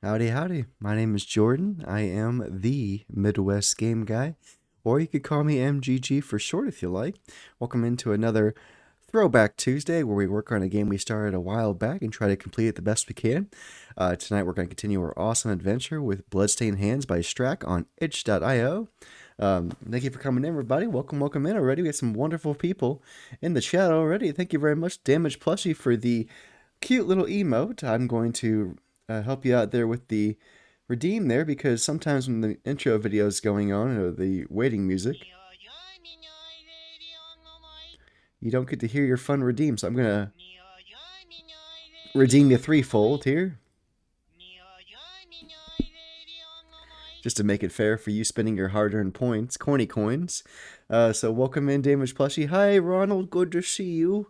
Howdy, howdy. My name is Jordan. I am the Midwest Game Guy, or you could call me MGG for short if you like. Welcome into another Throwback Tuesday where we work on a game we started a while back and try to complete it the best we can. Tonight we're going to continue our awesome adventure with Bloodstained Hands by Strack on itch.io. Thank you for coming in, everybody. Welcome in already. We have some wonderful people in the chat already. Thank you very much, Damage Plushie, for the cute little emote. I'm going to help you out there with the redeem there, because sometimes when the intro video is going on or the waiting music, you don't get to hear your fun redeem. So I'm going to redeem you threefold here, just to make it fair for you spending your hard-earned points, corny coins. So welcome in, Damage Plushie. Hi, Ronald. Good to see you.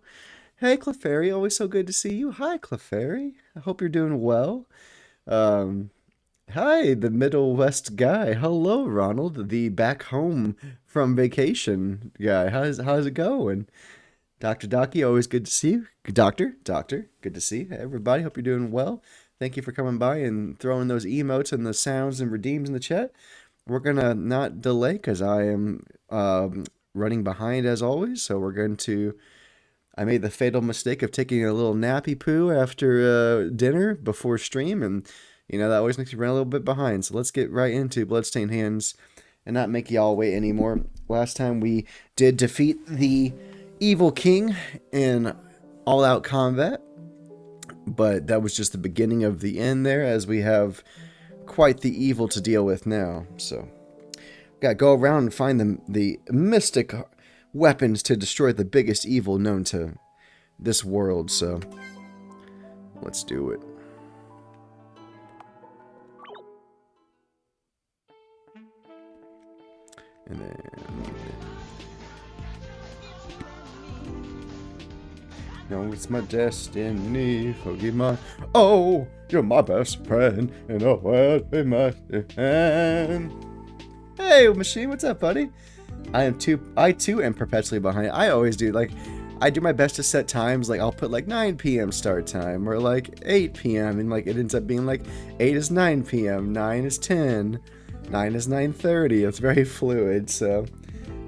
Hey, Clefairy. Always so good to see you. Hi, Clefairy. I hope you're doing well. Hi, the Middle West guy. Hello, Ronald, the back home from vacation guy. How's it going? Dr. Docky, always good to see you. Doctor, good to see you. Hey, everybody. Hope you're doing well. Thank you for coming by and throwing those emotes and the sounds and redeems in the chat. We're going to not delay because I am running behind as always. So we're going to... I made the fatal mistake of taking a little nappy poo after dinner before stream, and you know that always makes you run a little bit behind. So let's get right into Bloodstained Hands and not make y'all wait anymore. Last time we did defeat the evil king in all-out combat, but that was just the beginning of the end there, as we have quite the evil to deal with now. So gotta go around and find the mystic weapons to destroy the biggest evil known to this world, so let's do it. And then... No, it's my destiny, forgive my... Oh, you're my best friend, and oh, well, be my friend. Hey, Machine, what's up, buddy? I too am perpetually behind. I always do. Like, I do my best to set times. Like, I'll put like 9 p.m. start time or like 8 p.m. and like it ends up being like 8 is 9 p.m., 9 is 10, 9 is 9:30. It's very fluid. So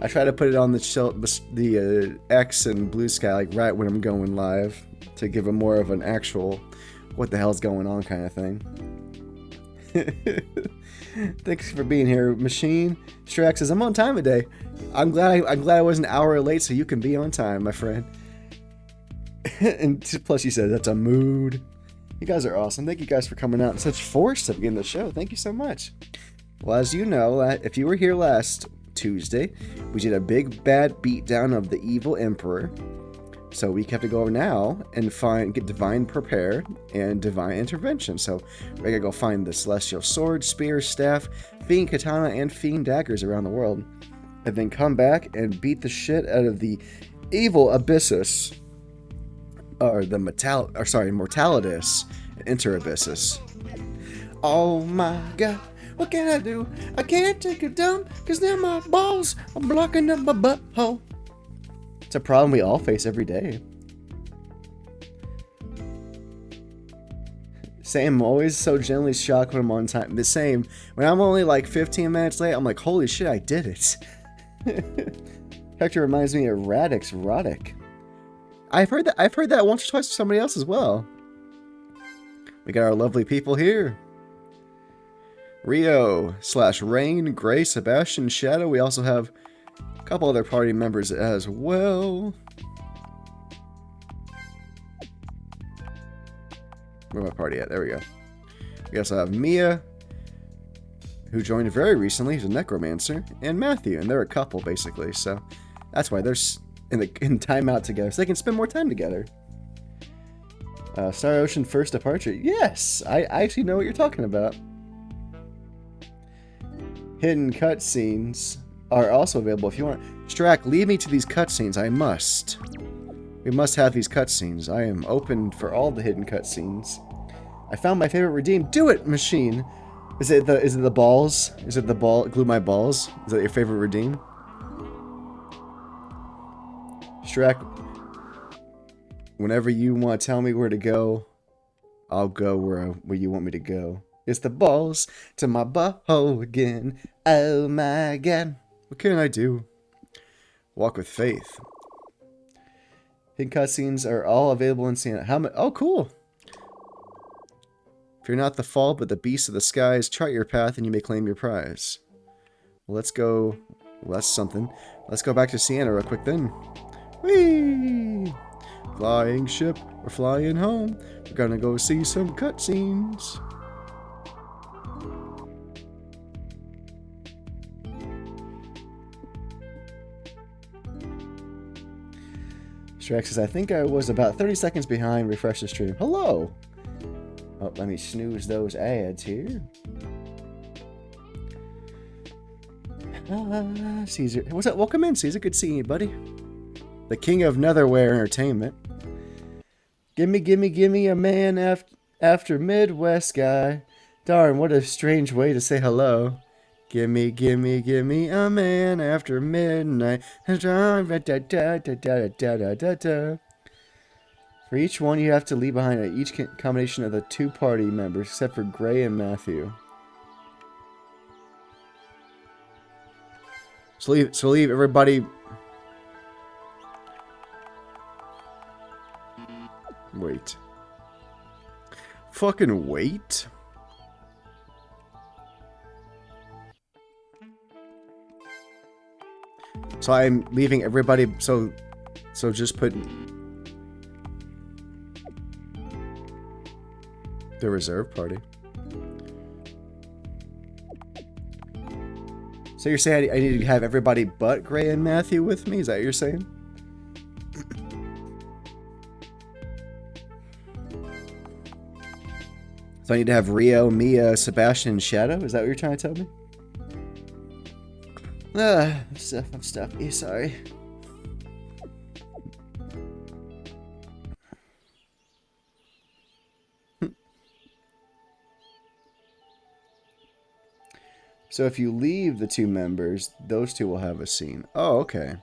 I try to put it on the X and Blue Sky like right when I'm going live to give them more of an actual what the hell's going on kind of thing. Thanks for being here, Machine. Strax says I'm on time today. I'm glad I was an hour late so you can be on time, my friend. And plus she said that's a mood. You guys are awesome. Thank you guys for coming out in such force to begin the show. Thank you so much. Well, as you know, if you were here last Tuesday, we did a big bad beatdown of the evil emperor. So we have to go now and get divine prepare and divine intervention. So we gotta go find the celestial sword, spear, staff, fiend katana, and fiend daggers around the world, and then come back and beat the shit out of the evil abyssus, or the mortalitus, enter abyssus. Oh my god, what can I do? I can't take a dump because now my balls are blocking up my butthole. It's a problem we all face every day. Same, I'm always so gently shocked when I'm on time. The same, when I'm only like 15 minutes late, I'm like, holy shit, I did it. Hector reminds me of Radix Roddick. I've heard that once or twice from somebody else as well. We got our lovely people here. Rio / Rain, Gray, Sebastian, Shadow. We also have a couple other party members as well. Where's my party at? There we go. We also have Mia, who joined very recently. He's a necromancer, and Matthew, and they're a couple basically. So that's why they're in timeout together, so they can spend more time together. Star Ocean First Departure. Yes, I actually know what you're talking about. Hidden cutscenes are also available if you want. Strack, lead me to these cutscenes. I must. We must have these cutscenes. I am open for all the hidden cutscenes. I found my favorite redeem. Do it, Machine. Is it the balls? Is it the glue my balls? Is that your favorite redeem? Strack, whenever you want to tell me where to go, I'll go where you want me to go. It's the balls to my butthole again. Oh my god. What can I do? Walk with faith. Hidden cutscenes are all available in Santa. How much? Oh, cool. If you're not the fall, but the beast of the skies, chart your path and you may claim your prize. Well, let's go. Well, that's something. Let's go back to Sienna real quick then. Whee! Flying ship, we're flying home. We're gonna go see some cutscenes. Strax says, I think I was about 30 seconds behind. Refresh the stream. Hello! Oh, let me snooze those ads here. Caesar. What's up? Welcome in, Caesar. Good seeing you, buddy. The king of netherware entertainment. Gimme a man after Midwest guy. Darn, what a strange way to say hello. Gimme a man after midnight. For each one, you have to leave behind each combination of the two party members, except for Gray and Matthew. So leave everybody. Wait. Fucking wait. So I'm leaving everybody. So just put the reserve party. So you're saying I need to have everybody but Gray and Matthew with me? Is that what you're saying? So I need to have Rio, Mia, Sebastian, and Shadow? Is that what you're trying to tell me? I'm stuffy, sorry. So if you leave the two members, those two will have a scene. Oh, okay.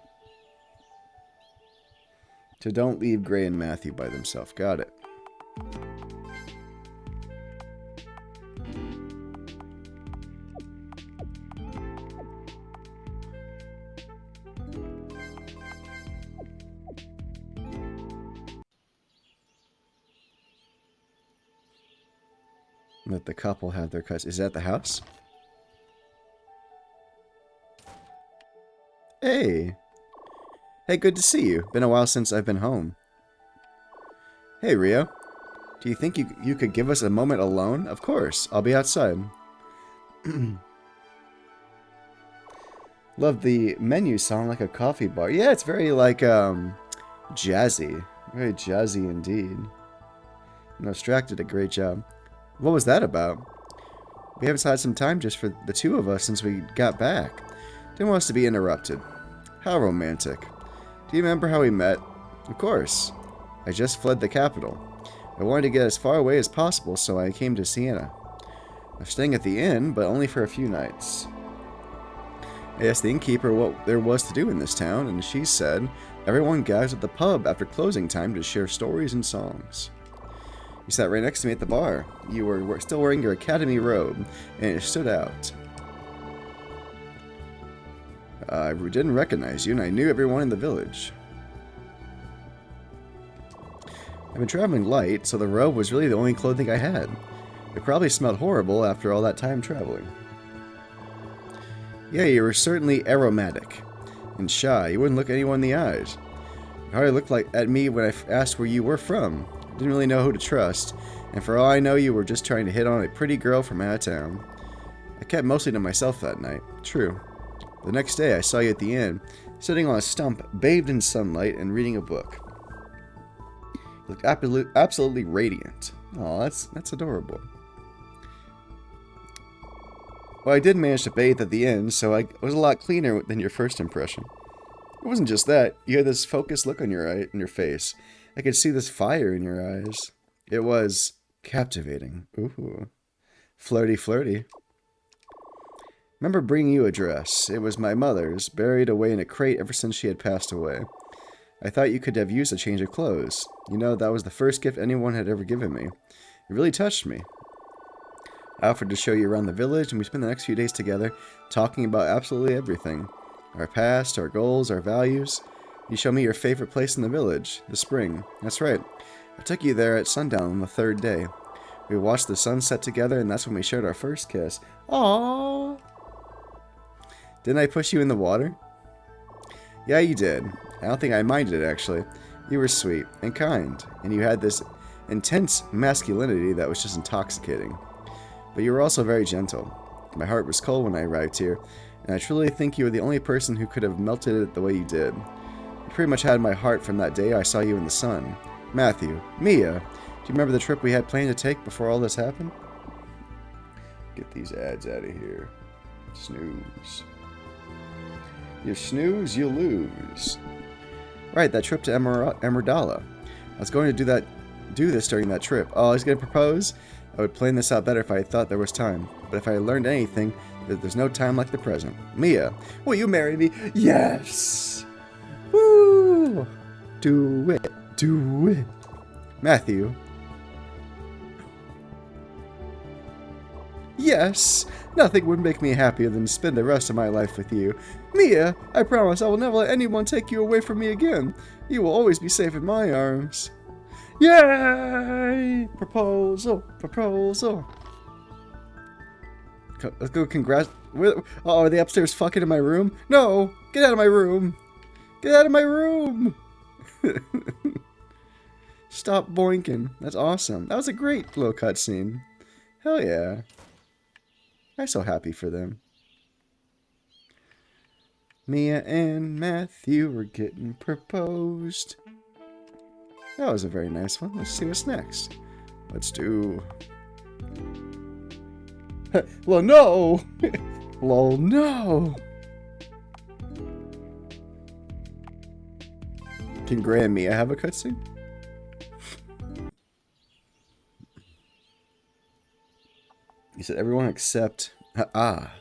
So don't leave Gray and Matthew by themselves. Got it. Let the couple have their cuts. Is that the house? Hey. Hey, good to see you. Been a while since I've been home. Hey, Rio. Do you think you could give us a moment alone? Of course. I'll be outside. Love the menu song like a coffee bar. Yeah, it's very like jazzy. Very jazzy indeed. Strack did a great job. What was that about? We haven't had some time just for the two of us since we got back. Didn't want us to be interrupted. How romantic. Do you remember how we met? Of course. I just fled the capital. I wanted to get as far away as possible, so I came to Sienna. I was staying at the inn, but only for a few nights. I asked the innkeeper what there was to do in this town, and she said everyone gathers at the pub after closing time to share stories and songs. You sat right next to me at the bar. You were still wearing your academy robe, and it stood out. I didn't recognize you, and I knew everyone in the village. I've been traveling light, so the robe was really the only clothing I had. It probably smelled horrible after all that time traveling. Yeah, you were certainly aromatic and shy. You wouldn't look anyone in the eyes. You hardly looked at me when I asked where you were from. Didn't really know who to trust, and for all I know, you were just trying to hit on a pretty girl from out of town. I kept mostly to myself that night. True. The next day, I saw you at the inn, sitting on a stump, bathed in sunlight, and reading a book. You looked absolutely radiant. Oh, that's adorable. Well, I did manage to bathe at the inn, so I was a lot cleaner than your first impression. It wasn't just that. You had this focused look on in your face. I could see this fire in your eyes. It was captivating. Ooh. Flirty. Remember bringing you a dress. It was my mother's, buried away in a crate ever since she had passed away. I thought you could have used a change of clothes. You know, that was the first gift anyone had ever given me. It really touched me. I offered to show you around the village, and we spent the next few days together, talking about absolutely everything. Our past, our goals, our values. You showed me your favorite place in the village, the spring. That's right. I took you there at sundown on the third day. We watched the sun set together, and that's when we shared our first kiss. Aww! Didn't I push you in the water? Yeah, you did. I don't think I minded it, actually. You were sweet and kind, and you had this intense masculinity that was just intoxicating. But you were also very gentle. My heart was cold when I arrived here, and I truly think you were the only person who could have melted it the way you did. You pretty much had my heart from that day I saw you in the sun. Matthew, Mia, do you remember the trip we had planned to take before all this happened? Get these ads out of here. Snooze. You snooze, you lose. Right, that trip to Emeraldala. I was going to do this during that trip. Oh, I was going to propose? I would plan this out better if I had thought there was time. But if I had learned anything, that there's no time like the present. Mia, will you marry me? Yes! Woo! Do it. Do it. Matthew. Yes! Nothing would make me happier than to spend the rest of my life with you. Mia, I promise I will never let anyone take you away from me again. You will always be safe in my arms. Yay! Proposal! Proposal! Let's go congrats. Oh, are they upstairs fucking in my room? No! Get out of my room! Get out of my room! Stop boinking. That's awesome. That was a great little cutscene. Hell yeah. I'm so happy for them. Mia and Matthew were getting proposed. That was a very nice one. Let's see what's next. Let's do... well, no! Lol, no! Can Gray and Mia have a cutscene? You said everyone except... Ah.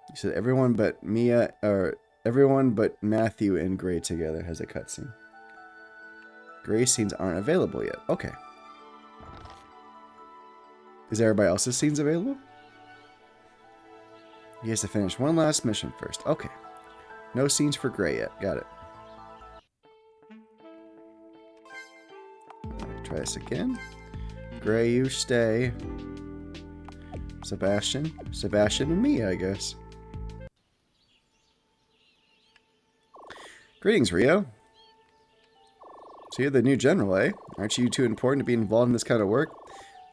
You said everyone but Mia, or everyone but Matthew and Gray together has a cutscene. Gray scenes aren't available yet. Okay. Is everybody else's scenes available? He has to finish one last mission first. Okay. No scenes for Gray yet. Got it. Try this again. Gray, you stay. Sebastian. Sebastian and Mia, I guess. Greetings, Rio. So you're the new general, eh? Aren't you too important to be involved in this kind of work?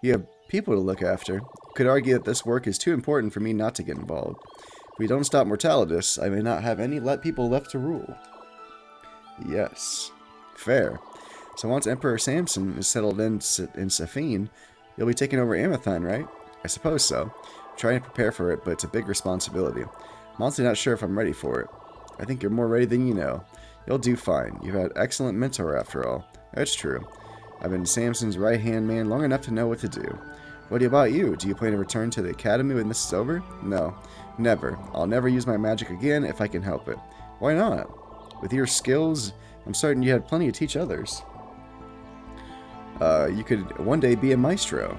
You have people to look after. You could argue that this work is too important for me not to get involved. If we don't stop Mortalitas, I may not have any people left to rule. Yes. Fair. So once Emperor Samson is settled in Safine, you'll be taking over Amathine, right? I suppose so. I'm trying to prepare for it, but it's a big responsibility. I'm honestly not sure if I'm ready for it. I think you're more ready than you know. You'll do fine. You've had an excellent mentor after all. That's true. I've been Samson's right-hand man long enough to know what to do. What about you? Do you plan to return to the academy when this is over? No. Never. I'll never use my magic again if I can help it. Why not? With your skills, I'm certain you had plenty to teach others. You could one day be a maestro.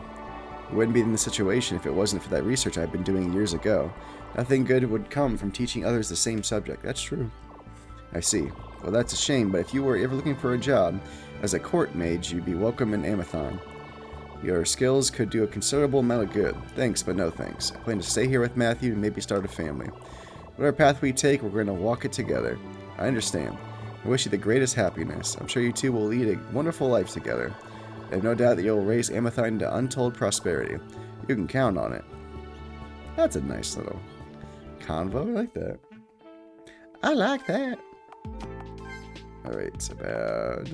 You wouldn't be in this situation if it wasn't for that research I've been doing years ago. Nothing good would come from teaching others the same subject. That's true. I see. Well, that's a shame, but if you were ever looking for a job as a court mage, you'd be welcome in Amathine. Your skills could do a considerable amount of good. Thanks, but no thanks. I plan to stay here with Matthew and maybe start a family. Whatever path we take, we're going to walk it together. I understand. I wish you the greatest happiness. I'm sure you two will lead a wonderful life together. I have no doubt that you'll raise Amathine to untold prosperity. You can count on it. That's a nice little convo. I like that. I like that. Alright, it's about...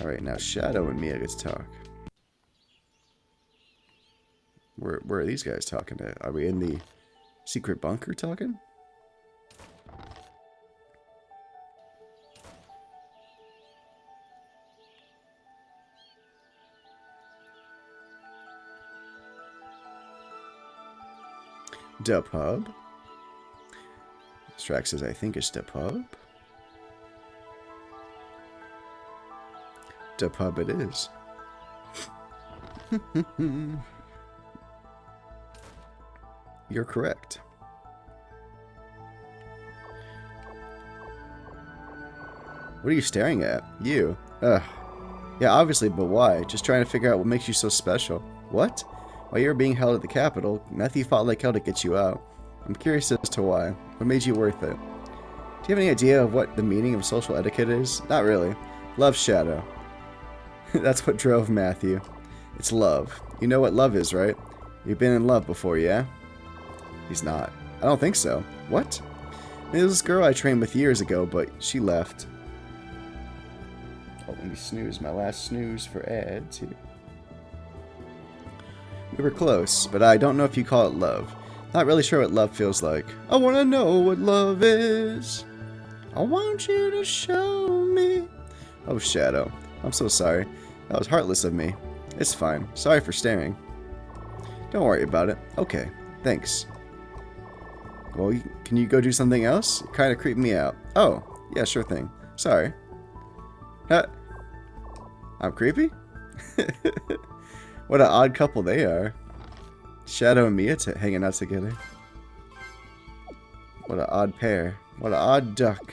Alright, now Shadow and Mia get to talk. Where are these guys talking at? Are we in the secret bunker talking? The pub. Strax says, I think it's the pub. The pub it is. You're correct. What are you staring at? You. Ugh. Yeah, obviously, but why? Just trying to figure out what makes you so special. What? While you were being held at the Capitol, Matthew fought like hell to get you out. I'm curious as to why. What made you worth it? Do you have any idea of what the meaning of social etiquette is? Not really. Love's shadow. That's what drove Matthew. It's love. You know what love is, right? You've been in love before, yeah? He's not. I don't think so. What? There was this girl I trained with years ago, but she left. Oh, let me snooze. My last snooze for ads here. We were close, but I don't know if you call it love. Not really sure what love feels like. I want to know what love is. I want you to show me. Oh, Shadow. I'm so sorry. That was heartless of me. It's fine. Sorry for staring. Don't worry about it. Okay. Thanks. Well, can you go do something else? It kind of creeped me out. Oh, yeah, sure thing. Sorry. Huh? I'm creepy? What an odd couple they are. Shadow and Mia hanging out together. What an odd pair. What an odd duck.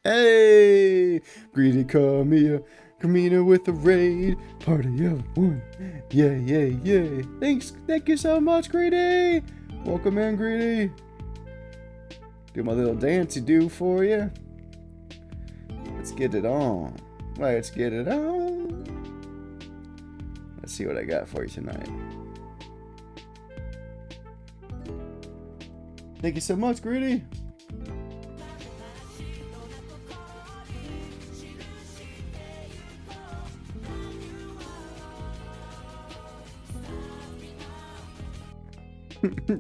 Hey! Greedy Camina with the raid. Party of one. Yay, yay, yay. Thanks. Thank you so much, Greedy. Welcome in, Greedy. Do my little dancey do for you. Let's get it on. Let's get it on. Let's see what I got for you tonight. Thank you so much, Greedy.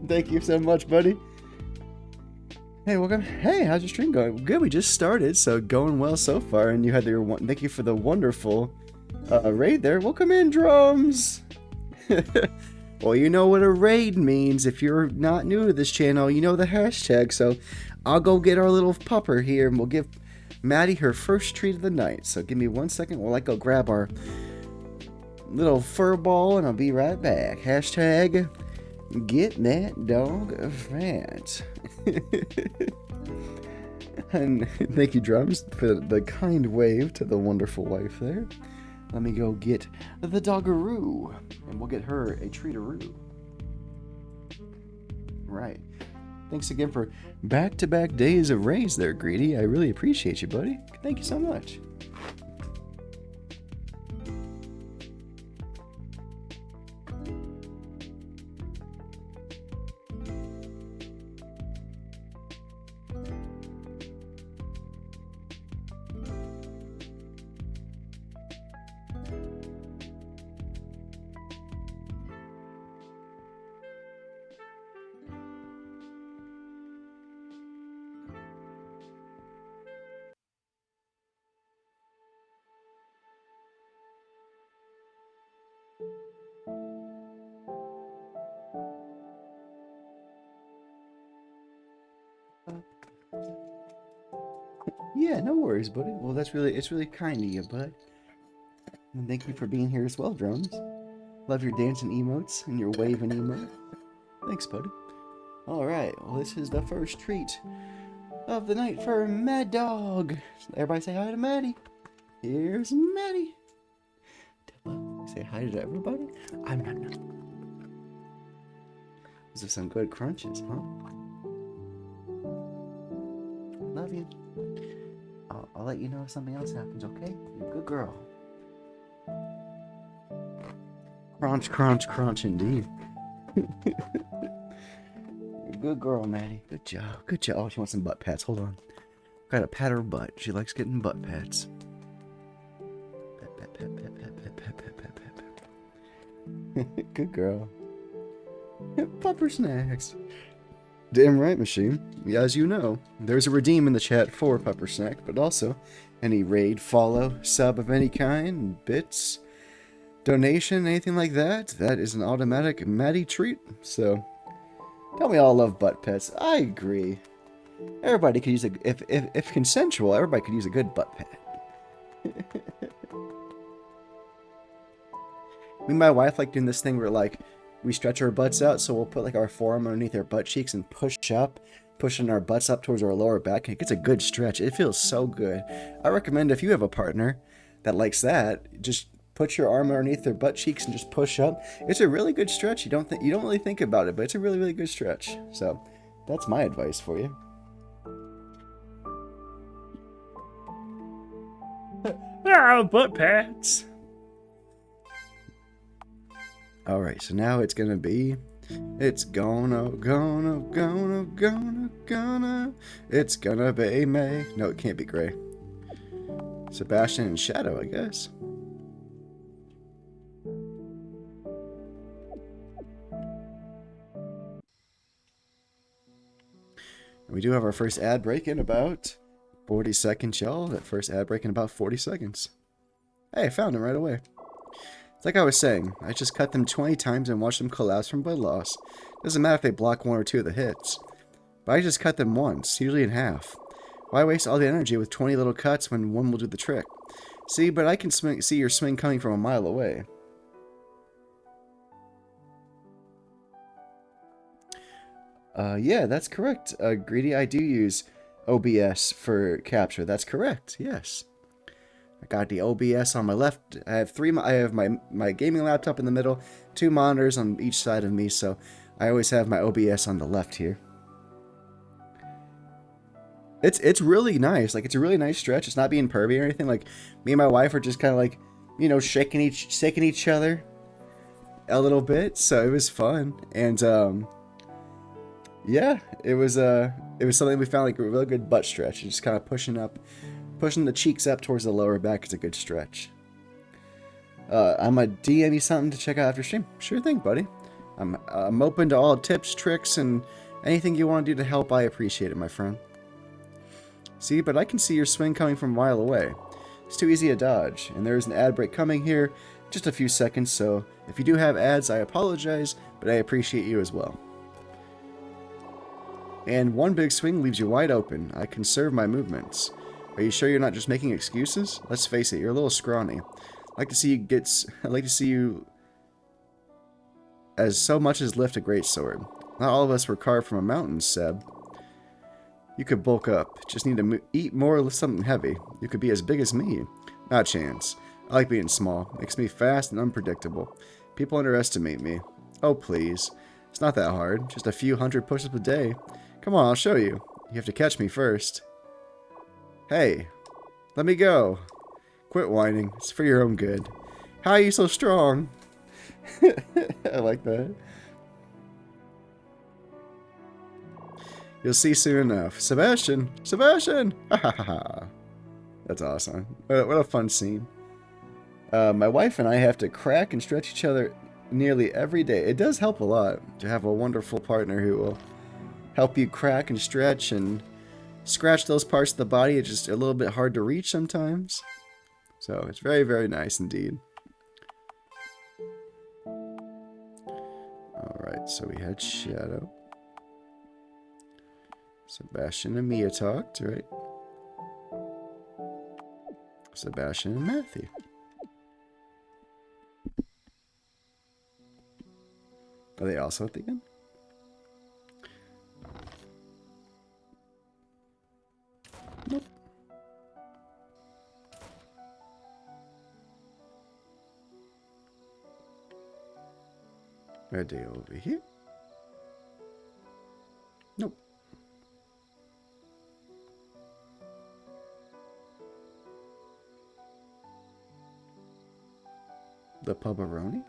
Thank you so much, buddy. Hey, welcome. Hey, how's your stream going? Good, we just started, so going well so far. And you had your one. Thank you for the wonderful raid there. Welcome in, drums. Well, you know what a raid means. If you're not new to this channel, you know the hashtag. So I'll go get our little pupper here, and we'll give Maddie her first treat of the night. So give me 1 second while I go grab our little fur ball, and I'll be right back. Hashtag get that dog fat. And thank you, drums, for the kind wave to the wonderful wife there. Let me go get the doggaroo, and we'll get her a treataroo. Right. Thanks again for back-to-back days of raids there, Greedy. I really appreciate you, buddy. Thank you so much. Yeah, no worries, buddy. Well, it's really kind of you, bud. And thank you for being here as well, drums. Love your dancing emotes and your waving emote. Thanks, buddy. Alright, well, this is the first treat of the night for Mad Dog. Everybody say hi to Maddie. Here's Maddie. Say hi to everybody. I'm not. Those are some good crunches, huh? Love you. I'll let you know if something else happens, okay? You're a good girl. Crunch, crunch, crunch indeed. You're a good girl, Maddie. Good job. Good job. Oh, she wants some butt pats. Hold on. Gotta pat her butt. She likes getting butt pats. Pat, pat, pat, pat, pat, pat, pat, pat, pat, pat, pat. Good girl. Pupper snacks. Damn right, machine. As you know, there's a redeem in the chat for Pupper Snack, but also Any raid, follow, sub of any kind, bits, donation, anything like that, that is an automatic Maddie treat. So, tell me all love butt pets. I agree. Everybody could use if consensual, everybody could use a good butt pet. Me and my wife like doing this thing where like we stretch our butts out, so we'll put like our forearm underneath our butt cheeks and push up, pushing our butts up towards our lower back. And it gets a good stretch. It feels so good. I recommend if you have a partner that likes that, just put your arm underneath their butt cheeks and just push up. It's a really good stretch. You don't really think about it, but it's a really, really good stretch. So that's my advice for you. Butt pads. Alright, so now it's gonna be... It's gonna be May. No, it can't be Gray. Sebastian and Shadow, I guess. And we do have our first ad break in about 40 seconds, y'all. That first ad break in about 40 seconds. Hey, I found him right away. It's like I was saying, I just cut them 20 times and watched them collapse from blood loss. Doesn't matter if they block one or two of the hits. But I just cut them once, usually in half. Why waste all the energy with 20 little cuts when one will do the trick? See, but I can see your swing coming from a mile away. Yeah, that's correct. Greedy, I do use OBS for capture. That's correct, yes. I got the OBS on my left. I have my gaming laptop in the middle, 2 monitors on each side of me, so I always have my OBS on the left here. It's really nice. Like, it's a really nice stretch. It's not being pervy or anything. Like, me and my wife are just kind of like, you know, shaking each other a little bit. So it was fun, and yeah, it was something we found like a real good butt stretch. Just kind of pushing the cheeks up towards the lower back is a good stretch. I'm a DM you something to check out after stream. Sure thing, buddy. I'm open to all tips, tricks, and anything you want to do to help. I appreciate it, my friend. See, but I can see your swing coming from a mile away. It's too easy to dodge, and there is an ad break coming here, just a few seconds. So if you do have ads, I apologize, but I appreciate you as well. And one big swing leaves you wide open. I conserve my movements. Are you sure you're not just making excuses? Let's face it, you're a little scrawny. I'd like to see you as so much as lift a greatsword. Not all of us were carved from a mountain, Seb. You could bulk up. Just need to eat more or lift something heavy. You could be as big as me. Not a chance. I like being small. Makes me fast and unpredictable. People underestimate me. Oh, please. It's not that hard. Just a few hundred push-ups a day. Come on, I'll show you. You have to catch me first. Hey, let me go. Quit whining. It's for your own good. How are you so strong? I like that. You'll see soon enough. Sebastian! Sebastian! Ha ha ha ha. That's awesome. What a fun scene. My wife and I have to crack and stretch each other nearly every day. It does help a lot to have a wonderful partner who will help you crack and stretch and scratch those parts of the body. It's just a little bit hard to reach sometimes. So it's very, very nice indeed. Alright, so we had Shadow. Sebastian and Mia talked, right? Sebastian and Matthew. Are they also at the end? Nope. Are they over here? Nope. The Pubberoni?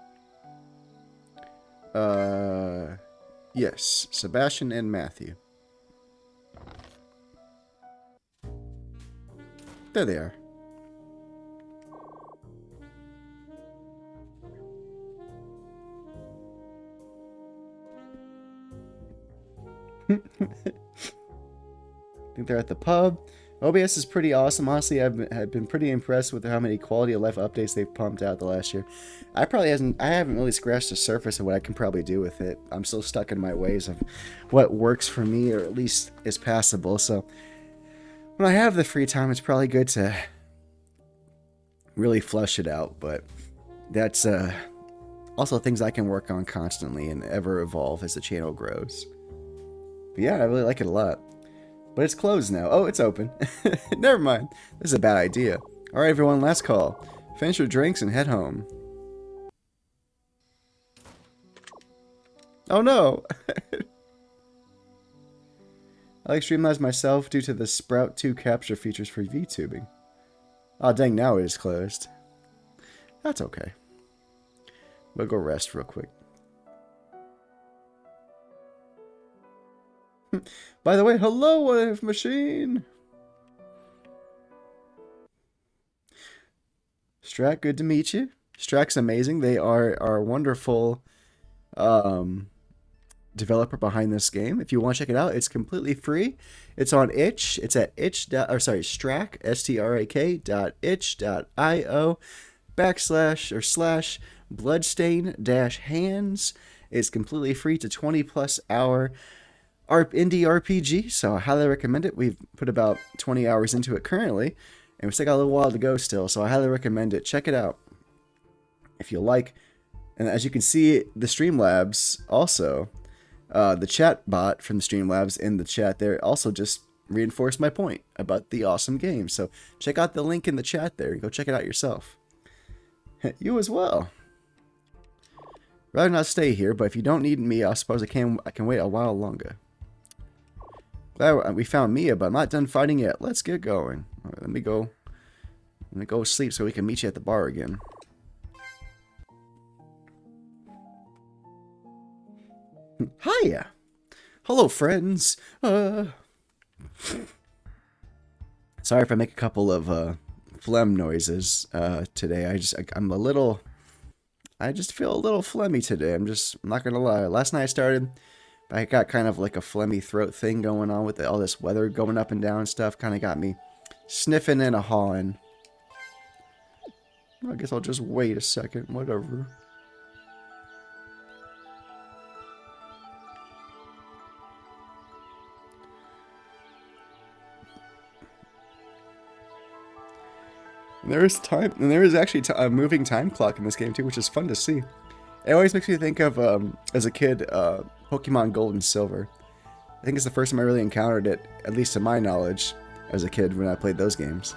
Yes. Sebastian and Matthew. There they are. I think they're at the pub. OBS is pretty awesome. Honestly, I've been pretty impressed with how many quality of life updates they've pumped out the last year. I haven't really scratched the surface of what I can probably do with it. I'm still stuck in my ways of what works for me, or at least is passable. So when I have the free time, it's probably good to really flush it out. But that's also things I can work on constantly and ever evolve as the channel grows. But yeah, I really like it a lot. But it's closed now. Oh, it's open. Never mind. This is a bad idea. Alright, everyone, last call. Finish your drinks and head home. Oh no! I like Streamlabs myself due to the Sprout 2 capture features for VTubing. Oh dang, now it is closed. That's okay. We'll go rest real quick. By the way, hello, What If Machine! Strack, good to meet you. Strack's amazing. They are our wonderful developer behind this game. If you want to check it out, it's completely free. It's on itch. It's at Strack, STRAK.itch.io / Bloodstained-hands. It's completely free to 20+ hour indie RPG, so I highly recommend it. We've put about 20 hours into it currently, and we still got a little while to go still, so I highly recommend it. Check it out if you like. And as you can see, the Streamlabs also, the chat bot from the Streamlabs in the chat there also just reinforced my point about the awesome game. So check out the link in the chat there. Go check it out yourself. You as well. Rather not stay here, but if you don't need me, I suppose I can wait a while longer. Glad we found Mia, but I'm not done fighting yet. Let's get going. All right, let me go sleep so we can meet you at the bar again. Hiya! Hello, friends. Sorry if I make a couple of phlegm noises today. I just feel a little phlegmy today. I'm not gonna lie. Last night I got kind of like a phlegmy throat thing going on with all this weather going up and down and stuff. Kind of got me sniffing and a hawing. I guess I'll just wait a second. Whatever. And there is actually a moving time clock in this game too, which is fun to see. It always makes me think of, as a kid, Pokemon Gold and Silver. I think it's the first time I really encountered it, at least to my knowledge, as a kid when I played those games.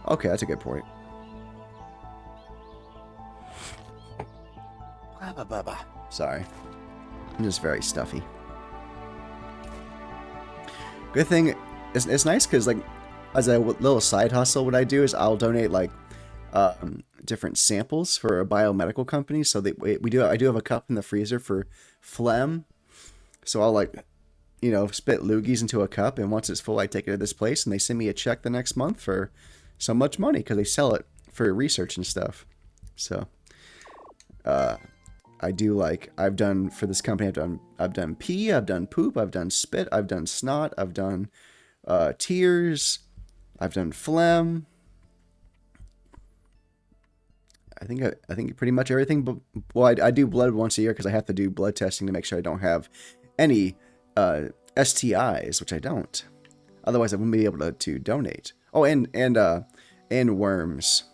Okay, that's a good point. Sorry. I'm just very stuffy. Good thing, it's nice because, like, as a little side hustle, what I do is I'll donate, like, different samples for a biomedical company. So I do have a cup in the freezer for phlegm. So I'll, like, you know, spit loogies into a cup, and once it's full, I take it to this place, and they send me a check the next month for so much money because they sell it for research and stuff. So I do, like, I've done for this company. I've done pee, I've done poop, I've done spit, I've done snot, I've done tears, I've done phlegm. I think pretty much everything. But well, I do blood once a year because I have to do blood testing to make sure I don't have any STIs, which I don't. Otherwise, I wouldn't be able to donate. Oh, and worms.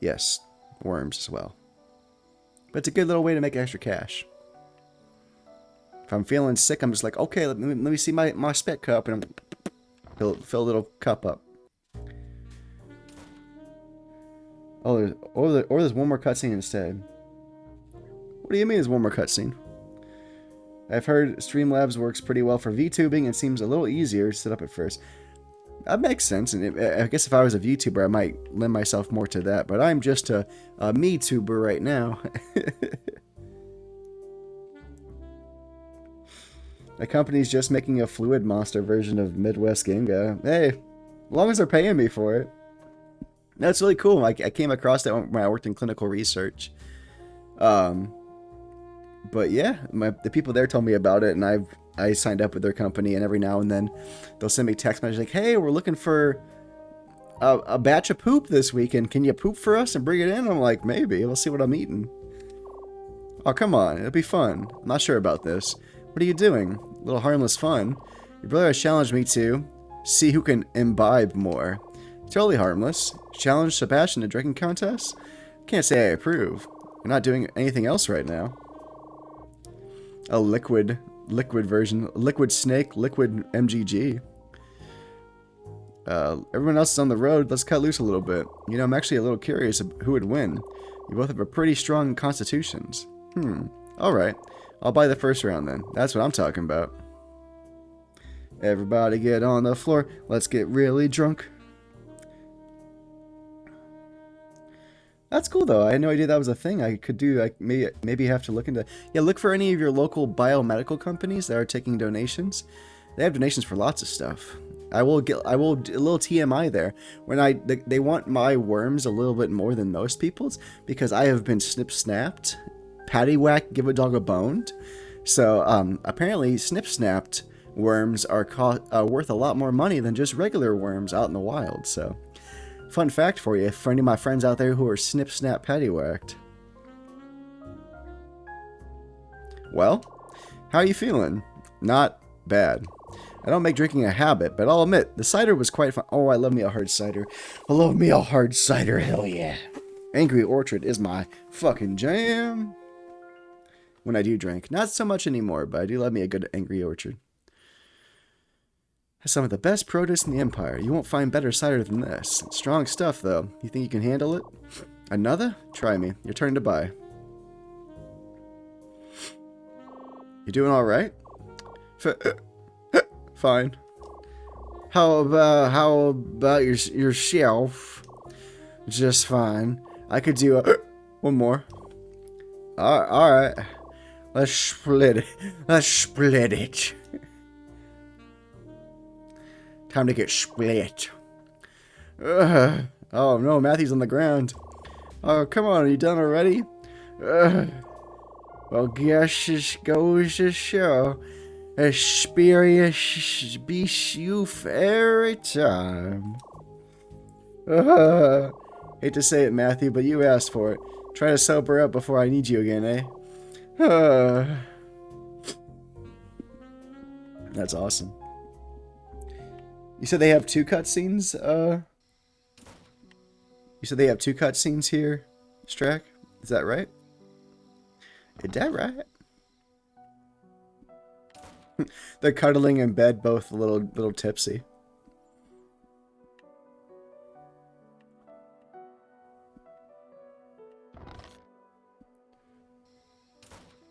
Yes, worms as well. But it's a good little way to make extra cash. If I'm feeling sick, I'm just like, okay, let me see my spit cup, and fill a little cup up. Oh, there's one more cutscene instead. What do you mean there's one more cutscene? I've heard Streamlabs works pretty well for VTubing and seems a little easier to set up at first. That makes sense, and I guess if I was a VTuber, I might lend myself more to that, but I'm just a me-tuber right now. The company's just making a Fluid Monster version of Midwest Game Guy. Hey, as long as they're paying me for it. That's really cool. I came across that when I worked in clinical research. But yeah, the people there told me about it, and I signed up with their company, and every now and then they'll send me text messages like, "Hey, we're looking for a batch of poop this weekend. Can you poop for us and bring it in?" I'm like, maybe. We'll see what I'm eating. Oh, come on. It'll be fun. I'm not sure about this. What are you doing? A little harmless fun. Your brother has challenged me to see who can imbibe more. Totally harmless. Challenge Sebastian to drinking contest? Can't say I approve. You're not doing anything else right now. A liquid version. Liquid snake, liquid MGG. Everyone else is on the road. Let's cut loose a little bit. You know, I'm actually a little curious of who would win. You both have a pretty strong constitutions. Alright. I'll buy the first round then. That's what I'm talking about. Everybody get on the floor. Let's get really drunk. That's cool though. I had no idea that was a thing I could do. I maybe have to look into. Yeah, look for any of your local biomedical companies that are taking donations. They have donations for lots of stuff. I will a little TMI there. When they want my worms a little bit more than most people's because I have been snip-snapped, paddywhack, give a dog a bone. So apparently snip-snapped worms are worth a lot more money than just regular worms out in the wild. So fun fact for you, for any of my friends out there who are snip-snap paddywhacked. Well, how are you feeling? Not bad. I don't make drinking a habit, but I'll admit, the cider was quite fun. Oh, I love me a hard cider. I love me a hard cider, hell yeah. Angry Orchard is my fucking jam. When I do drink. Not so much anymore, but I do love me a good Angry Orchard. Has some of the best produce in the Empire. You won't find better cider than this. Strong stuff, though. You think you can handle it? Another? Try me. Your turn to buy. You doing alright? Fine. How about yourself? Just fine. I could do one more. Alright. Let's split it. Let's split it. Time to get split. Oh no, Matthew's on the ground. Oh, come on, are you done already? Well, guess this goes to show. Experience beats you every time. Hate to say it, Matthew, but you asked for it. Try to sober up before I need you again, eh? That's awesome. You said they have two cutscenes, You said they have two cutscenes here, Strack? Is that right? Is that right? They're cuddling in bed, both a little tipsy.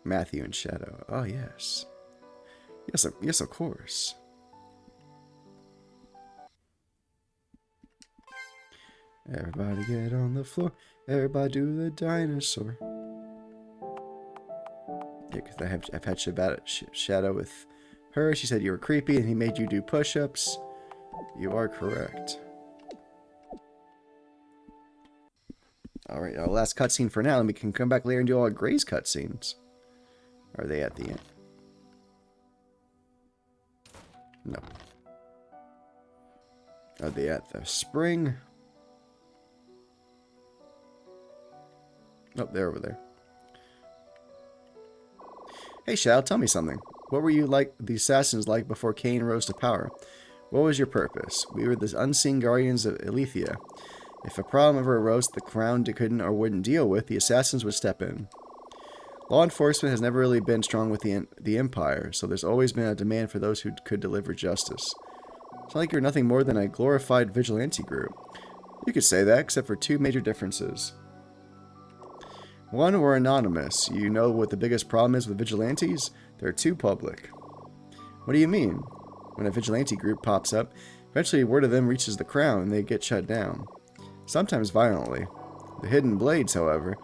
Matthew and Shadow. Oh yes. Yes, of course. Everybody get on the floor. Everybody do the dinosaur. Yeah, because I've had Shadow with her. She said you were creepy and he made you do push-ups. You are correct. Alright, our last cutscene for now, and we can come back later and do all Gray's cutscenes. Are they at the end? No. Are they at the spring? Oh, they're over there. Hey, Shadow, tell me something. What were you like, the assassins like before Cain rose to power? What was your purpose? We were the unseen guardians of Elythia. If a problem ever arose that the crown couldn't or wouldn't deal with, the assassins would step in. Law enforcement has never really been strong with the Empire, so there's always been a demand for those who could deliver justice. It's not like you're nothing more than a glorified vigilante group. You could say that, except for two major differences. One, we're anonymous. You know what the biggest problem is with vigilantes? They're too public. What do you mean? When a vigilante group pops up, eventually word of them reaches the crown and they get shut down. Sometimes violently. The Hidden Blades, however,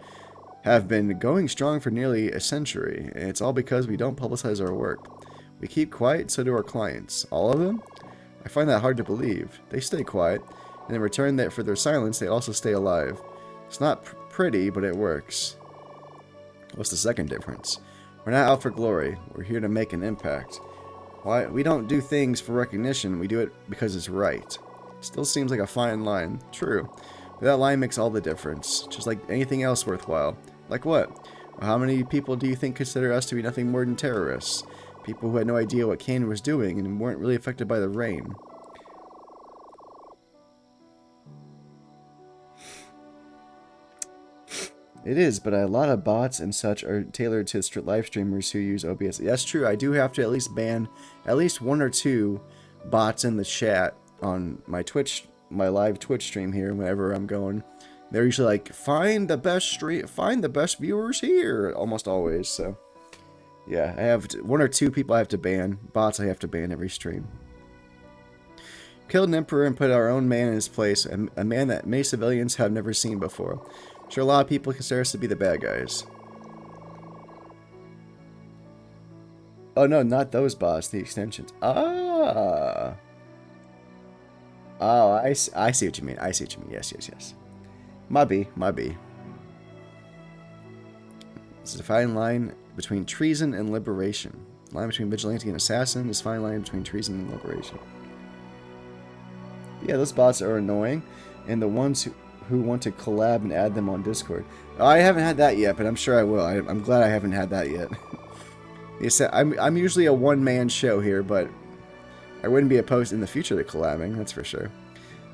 have been going strong for nearly a century, and it's all because we don't publicize our work. We keep quiet, so do our clients. All of them? I find that hard to believe. They stay quiet, and in return for their silence, they also stay alive. It's not pretty, but it works. What's the second difference? We're not out for glory. We're here to make an impact. Why we don't do things for recognition, we do it because it's right. Still seems like a fine line. True. But that line makes all the difference. Just like anything else worthwhile. Like what? Well, how many people do you think consider us to be nothing more than terrorists? People who had no idea what Kane was doing and weren't really affected by the rain. It is, but a lot of bots and such are tailored to live streamers who use OBS. That's true. I do have to at least ban at least 1 or 2 bots in the chat on my live Twitch stream here whenever I'm going. They're usually like, find the best viewers here, almost always. So yeah, I have 1 or 2 people I have to ban. Bots I have to ban every stream. Killed an emperor and put our own man in his place, a man that many civilians have never seen before. Sure, a lot of people consider us to be the bad guys. Oh no, not those bots, the extensions. Ah. Oh, I see what you mean. I see what you mean. Yes, yes, yes. Might be. This is a fine line between treason and liberation. The line between vigilante and assassin is a fine line between treason and liberation. Yeah, those bots are annoying, and the ones who want to collab and add them on Discord. Oh, I haven't had that yet, but I'm sure I will. I'm glad I haven't had that yet. I'm usually a one-man show here, but I wouldn't be opposed in the future to collabing, that's for sure.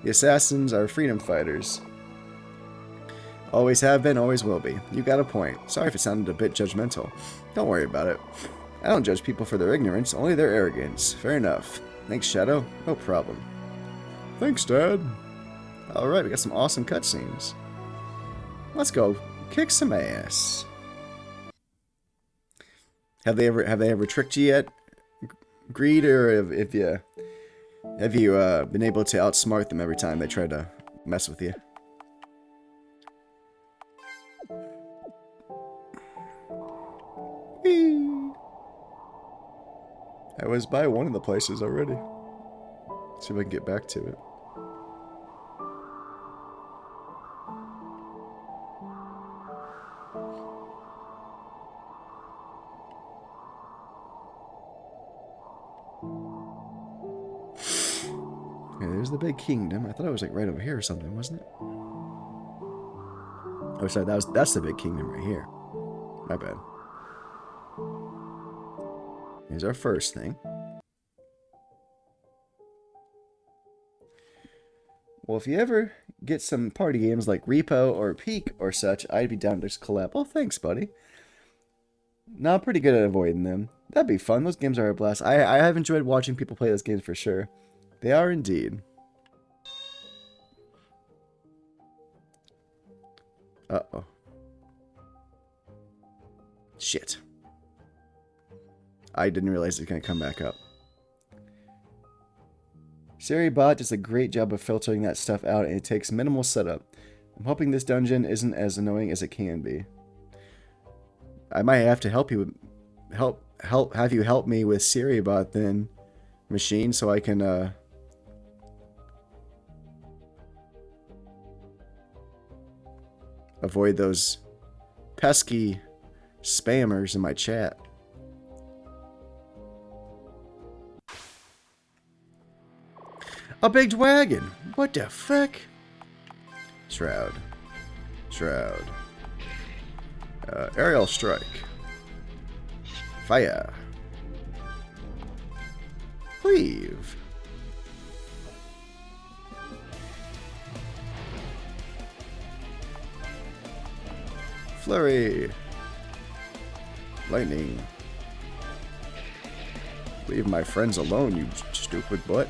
The assassins are freedom fighters. Always have been, always will be. You got a point. Sorry if it sounded a bit judgmental. Don't worry about it. I don't judge people for their ignorance, only their arrogance. Fair enough. Thanks, Shadow. No problem. Thanks, Dad. Alright, we got some awesome cutscenes. Let's go kick some ass. Have they ever tricked you yet, Greed, or have you been able to outsmart them every time they try to mess with you? Whee! I was by one of the places already. See if I can get back to it. Okay, there's the big kingdom. I thought it was like right over here or something, wasn't it? Oh, sorry, that's the big kingdom right here. My bad. Here's our first thing. Well, if you ever get some party games like Repo or Peak or such, I'd be down to collab. Oh, thanks, buddy. No, I'm pretty good at avoiding them. That'd be fun. Those games are a blast. I have enjoyed watching people play those games for sure. They are indeed. Uh-oh. Shit. I didn't realize it was going to come back up. SiriBot does a great job of filtering that stuff out, and it takes minimal setup. I'm hoping this dungeon isn't as annoying as it can be. I might have to help you have you help me with SiriBot then, machine, so I can avoid those pesky spammers in my chat. A big wagon! What the fuck? Shroud. Shroud. Aerial strike. Fire. Cleave. Flurry. Lightning. Leave my friends alone, you stupid butt.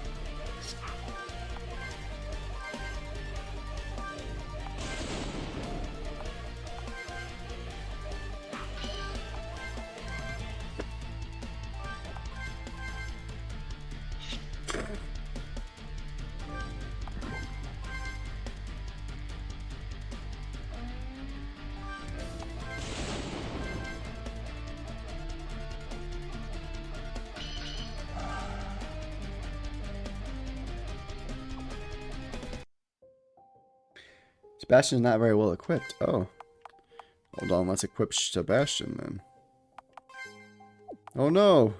Sebastian's not very well equipped. Oh. Hold on, let's equip Sebastian then. Oh no!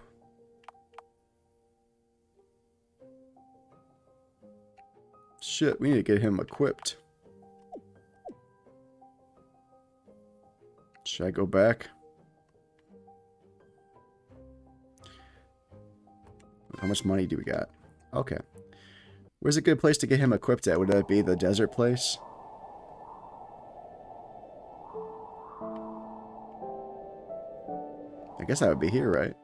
Shit, we need to get him equipped. Should I go back? How much money do we got? Okay. Where's a good place to get him equipped at? Would that be the desert place? I guess that would be here, right?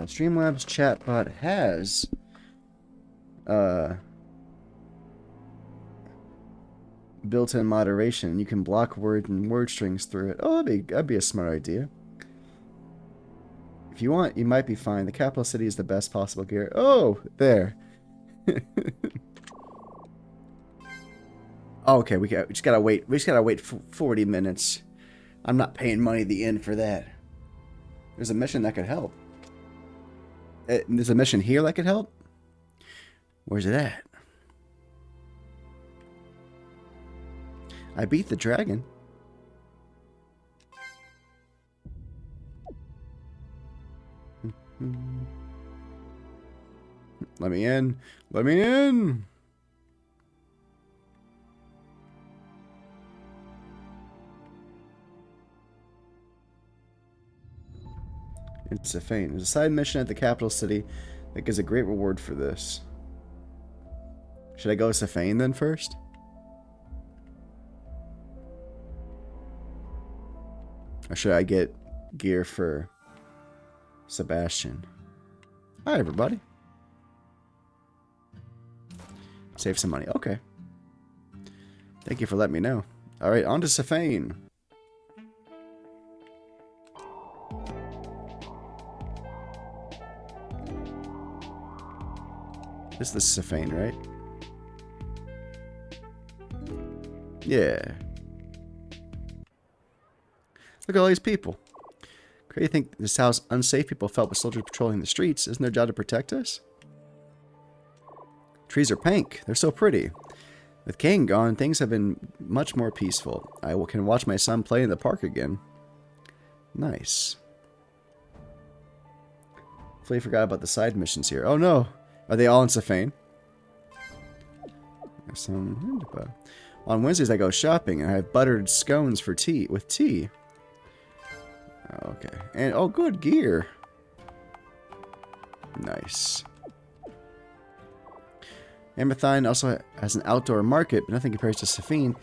Streamlabs chatbot has built-in moderation. You can block word and word strings through it. Oh, that'd be a smart idea. If you want, you might be fine. The capital city is the best possible gear. Oh, there. Oh, okay, we just gotta wait. We just gotta wait 40 minutes. I'm not paying money at the end for that. There's a mission that could help. There's a mission here that could help? Where's it at? I beat the dragon. Let me in. Let me in. It's a feint. There's a side mission at the capital city that gives a great reward for this. Should I go to Safane then first? Or should I get gear for Sebastian? Hi, everybody. Save some money. Okay. Thank you for letting me know. Alright, on to Safane. This is the Safane, right? Yeah. Look at all these people. Do you think this is how unsafe people felt with soldiers patrolling the streets? Isn't their job to protect us? Trees are pink. They're so pretty. With Kane gone, things have been much more peaceful. I can watch my son play in the park again. Nice. Completely forgot about the side missions here. Oh no! Are they all in Safane? On Wednesdays I go shopping and I have buttered scones for tea. With tea. Okay. And oh good, gear. Nice. Amathine also has an outdoor market, but nothing compares to Safine.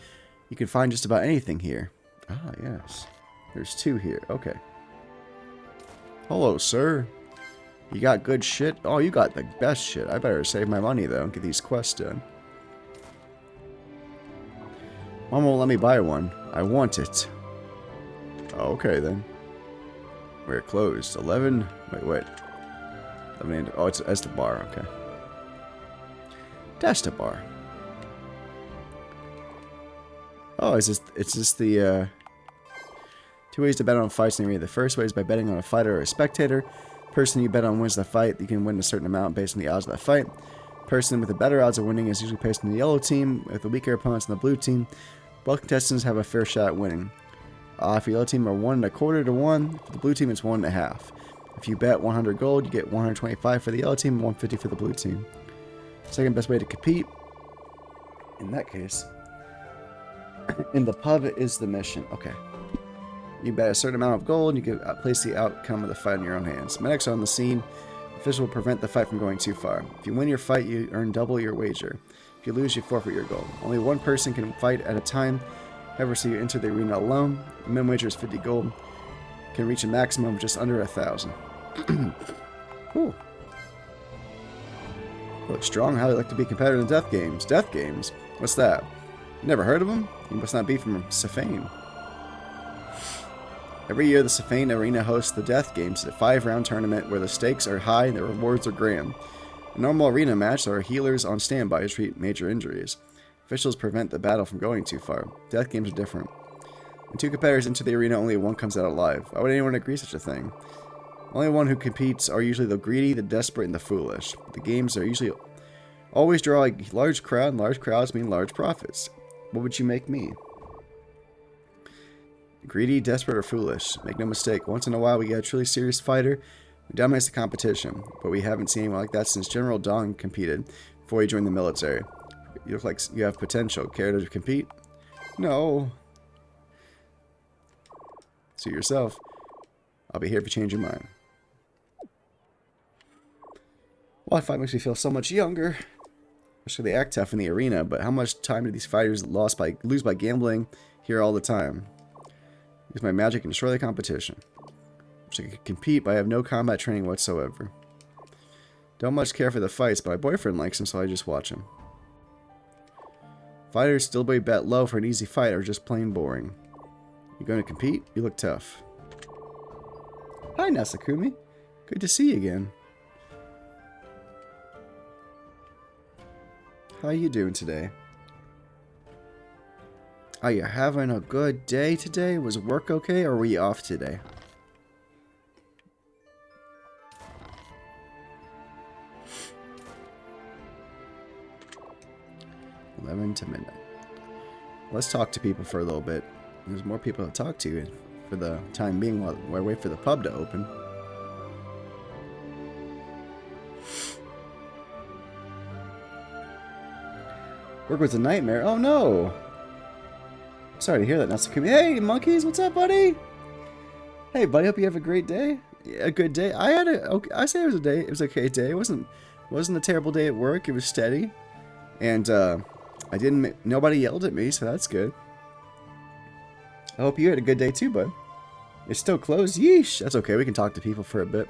You can find just about anything here. Ah, yes. There's two here. Okay. Hello, sir. You got good shit? Oh, you got the best shit. I better save my money, though, and get these quests done. Mom won't let me buy one. I want it. Okay, then. We're closed. 11... Wait. 11... Oh, it's the bar. Okay. That's the bar. Oh, it's just the, two ways to bet on fights in the arena. The first way is by betting on a fighter or a spectator. Person you bet on wins the fight. You can win a certain amount based on the odds of that fight. Person with the better odds of winning is usually placed in the yellow team, with the weaker opponents in the blue team. Both contestants have a fair shot at winning. If your yellow team are 1 1/4 to 1, for the blue team it's 1 1/2. If you bet 100 gold, you get 125 for the yellow team and 150 for the blue team. Second best way to compete, in that case, in the pub is the mission. Okay. You bet a certain amount of gold, and you can place the outcome of the fight in your own hands. Medics are on the scene. Official will prevent the fight from going too far. If you win your fight, you earn double your wager. If you lose, you forfeit your gold. Only one person can fight at a time. However, so you enter the arena alone. The minimum wager is 50 gold. Can reach a maximum of just under 1,000. Cool. Look strong. How do you like to be competitive in death games? Death games? What's that? Never heard of them? You must not be from Safane. Every year, the Safane Arena hosts the Death Games, a 5-round tournament where the stakes are high and the rewards are grand. A normal arena match, there are healers on standby to treat major injuries. Officials prevent the battle from going too far. Death games are different. When 2 competitors enter the arena, only one comes out alive. Why would anyone agree to such a thing? Only one who competes are usually the greedy, the desperate, and the foolish. The games are usually always draw a large crowd, and large crowds mean large profits. What would you make me? Greedy, desperate, or foolish. Make no mistake, once in a while we get a truly serious fighter who dominates the competition, but we haven't seen anyone like that since General Dong competed before he joined the military. You look like you have potential. Care to compete? No. Suit yourself. I'll be here if you change your mind. Well, fight makes me feel so much younger. Especially they act tough in the arena, but how much time do these fighters lose by gambling here all the time? Use my magic and destroy the competition. Wish I could compete, but I have no combat training whatsoever. Don't much care for the fights, but my boyfriend likes them, so I just watch him. Fighters still be bet low for an easy fight or just plain boring. You going to compete? You look tough. Hi, Nasakumi. Good to see you again. How you doing today? Are you having a good day today? Was work okay, or were you off today? To midnight. Let's talk to people for a little bit. There's more people to talk to for the time being while I wait for the pub to open. Work was a nightmare. Oh no! Sorry to hear that, Nasakumi. Hey, monkeys, what's up, buddy? Hey, buddy, hope you have a great day. A good day. I had a. Okay, I say it was a day. It was an okay day. It wasn't a terrible day at work. It was steady, and I didn't. Nobody yelled at me, so that's good. I hope you had a good day too, bud. It's still closed. Yeesh. That's okay. We can talk to people for a bit.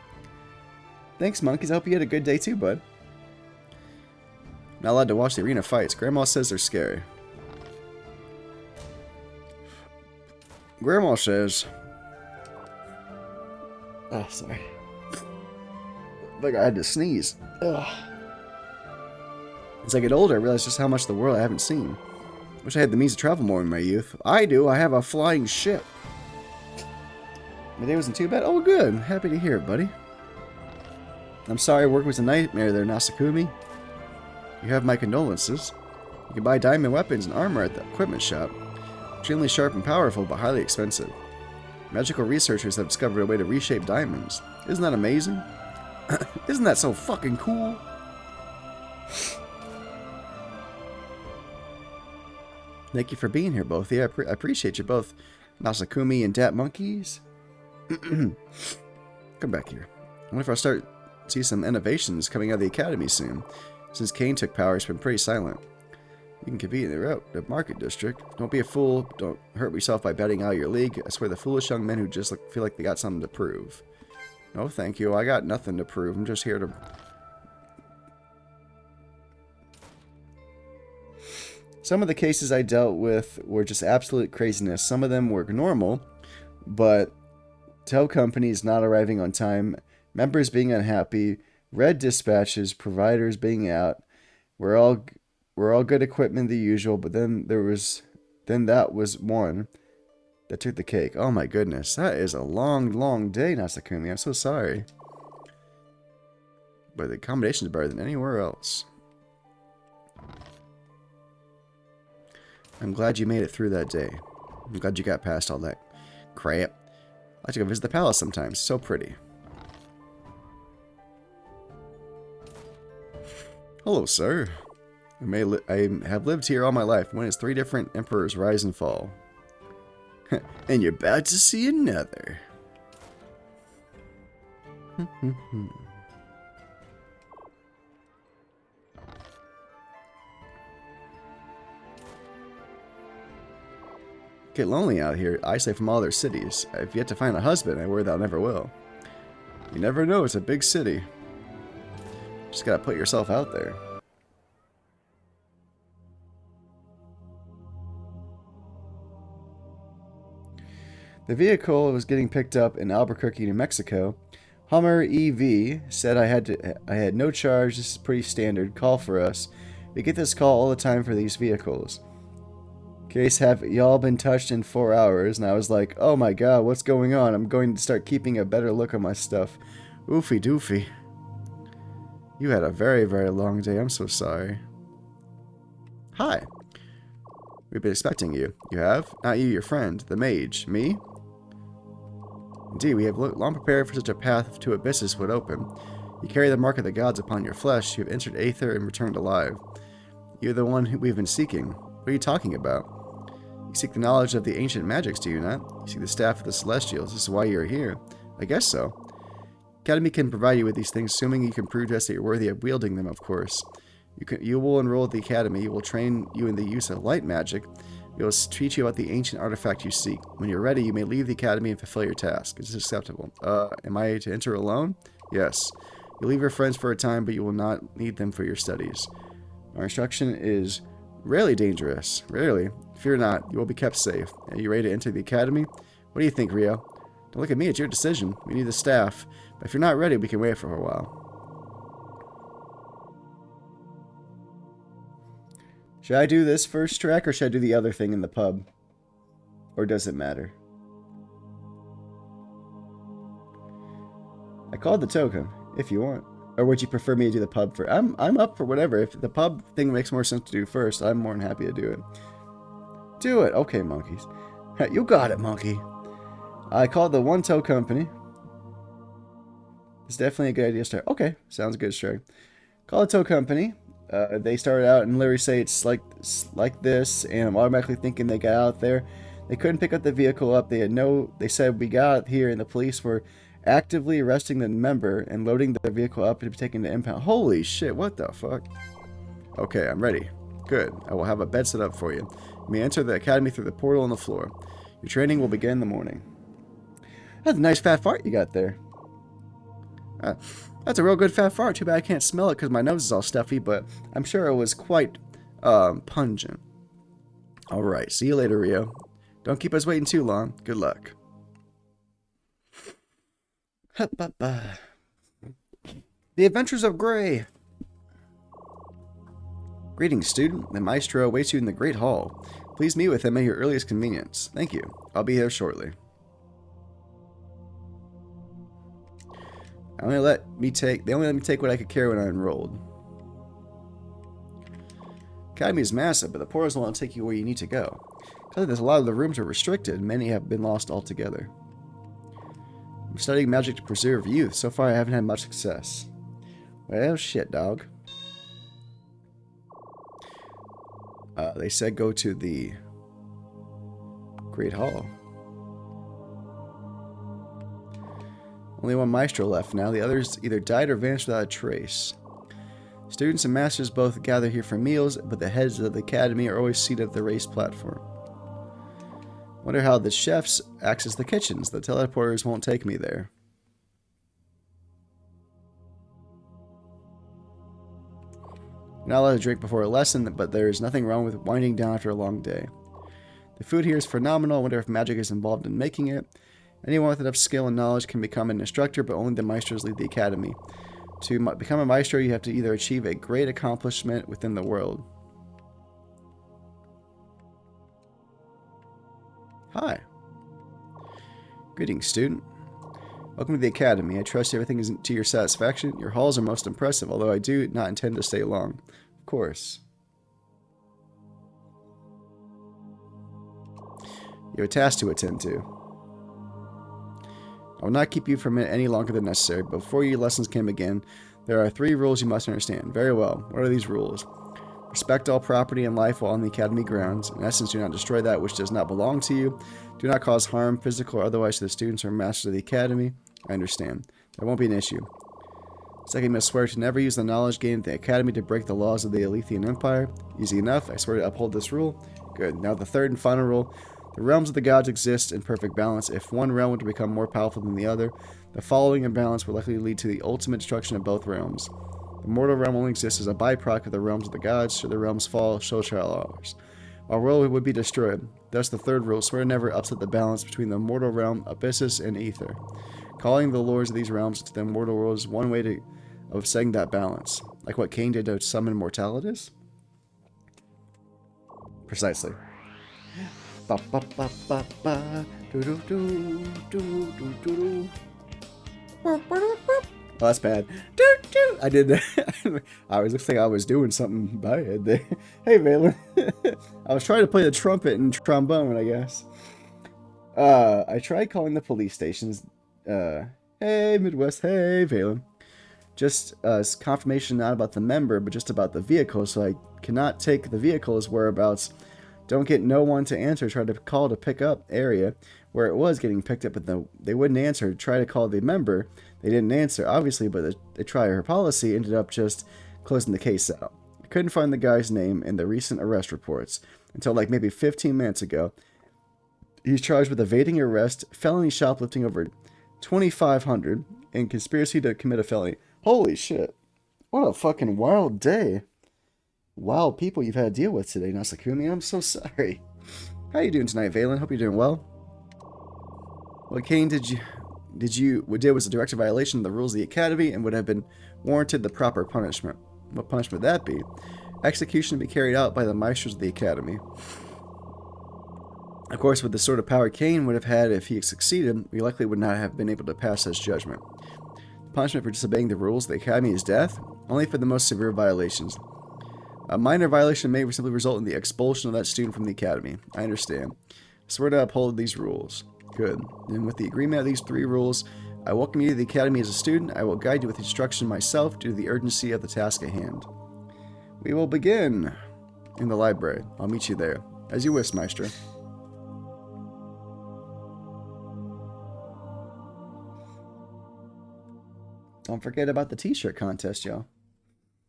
Thanks, monkeys. I hope you had a good day too, bud. Not allowed to watch the arena fights. Grandma says they're scary. Grandma says. Oh, sorry. Like I had to sneeze. Ugh. As I get older, I realize just how much of the world I haven't seen. Wish I had the means to travel more in my youth. I do. I have a flying ship. My day wasn't too bad. Oh, good. Happy to hear it, buddy. I'm sorry work was a nightmare there, Nasakumi. You have my condolences. You can buy diamond weapons and armor at the equipment shop. Extremely sharp and powerful, but highly expensive. Magical researchers have discovered a way to reshape diamonds. Isn't that amazing? Isn't that so fucking cool? Thank you for being here, both of you. I appreciate you both, Nasakumi and Dat Monkeys. Come back here. I wonder if I'll start to see some innovations coming out of the academy soon. Since Kane took power, it's been pretty silent. You can compete in the market district. Don't be a fool. Don't hurt yourself by betting out of your league. I swear the foolish young men who just feel like they got something to prove. No, thank you. I got nothing to prove. I'm just here to... Some of the cases I dealt with were just absolute craziness. Some of them were normal, but tow companies not arriving on time, members being unhappy, red dispatches, providers being out. We're all good equipment, the usual, but then that was one that took the cake. Oh my goodness, that is a long, long day, Nasakumi. I'm so sorry. But the accommodation is better than anywhere else. I'm glad you made it through that day. I'm glad you got past all that crap. I like to go visit the palace sometimes. So pretty. Hello, sir. I have lived here all my life. Witnessed 3 different emperors rise and fall. And you're about to see another. Get lonely out here, isolated from all their cities. I've yet to find a husband, I worry that I never will. You never know, it's a big city. Just gotta put yourself out there. The vehicle was getting picked up in Albuquerque, New Mexico. Hummer EV said I had no charge. This is pretty standard. Call for us. We get this call all the time for these vehicles. Case, have y'all been touched in 4 hours? And I was like, oh my god, what's going on? I'm going to start keeping a better look at my stuff. Oofy doofy. You had a very, very long day. I'm so sorry. Hi. We've been expecting you. You have? Not you, your friend, the mage. Me? Indeed, we have long prepared for such a path to abysses would open. You carry the mark of the gods upon your flesh. You have entered Aether and returned alive. You're the one who we've been seeking. What are you talking about? You seek the knowledge of the ancient magics, do you not? You seek the staff of the Celestials. This is why you're here. I guess so. Academy can provide you with these things, assuming you can prove to us that you're worthy of wielding them, of course. You will enroll at the Academy. You will train you in the use of light magic. We will teach you about the ancient artifact you seek. When you're ready, you may leave the Academy and fulfill your task. Is this acceptable? Am I to enter alone? Yes. You leave your friends for a time, but you will not need them for your studies. Our instruction is rarely dangerous. Rarely. Fear not. You will be kept safe. Are you ready to enter the Academy? What do you think, Rio? Don't look at me. It's your decision. We need the staff. But if you're not ready, we can wait for a while. Should I do this first track, or should I do the other thing in the pub? Or does it matter? I called the token, if you want. Or would you prefer me to do the pub first? I'm up for whatever. If the pub thing makes more sense to do first, I'm more than happy to do it. Do it. Okay, monkeys. You got it, monkey. I called the One Toe Company. It's definitely a good idea to start. Okay, sounds good, sure. Call the Toe Company. They started out and literally say it's like this, and I'm automatically thinking they got out there. They couldn't pick up the vehicle up. They said we got out here, and the police were actively arresting the member and loading the vehicle up to be taken to impound. Holy shit, what the fuck? Okay, I'm ready. Good. I will have a bed set up for you. You may enter the Academy through the portal on the floor. Your training will begin in the morning. That's a nice fat fart you got there. That's a real good fat fart. Too bad I can't smell it because my nose is all stuffy, but I'm sure it was quite pungent. Alright, see you later, Rio. Don't keep us waiting too long. Good luck. The Adventures of Gray. Greetings, student. The maestro awaits you in the Great Hall. Please meet with him at your earliest convenience. Thank you. I'll be here shortly. They only let me take what I could carry when I enrolled. Academy is massive, but the portals won't take you where you need to go. Because a lot of the rooms are restricted, many have been lost altogether. I'm studying magic to preserve youth. So far, I haven't had much success. Well, shit, dog. They said go to the Great Hall. Only one maestro left now. The others either died or vanished without a trace. Students and masters both gather here for meals, but the heads of the academy are always seated at the raised platform. Wonder how the chefs access the kitchens. The teleporters won't take me there. You're not allowed to drink before a lesson, but there is nothing wrong with winding down after a long day. The food here is phenomenal. I wonder if magic is involved in making it. Anyone with enough skill and knowledge can become an instructor, but only the maestros lead the academy. To become a maestro, you have to either achieve a great accomplishment within the world. Hi. Greetings, student. Welcome to the academy. I trust everything is to your satisfaction. Your halls are most impressive, although I do not intend to stay long. Of course. You have a task to attend to. I will not keep you from it any longer than necessary. Before your lessons can begin, there are 3 rules you must understand. Very well. What are these rules? Respect all property and life while on the academy grounds. In essence, do not destroy that which does not belong to you. Do not cause harm, physical or otherwise, to the students or masters of the academy. I understand. That won't be an issue. Second, you must swear to never use the knowledge gained at the academy to break the laws of the Alethian Empire. Easy enough. I swear to uphold this rule. Good. Now the third and final rule. The realms of the gods exist in perfect balance. If one realm were to become more powerful than the other, the following imbalance will likely lead to the ultimate destruction of both realms. The mortal realm only exists as a byproduct of the realms of the gods. Should the realms fall, so shall ours. Our world would be destroyed. Thus the third rule, swear to never upset the balance between the mortal realm, abysses, and ether. Calling the lords of these realms to the mortal world is one way of setting that balance. Like what Cain did to summon Mortalitas? Precisely. Ba ba ba ba ba do do do do do do do. Oh, that's bad. Doo, doo. I did that. I was looks like I was doing something bad there. Hey, Valen. I was trying to play the trumpet and trombone, I guess. I tried calling the police stations. Hey, Midwest. Hey, Valen. Just confirmation not about the member, but just about the vehicle, so I cannot take the vehicle's whereabouts. Don't get no one to answer. Try to call to pick up area where it was getting picked up, but they wouldn't answer. Try to call the member. They didn't answer, obviously, but they tried her policy, ended up just closing the case out. I couldn't find the guy's name in the recent arrest reports until like maybe 15 minutes ago. He's charged with evading arrest, felony shoplifting over 2,500, and conspiracy to commit a felony. Holy shit. What a fucking wild day. Wild people you've had to deal with today, Nasakumi. I'm so sorry. How you doing tonight, Valen? Hope you're doing well. What Kane did was a direct violation of the rules of the Academy and would have been warranted the proper punishment. What punishment would that be? Execution to be carried out by the maesters of the Academy. Of course, with the sort of power Kane would have had if he succeeded, we likely would not have been able to pass his judgment. The punishment for disobeying the rules of the Academy is death, only for the most severe violations. A minor violation may simply result in the expulsion of that student from the Academy. I understand. I swear to uphold these rules. Good. And with the agreement of these 3 rules, I welcome you to the Academy as a student. I will guide you with instruction myself due to the urgency of the task at hand. We will begin in the library. I'll meet you there. As you wish, Maestro. Don't forget about the t-shirt contest, y'all.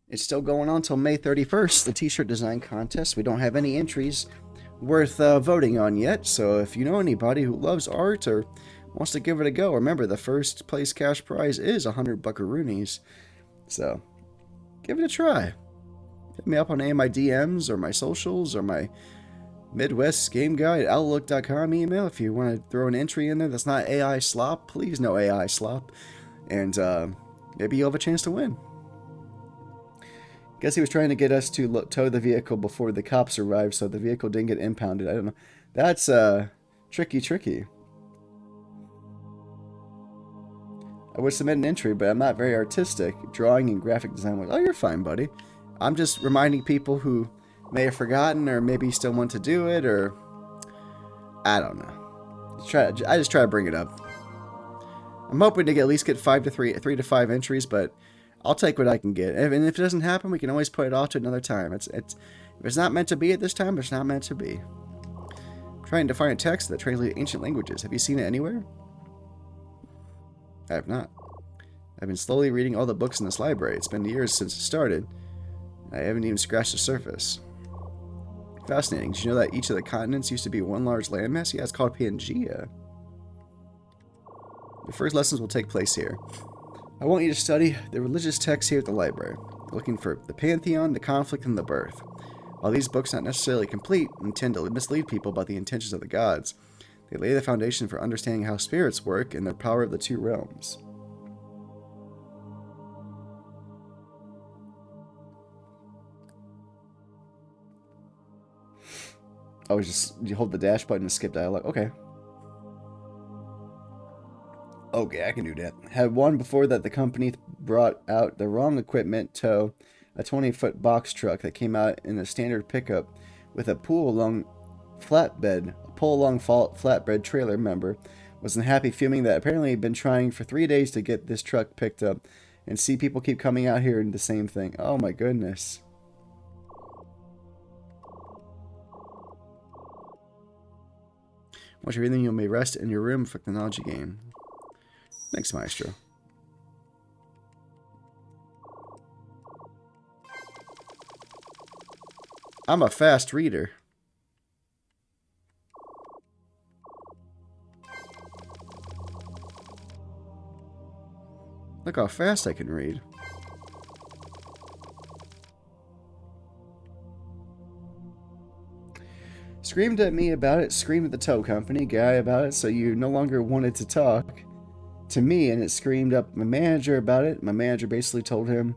It's still going on till May 31st, the t-shirt design contest. We don't have any entries worth voting on yet, so if you know anybody who loves art or wants to give it a go, remember the first place cash prize is 100 buckaroonies. So, give it a try. Hit me up on any of my DMs or my socials or my Midwest Game Guide Outlook.com email if you want to throw an entry in there that's not AI slop. Please no AI slop. And maybe you'll have a chance to win. Guess he was trying to get us to tow the vehicle before the cops arrived so the vehicle didn't get impounded. I don't know. That's tricky. I would submit an entry, but I'm not very artistic. Drawing and graphic design. Like, oh, you're fine, buddy. I'm just reminding people who may have forgotten or maybe still want to do it, or I don't know. I just try to bring it up. I'm hoping to at least get 3 to 5 entries, but I'll take what I can get. And if it doesn't happen, we can always put it off to another time. If it's not meant to be at this time, it's not meant to be. I'm trying to find a text that translates ancient languages. Have you seen it anywhere? I have not. I've been slowly reading all the books in this library. It's been years since it started. I haven't even scratched the surface. Fascinating. Did you know that each of the continents used to be one large landmass? Yeah, it's called Pangea. The first lessons will take place here. I want you to study the religious texts here at the library, looking for the pantheon, the conflict, and the birth. While these books are not necessarily complete and tend to mislead people about the intentions of the gods, they lay the foundation for understanding how spirits work and the power of the 2 realms. Oh, you hold the dash button to skip dialogue. Okay. Okay, I can do that. Had one before that the company brought out the wrong equipment tow a 20-foot box truck that came out in a standard pickup with a pull-along flatbed trailer member wasn't happy, fuming that apparently he'd been trying for 3 days to get this truck picked up and see people keep coming out here and the same thing. Oh my goodness. Once you're in, you may rest in your room for technology game. Thanks, Maestro. I'm a fast reader. Look how fast I can read. Screamed at me about it, screamed at the tow company guy about it, so you no longer wanted to talk to me, and it screamed up my manager about it. My manager basically told him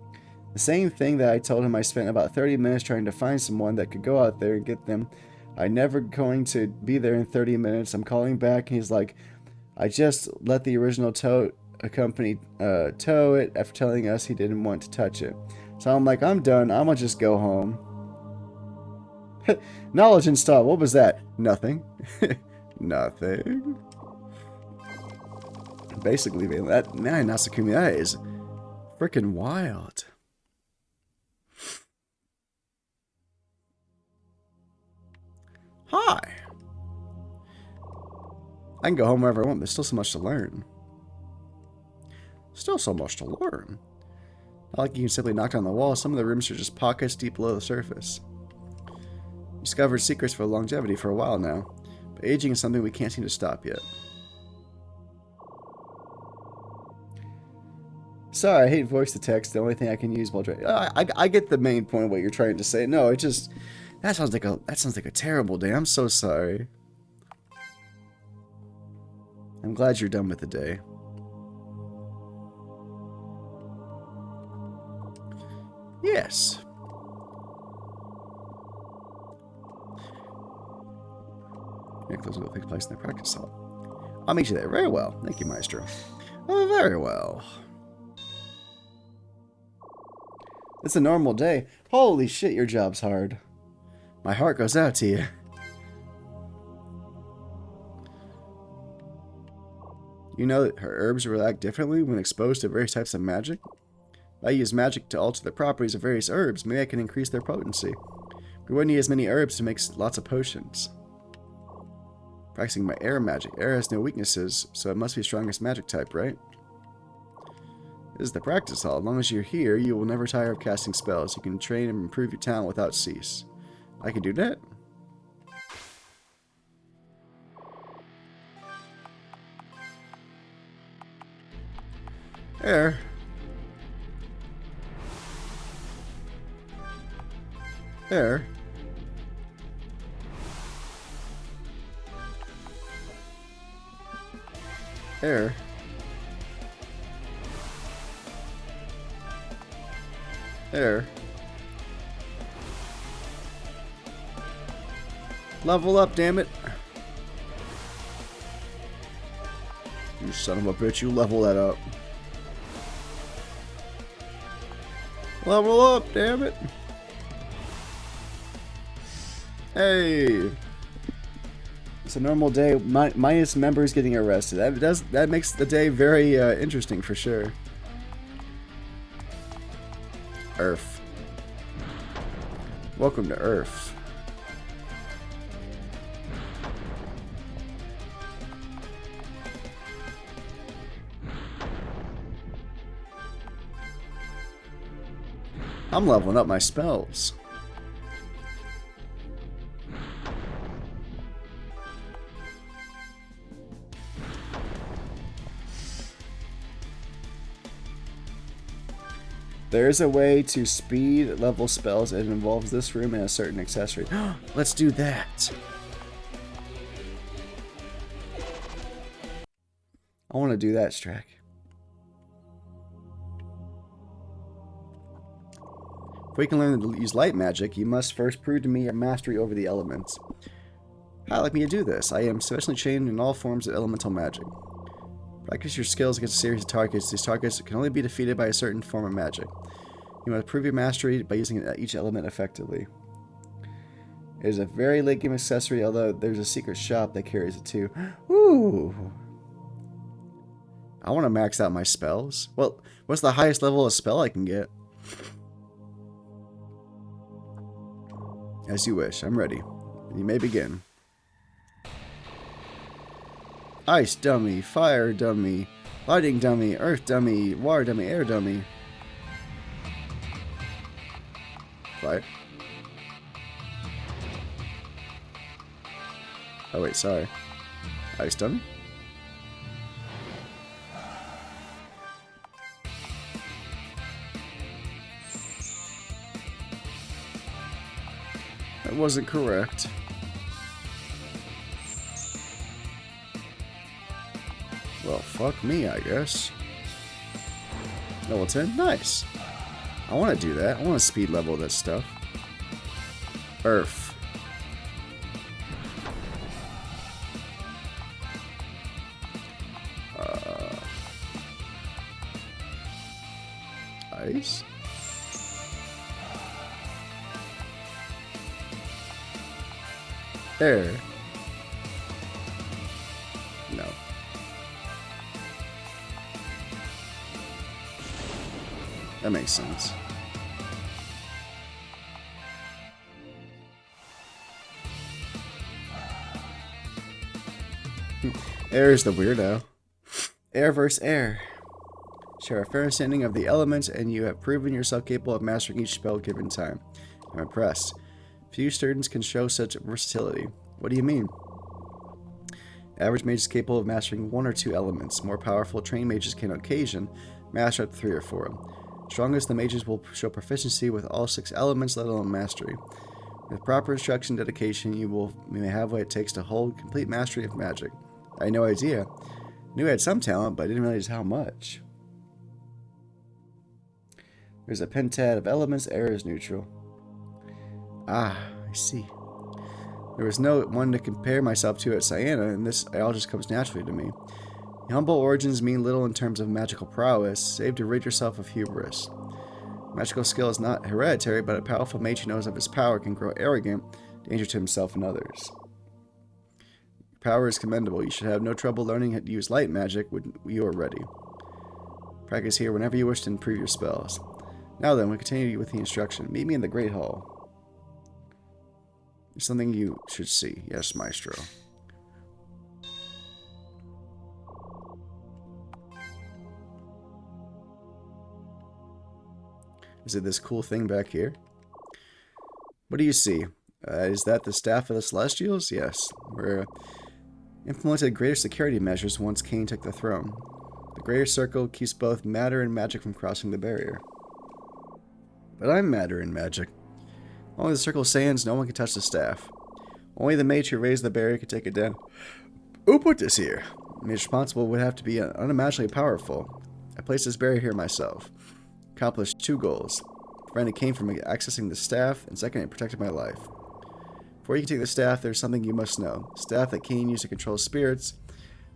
the same thing that I told him. I spent about 30 minutes trying to find someone that could go out there and get them. I'm never going to be there in 30 minutes. I'm calling back, and he's like, I just let the original tow company tow it after telling us he didn't want to touch it. So I'm like, I'm done. I'm gonna just go home. Knowledge installed. What was that? Nothing. Nothing. Basically, that man, Nasakumi, that is freaking wild. Hi. I can go home wherever I want. There's still so much to learn. Still so much to learn. Not like you can simply knock on the wall. Some of the rooms are just pockets deep below the surface. We discovered secrets for longevity for a while now, but aging is something we can't seem to stop yet. Sorry, I hate voice to text. The only thing I can use while driving. I get the main point of what you're trying to say. No, it just that sounds like a terrible day. I'm so sorry. I'm glad you're done with the day. Yes. Nicholas will take place in the practice hall. I'll meet you there. Very well. Thank you, Maestro. Oh, very well. It's a normal day. Holy shit, your job's hard. My heart goes out to you. You know that her herbs react differently when exposed to various types of magic? I use magic to alter the properties of various herbs. Maybe I can increase their potency. We wouldn't need as many herbs to make lots of potions. Practicing my air magic. Air has no weaknesses, so it must be strongest magic type, right? This is the practice hall. As long as you're here, you will never tire of casting spells. You can train and improve your talent without cease. I can do that? Air. Air. Air. Air. Level up, damn it. You son of a bitch, you level that up. Level up, damn it. Hey. It's a normal day, minus members getting arrested. That makes the day very interesting for sure. Earth. Welcome to Earth. I'm leveling up my spells. There is a way to speed level spells. It involves this room and a certain accessory. Let's do that. I want to do that, Strack. If we can learn to use light magic, you must first prove to me your mastery over the elements. How would you like me to do this? I am specially trained in all forms of elemental magic. Practice your skills against a series of targets. These targets can only be defeated by a certain form of magic. You must prove your mastery by using each element effectively. It is a very late game accessory, although there's a secret shop that carries it too. Ooh! I want to max out my spells. Well, what's the highest level of spell I can get? As you wish. I'm ready. You may begin. Ice dummy, fire dummy, lighting dummy, earth dummy, water dummy, air dummy. Fire. Oh wait, sorry. Ice dummy? That wasn't correct. Well, fuck me, I guess. Level 10? Nice. I want to do that. I want to speed level this stuff. Earth. Ice? Air. No. That makes sense. Air is the weirdo. Air versus air. Share a fair understanding of the elements, and you have proven yourself capable of mastering each spell given time. I'm impressed. Few students can show such versatility. What do you mean? Average mage is capable of mastering 1 or 2 elements. More powerful trained mages can on occasion master up to 3 or 4. Strongest the mages will show proficiency with all 6 elements, let alone mastery. With proper instruction and dedication, you may have what it takes to hold complete mastery of magic. I had no idea. Knew I had some talent, but I didn't realize how much. There's a pentad of elements, air is neutral. Ah, I see. There was no one to compare myself to at Siena, and this all just comes naturally to me. The humble origins mean little in terms of magical prowess, save to rid yourself of hubris. Magical skill is not hereditary, but a powerful mage who knows of his power can grow arrogant, danger to himself and others. Your power is commendable. You should have no trouble learning how to use light magic when you are ready. Practice here whenever you wish to improve your spells. Now then, we continue with the instruction. Meet me in the Great Hall. There's something you should see. Yes, Maestro. Is it this cool thing back here? What do you see? Is that the Staff of the Celestials? Yes. We're implemented greater security measures once Cain took the throne. The greater circle keeps both matter and magic from crossing the barrier. But I'm matter and magic. Only the circle stands, no one can touch the staff. Only the mage who raised the barrier can take it down. Who put this here? The mage responsible would have to be unimaginably powerful. I placed this barrier here myself. Accomplished 2 goals. Prevented Cain from accessing the staff, and second, it protected my life. Before you can take the staff, there's something you must know. The staff that Cain used to control spirits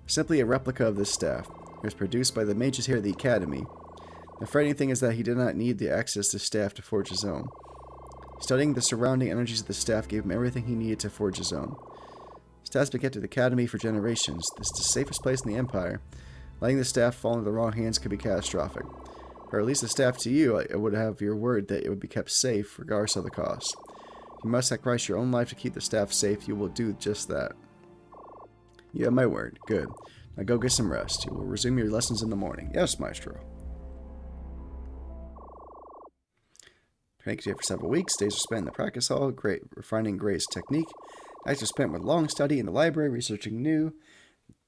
is simply a replica of this staff. It was produced by the mages here at the Academy. The frightening thing is that he did not need the access to staff to forge his own. Studying the surrounding energies of the staff gave him everything he needed to forge his own. Staff's been kept at the Academy for generations. This is the safest place in the Empire. Letting the staff fall into the wrong hands could be catastrophic. Or at least the staff to you, I would have your word that it would be kept safe, regardless of the cost. If you must sacrifice your own life to keep the staff safe, you will do just that. You have my word. Good. Now go get some rest. You will resume your lessons in the morning. Yes, Maestro. Training continued for several weeks. Days were spent in the practice hall, refining Gray's technique. Nights were spent with long study in the library, researching new,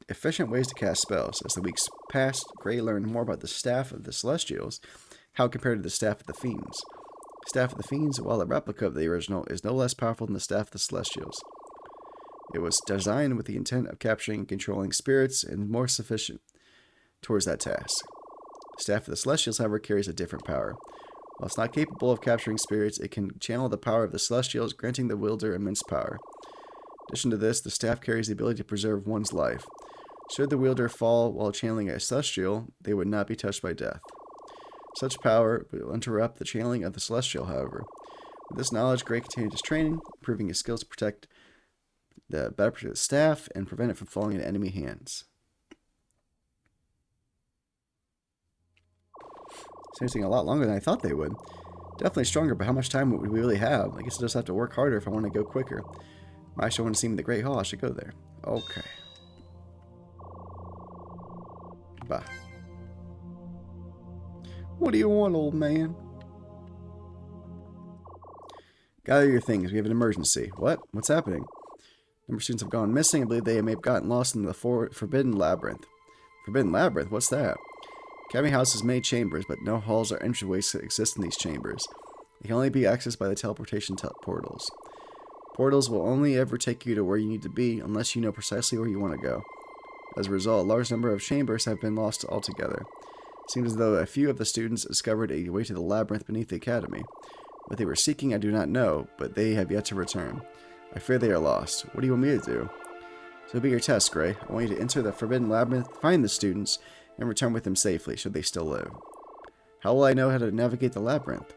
efficient ways to cast spells. As the weeks passed, Gray learned more about the Staff of the Celestials, how it compared to the Staff of the Fiends. The Staff of the Fiends, while a replica of the original, is no less powerful than the Staff of the Celestials. It was designed with the intent of capturing and controlling spirits and more sufficient towards that task. The Staff of the Celestials, however, carries a different power. While it's not capable of capturing spirits, it can channel the power of the Celestials, granting the wielder immense power. In addition to this, the staff carries the ability to preserve one's life. Should the wielder fall while channeling a Celestial, they would not be touched by death. Such power will interrupt the channeling of the Celestial, however. With this knowledge, Gray continued his training, improving his skills to protect the staff and prevent it from falling into enemy hands. It's taking a lot longer than I thought they would. Definitely stronger, but how much time would we really have? I guess I just have to work harder if I want to go quicker. I actually want to see me in the Great Hall. I should go there. Okay. Bye. What do you want, old man? Gather your things. We have an emergency. What? What's happening? A number of students have gone missing. I believe they may have gotten lost in the Forbidden Labyrinth. Forbidden Labyrinth? What's that? Academy House has many chambers, but no halls or entryways exist in these chambers. They can only be accessed by the teleportation portals. Portals will only ever take you to where you need to be, unless you know precisely where you want to go. As a result, a large number of chambers have been lost altogether. It seems as though a few of the students discovered a way to the labyrinth beneath the academy. What they were seeking I do not know, but they have yet to return. I fear they are lost. What do you want me to do? So be your test, Gray. I want you to enter the Forbidden Labyrinth, find the students, and return with them safely, should they still live. How will I know how to navigate the labyrinth?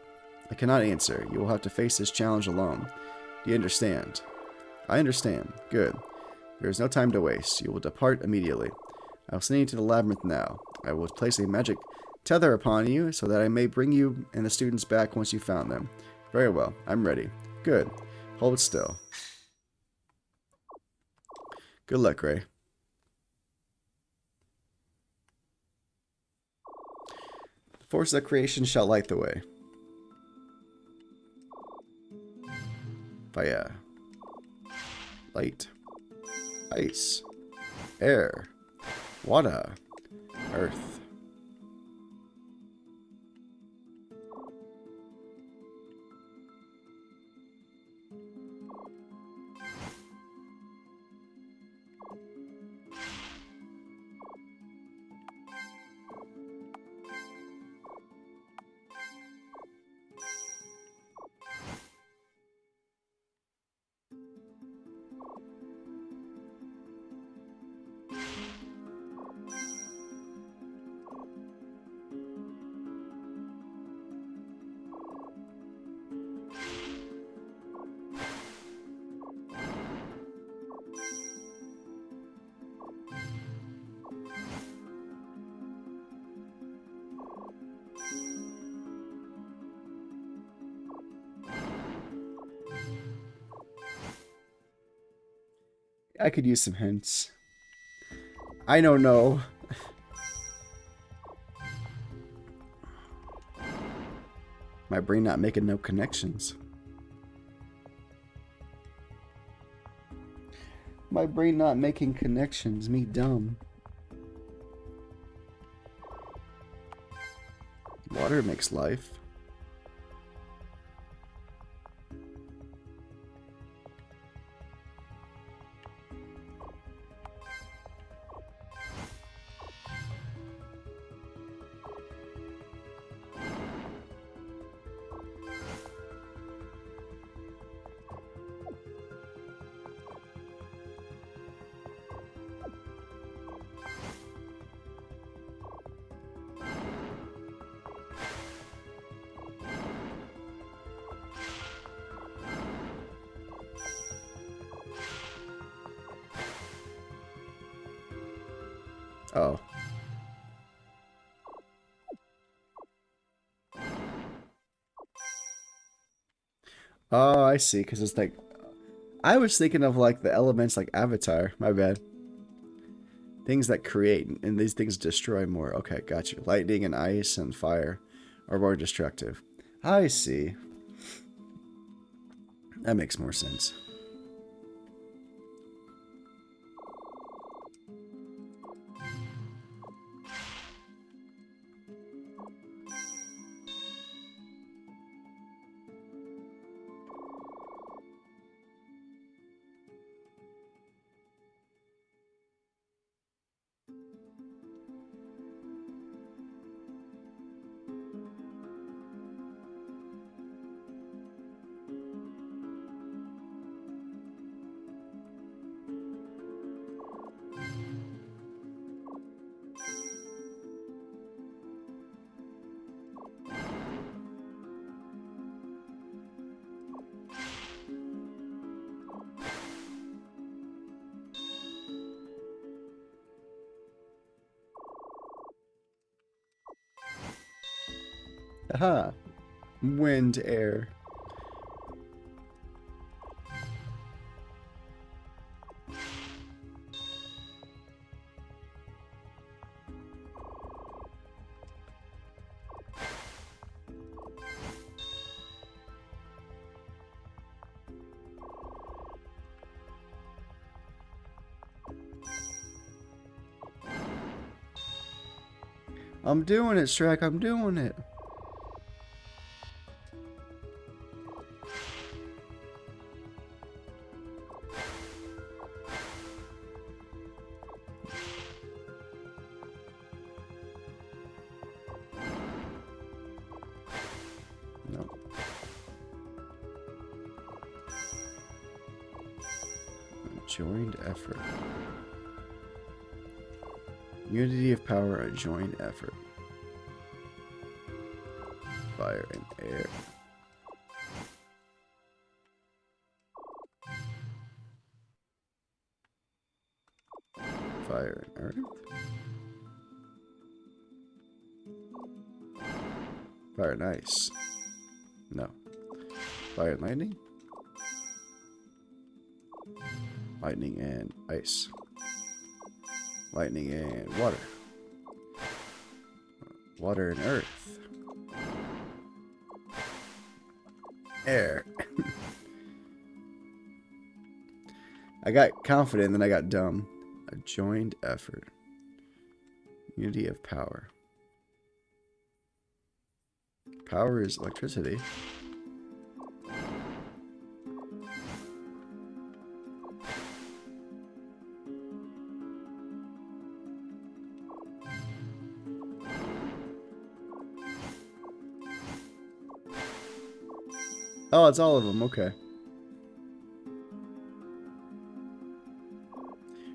I cannot answer. You will have to face this challenge alone. Do you understand? I understand. Good. There is no time to waste. You will depart immediately. I will send you to the labyrinth now. I will place a magic tether upon you so that I may bring you and the students back once you found them. Very well. I'm ready. Good. Hold still. Good luck, Ray. The force of creation shall light the way. Fire. Light. Ice. Air. Water. Earth. I could use some hints. I don't know. My brain not making no connections. My brain not making connections. Me dumb. Water makes life. Oh. Oh, I see. Because it's like, I was thinking of like the elements like Avatar. My bad. Things that create, and these things destroy more. Okay, got you. Lightning and ice and fire are more destructive. I see. That makes more sense. Aha. Wind, air. I'm doing it, Shrek. I'm doing it. No. Joined effort. Unity of power, a joined effort. fire, and air. Fire and earth. Fire and ice. No. Fire and lightning. Lightning and ice. Lightning and water. Water and earth. Air. I got confident, then I got dumb. A joined effort. Unity of power. Power is electricity. Oh, it's all of them. Okay.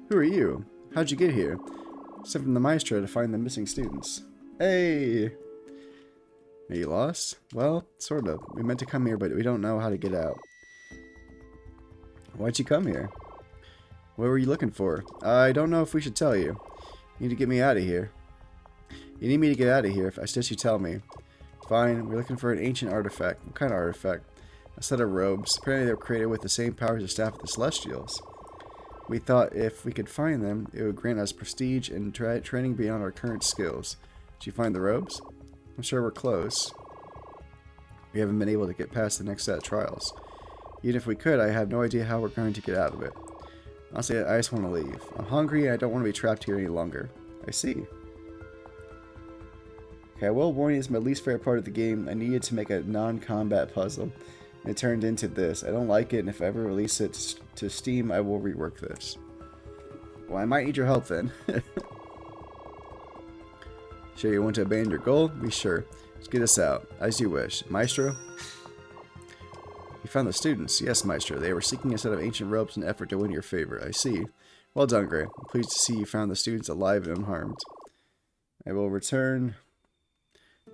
Who are you? How'd you get here? Sent from the maestro to find the missing students. Hey! Are you lost? Well, sort of. We meant to come here, but we don't know how to get out. Why'd you come here? What were you looking for? I don't know if we should tell you. You need to get me out of here. You need me to get out of here. If I suggest you tell me. Fine. We're looking for an ancient artifact. What kind of artifact? A set of robes. Apparently they were created with the same powers as Staff of the Celestials. We thought if we could find them, it would grant us prestige and training beyond our current skills. Did you find the robes? I'm sure we're close. We haven't been able to get past the next set of trials. Even if we could, I have no idea how we're going to get out of it. Honestly, I just want to leave. I'm hungry and I don't want to be trapped here any longer. I see. Okay, I will warn you, it's my least favorite part of the game. I needed to make a non-combat puzzle. And it turned into this. I don't like it, and if I ever release it to Steam, I will rework this. Well, I might need your help then. Sure you want to abandon your goal? Be sure. Let's get us out. As you wish. Maestro? You found the students. Yes, Maestro. They were seeking a set of ancient ropes in an effort to win your favor. I see. Well done, Gray. I'm pleased to see you found the students alive and unharmed. I will return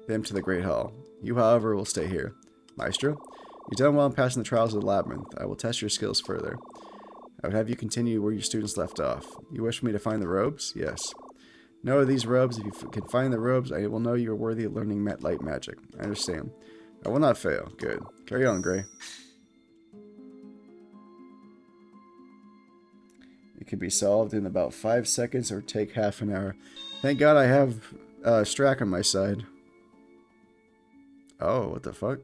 them to the Great Hall. You, however, will stay here. Maestro? You've done well in passing the trials of the labyrinth. I will test your skills further. I would have you continue where your students left off. You wish me to find the robes? Yes. Know these robes. If you can find the robes, I will know you are worthy of learning light magic. I understand. I will not fail. Good. Carry on, Gray. It can be solved in about 5 seconds or take half an hour. Thank God I have Strack on my side. Oh, what the fuck?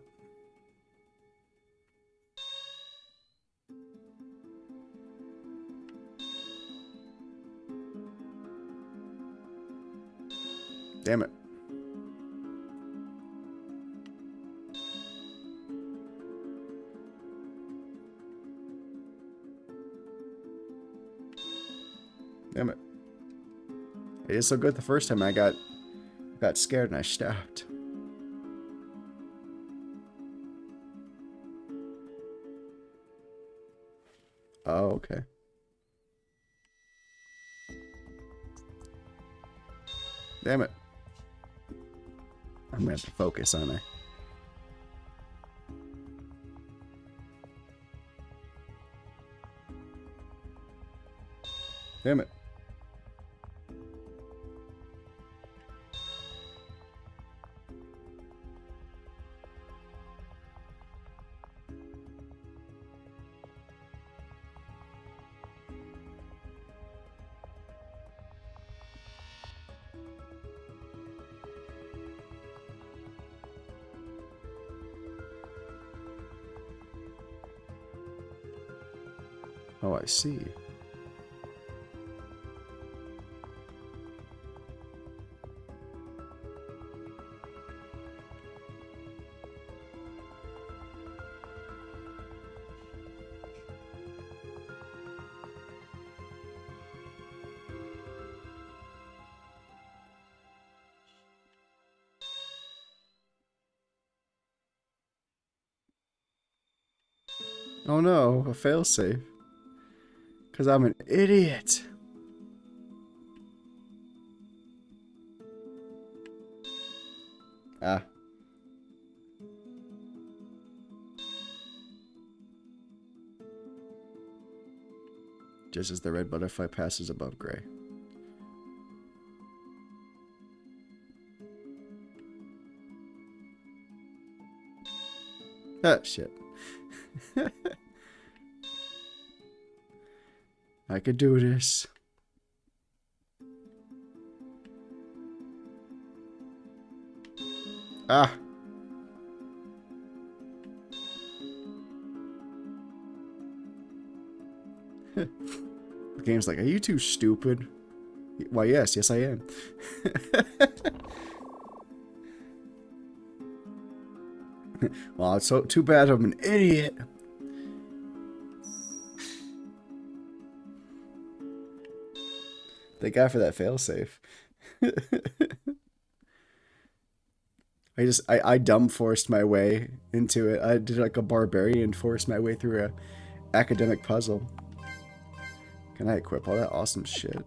Damn it. Damn it. It is so good the first time I got scared and I stopped. Oh, okay. Damn it. I'm gonna have to focus on her. Damn it. Oh, I see. Oh no, a failsafe. Because I'm an idiot. Ah. Just as the red butterfly passes above Gray. Ah, shit. I could do this. Ah. The game's like, are you too stupid? Why, yes. Yes, I am. Well, it's so too bad I'm an idiot. Thank God for that failsafe. I dumb forced my way into it. I did like a barbarian, forced my way through a academic puzzle. Can I equip all that awesome shit?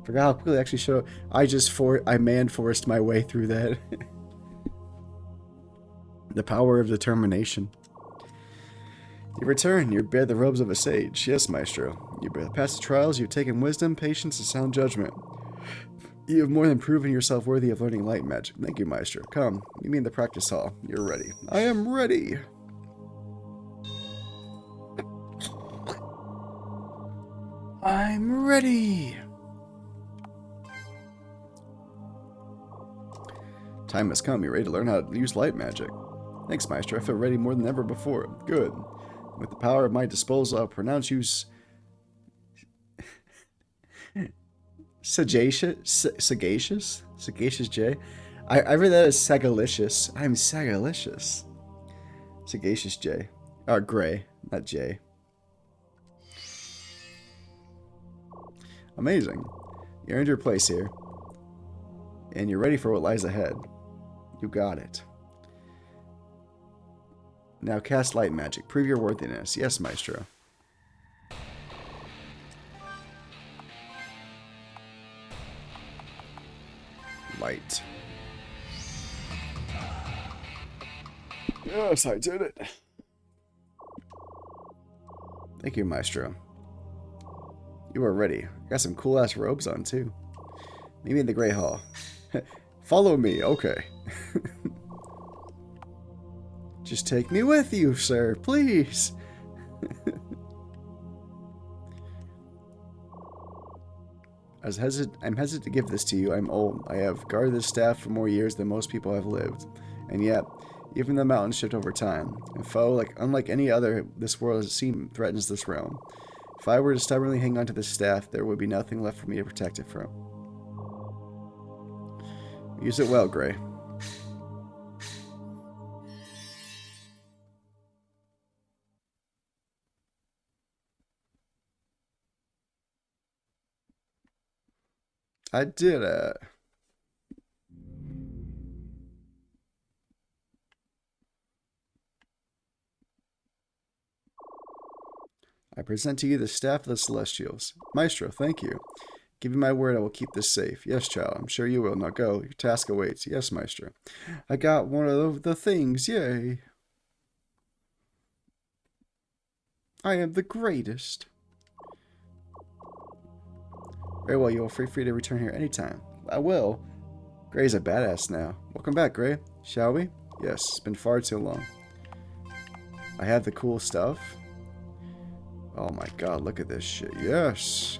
Forgot how quickly I actually showed. I man forced my way through that. The power of determination. You return. You bear the robes of a sage. Yes, Maestro. You bear the past trials. You've taken wisdom, patience, and sound judgment. You have more than proven yourself worthy of learning light magic. Thank you, Maestro. Come, meet me in the practice hall. You're ready. I am ready. I'm ready. Time has come. You're ready to learn how to use light magic. Thanks, Maestro. I feel ready more than ever before. Good. With the power at my disposal, I'll pronounce you sagacious? Sagacious J? I read that as sagalicious. I'm sagalicious. Sagacious J. Gray, not J. Amazing. You earned your place here. And you're ready for what lies ahead. You got it. Now cast light magic. Prove your worthiness. Yes, Maestro. Light. Yes, I did it. Thank you, Maestro. You are ready. Got some cool-ass robes on, too. Meet me in the Grey Hall. Follow me, okay. Just take me with you, sir, please. I'm hesitant to give this to you. I'm old. I have guarded this staff for more years than most people have lived. And yet, even the mountains shift over time. A foe, unlike any other this world has seen, threatens this realm. If I were to stubbornly hang on to this staff, there would be nothing left for me to protect it from. Use it well, Gray. I did it. I present to you the staff of the Celestials. Maestro, thank you. Give you my word I will keep this safe. Yes, child, I'm sure you will. Now go. Your task awaits. Yes, Maestro. I got one of the things. Yay. I am the greatest. Very well, you will feel free to return here anytime. I will. Gray's a badass now. Welcome back, Gray. Shall we? Yes, it's been far too long. I have the cool stuff. Oh my god, look at this shit. Yes.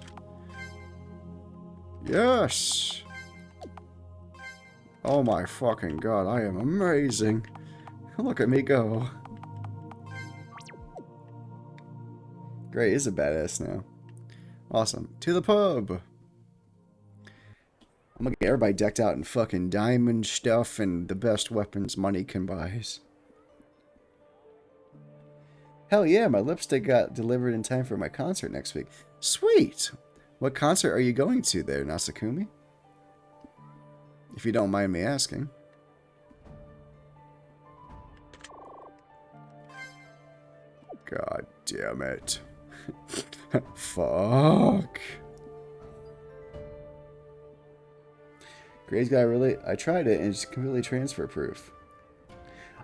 Yes. Oh my fucking god, I am amazing. Look at me go. Gray is a badass now. Awesome. To the pub. I'm gonna get everybody decked out in fucking diamond stuff and the best weapons money can buy. Hell yeah, my lipstick got delivered in time for my concert next week. Sweet! What concert are you going to there, Nasakumi? If you don't mind me asking. God damn it. Fuck. Gray's got really... I tried it and it's completely transfer proof.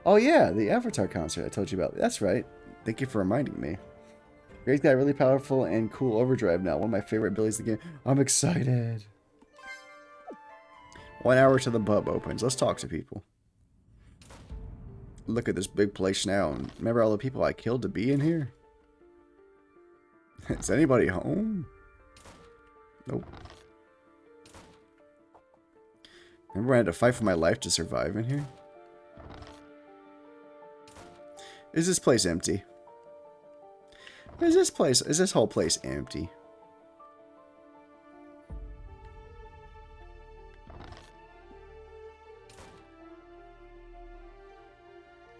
Oh yeah, the Avatar concert I told you about. That's right. Thank you for reminding me. Grace got really powerful and cool overdrive now. One of my favorite abilities in the game. I'm excited. 1 hour till the pub opens. Let's talk to people. Look at this big place now. And remember all the people I killed to be in here? Is anybody home? Nope. Remember I had to fight for my life to survive in here? Is this place empty? Is this whole place empty?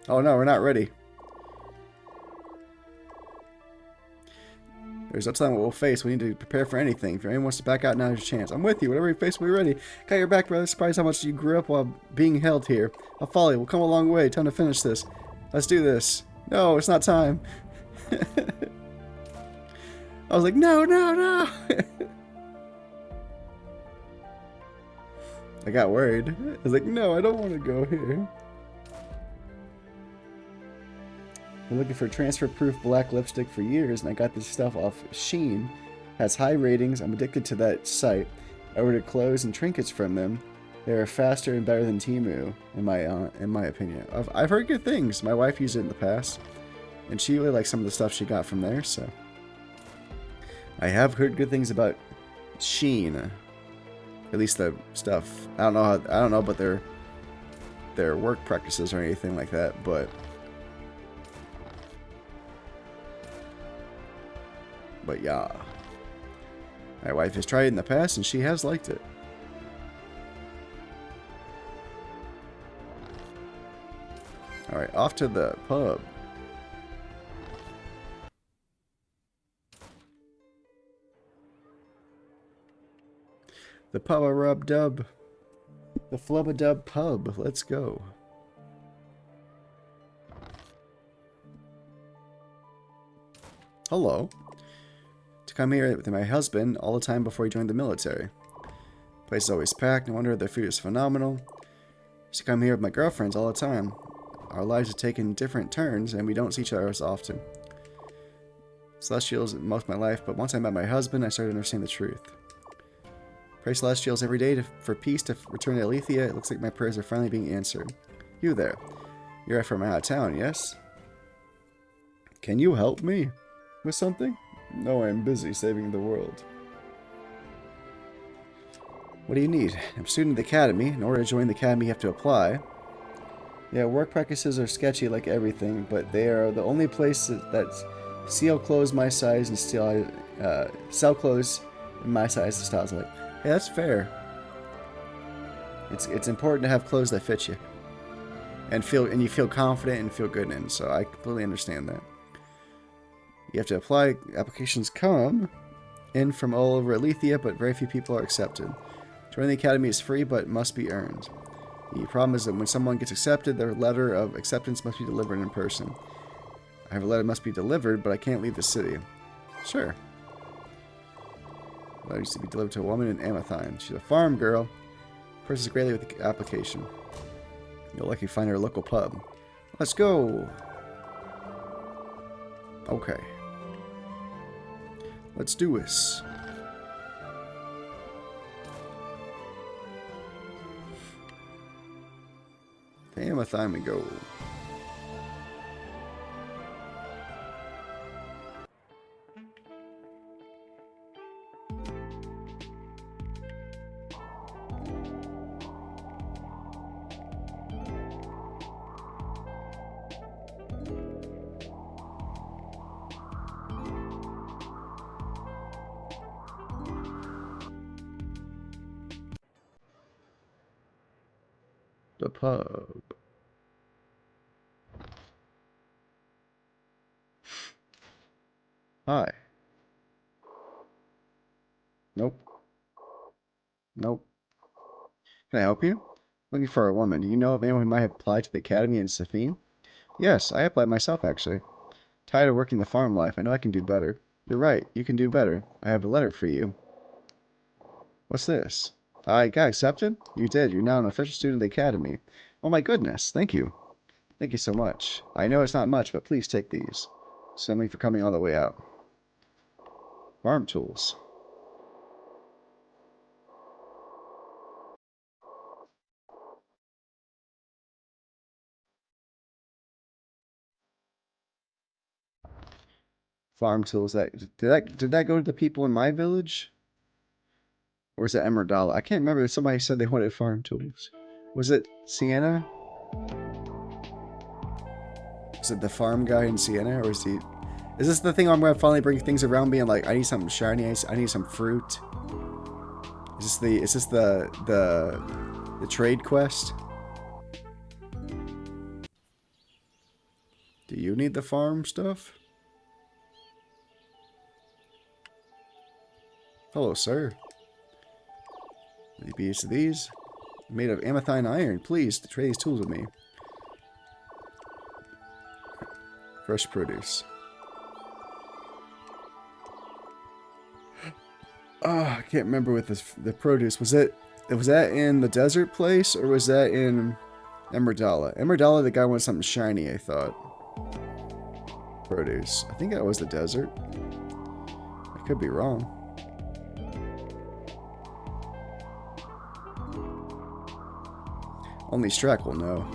Oh no, we're not ready. There's no time we'll face. We need to prepare for anything. If anyone wants to back out, now's your chance. I'm with you. Whatever you face, we're ready. Got your back, brother. Surprised how much you grew up while being held here. I'll follow you. We'll come a long way. Time to finish this. Let's do this. No, it's not time. I was like, no, no, no. I got worried. I was like, no, I don't want to go here. Been looking for transfer-proof black lipstick for years, and I got this stuff off Shein. Has high ratings. I'm addicted to that site. I ordered clothes and trinkets from them. They are faster and better than Temu, in my opinion. I've heard good things. My wife used it in the past, and she really likes some of the stuff she got from there. So I have heard good things about Shein. At least the stuff. I don't know about their work practices or anything like that, but yeah. My wife has tried it in the past and she has liked it. Alright, off to the pub. The Pub-a-Rub-Dub. The Flub-a-Dub pub. Let's go. Hello. To come here with my husband all the time before he joined the military. Place is always packed. No wonder their food is phenomenal. Used to come here with my girlfriends all the time. Our lives have taken different turns and we don't see each other as often. Celestials most of my life, but once I met my husband, I started to understand the truth. Pray Celestials every day for peace to return to Alethea. It looks like my prayers are finally being answered. You there. You're from out of town, yes? Can you help me with something? No, I'm busy saving the world. What do you need? I'm a student at the academy. In order to join the academy, you have to apply. Yeah, work practices are sketchy like everything, but they are the only places that sell clothes my size and sell clothes in my size and styles. Like, hey, that's fair. It's important to have clothes that fit you, and you feel confident and feel good in. So I completely understand that. You have to apply. Applications come in from all over Alethea, but very few people are accepted. Joining the academy is free, but must be earned. The problem is that when someone gets accepted, their letter of acceptance must be delivered in person. I have a letter that must be delivered, but I can't leave the city. Sure. The letter needs to be delivered to a woman in Amathine. She's a farm girl. Processes greatly with the application. You'll likely find her at a local pub. Let's go! Okay. Let's do this. To Amathine we go. The pub. Hi. Nope. Nope. Can I help you? Looking for a woman. Do you know of anyone who might have applied to the academy in Safine? Yes, I applied myself actually. Tired of working the farm life. I know I can do better. You're right. You can do better. I have a letter for you. What's this? I got accepted? You did. You're now an official student of the academy. Oh my goodness. Thank you. Thank you so much. I know it's not much, but please take these. Send me for coming all the way out. Farm tools. Farm tools. Did that go to the people in my village? Or is it Emerald? I can't remember. Somebody said they wanted farm tools. Was it Sienna? Is it the farm guy in Sienna, or is he? Is this the thing where I'm gonna finally bring things around, being like, I need something shiny. I need some fruit. Is this the trade quest? Do you need the farm stuff? Hello, sir. Will you be used to these? Made of amathine iron. Please trade these tools with me. Fresh produce. Oh, I can't remember what the produce was. Was that in the desert place, or was that in Emerald? Emerald, the guy wants something shiny, I thought. Produce. I think that was the desert. I could be wrong. Only Strack will know.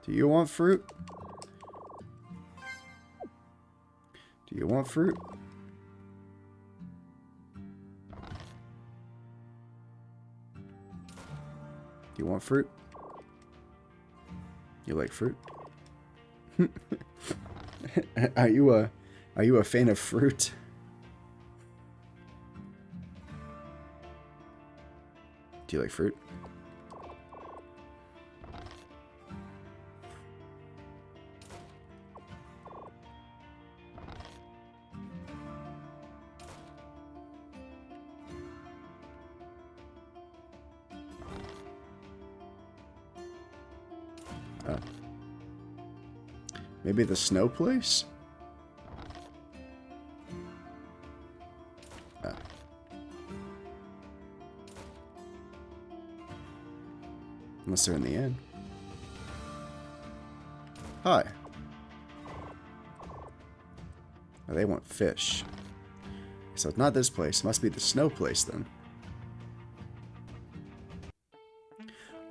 Do you want fruit? Do you want fruit? Do you want fruit? You like fruit? Are you a fan of fruit? Do you like fruit? Maybe the snow place? Unless they're in the inn. Hi. Oh, they want fish. So it's not this place. It must be the snow place then.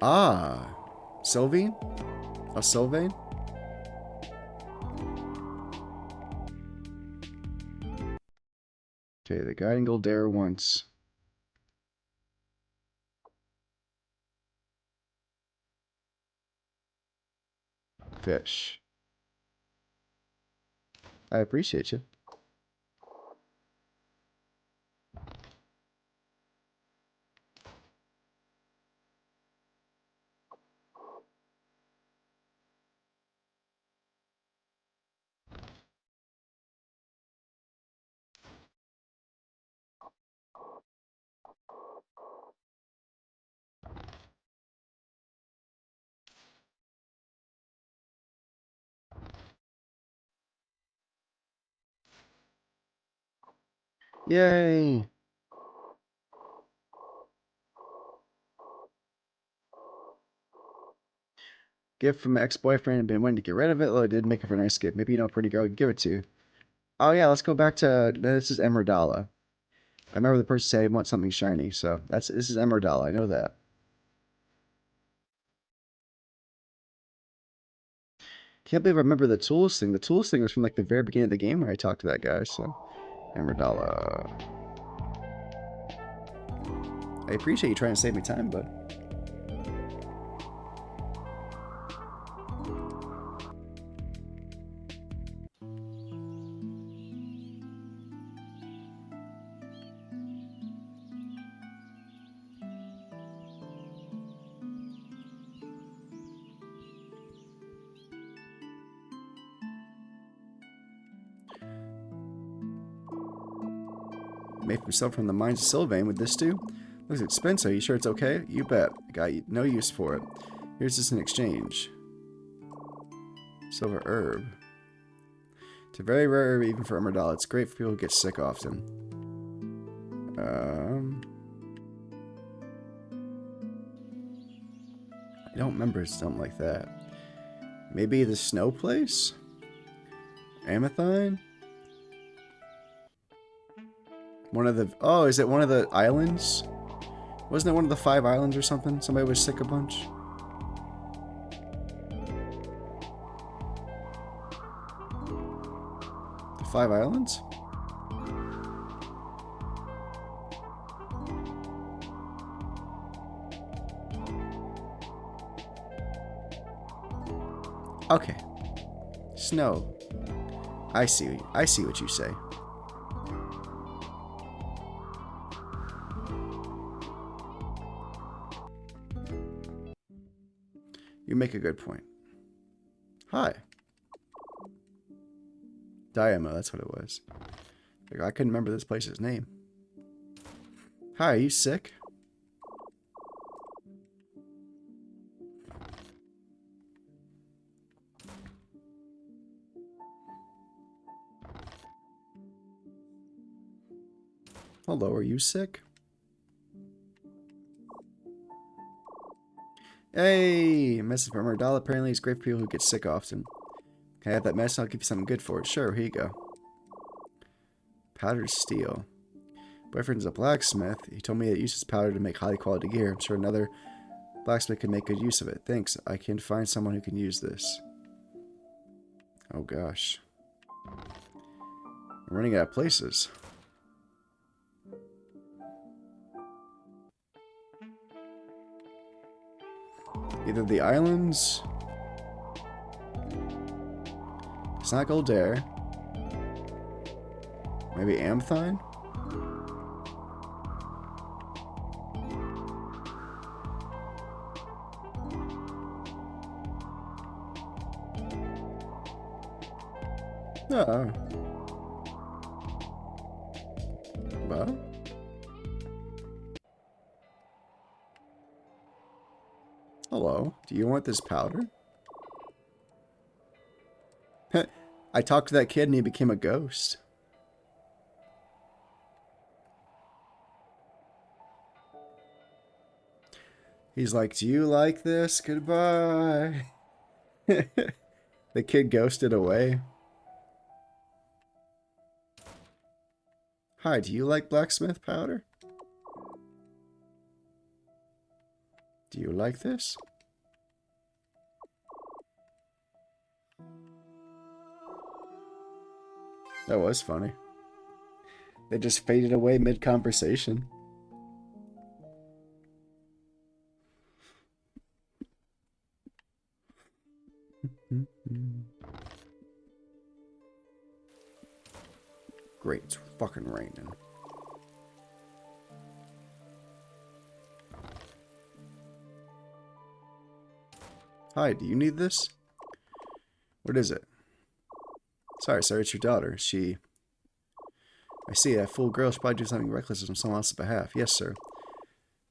Ah. Sylvain? Oh, Sylvain? Okay, the guiding Goldera wants fish. I appreciate you. Yay! Gift from my ex-boyfriend. Been wanting to get rid of it. Well, I did make it for a nice gift. Maybe you know a pretty girl I'd give it to. Oh yeah, let's go back to this is Emerald. I remember the person said I want something shiny, so this is Emerald. I know that. Can't believe I remember the tools thing. The tools thing was from like the very beginning of the game where I talked to that guy. So Emerald. I appreciate you trying to save me time, bud. Made from stuff from the mines of Sylvain. Would this do? Looks expensive. Are you sure it's okay? You bet. I got no use for it. Here's just an exchange. Silver herb. It's a very rare herb even for Emerald. It's great for people who get sick often. I don't remember something like that. Maybe the snow place? Amathine? One of the... Oh, is it one of the islands? Wasn't it one of the 5 islands or something? Somebody was sick a bunch? The 5 islands? Okay. Snow. I see what you say. You make a good point. Hi. Diamo, that's what it was. Like, I couldn't remember this place's name. Hi, are you sick? Hello, are you sick? Hey, message from Murdal. Apparently, it's great for people who get sick often. Can I have that medicine? I'll give you something good for it. Sure, here you go. Powdered steel. Boyfriend's a blacksmith. He told me it uses powder to make highly quality gear. I'm sure another blacksmith can make good use of it. Thanks. I can find someone who can use this. Oh gosh. I'm running out of places. Either the islands. It's not Goldair. Maybe Amthine? No. Well. Hello. Do you want this powder? I talked to that kid and he became a ghost. He's like, do you like this? Goodbye. The kid ghosted away. Hi, do you like blacksmith powder? Do you like this? That was funny. They just faded away mid-conversation. Great, it's fucking raining. Hi, do you need this? What is it? Sorry, sir, it's your daughter. I see, that fool girl should probably do something reckless on someone else's behalf. Yes, sir.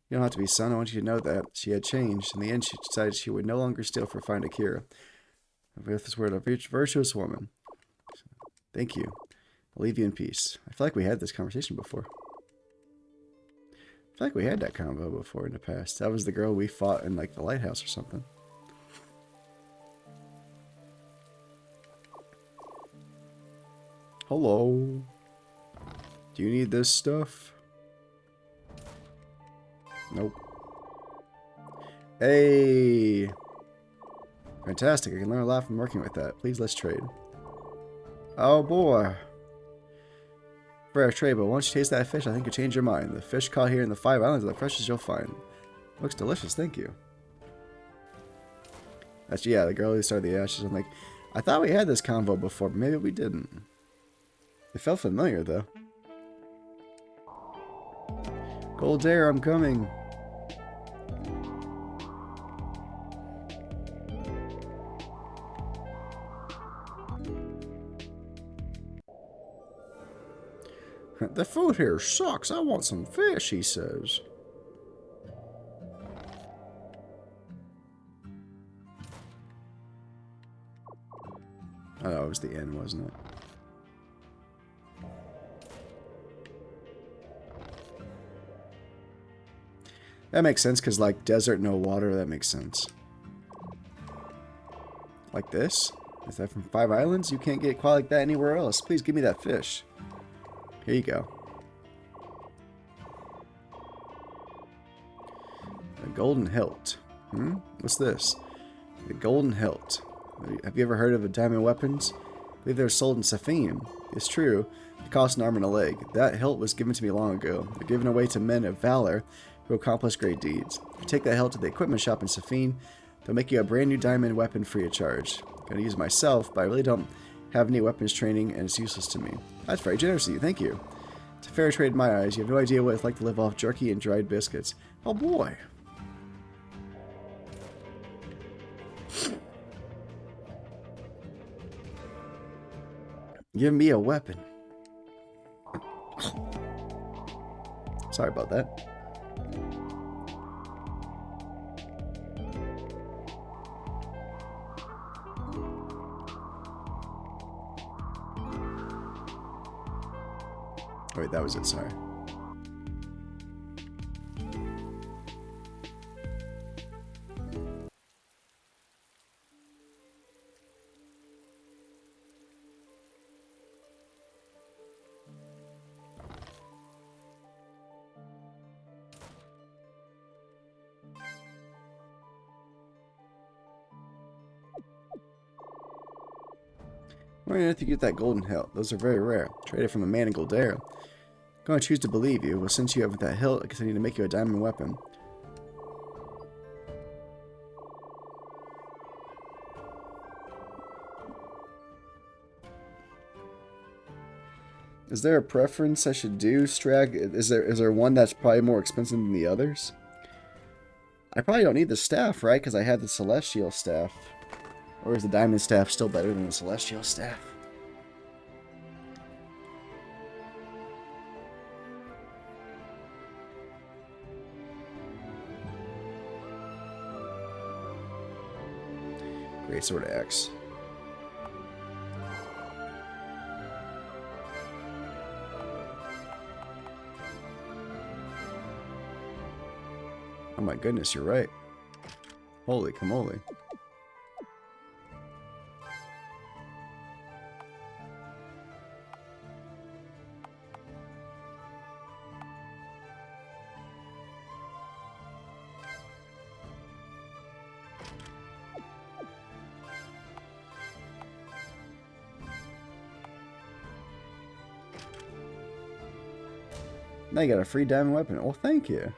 You don't have to be, son. I want you to know that. She had changed. In the end, she decided she would no longer steal for find a cure. With this word, a virtuous woman. Thank you. I'll leave you in peace. I feel like we had this conversation before. I feel like we had that convo before in the past. That was the girl we fought in, like, the lighthouse or something. Hello. Do you need this stuff? Nope. Hey. Fantastic. I can learn a lot from working with that. Please, let's trade. Oh, boy. Fair trade, but once you taste that fish, I think you'll change your mind. The fish caught here in the 5 islands are the freshest you'll find. Looks delicious, thank you. That's, yeah, the girl who started the ashes. I'm like, I thought we had this convo before, but maybe we didn't. It felt familiar, though. Goldair, I'm coming. The food here sucks. I want some fish, he says. Oh, it was the inn, wasn't it? That makes sense, because, like, desert, no water, that makes sense. Like this? Is that from Five Islands? You can't get quite like that anywhere else. Please give me that fish. Here you go. A golden hilt. What's this? The golden hilt. Have you ever heard of a diamond weapons? I believe they're sold in Safine. It's true. It costs an arm and a leg. That hilt was given to me long ago. They're given away to men of valor who accomplish great deeds. If you take that hilt to the equipment shop in Safine, they'll make you a brand new diamond weapon free of charge. I'm gonna use it myself, but I really don't have any weapons training, and it's useless to me. That's very generous of you. Thank you. It's a fair trade in my eyes. You have no idea what it's like to live off jerky and dried biscuits. Oh boy. Give me a weapon. Sorry about that. Oh, wait, that was it, sorry. Where on earth you get that golden hilt? Those are very rare. Traded from a man in Goldera. I'm going to choose to believe you. Well, since you have that hilt, I guess I need to make you a diamond weapon. Is there a preference I should do, Strag? Is there one that's probably more expensive than the others? I probably don't need the staff, right? Because I had the celestial staff. Or is the diamond staff still better than the celestial staff? Great Sword Axe. Oh my goodness, you're right. Holy camole. Now you got a free diamond weapon. Well, thank you.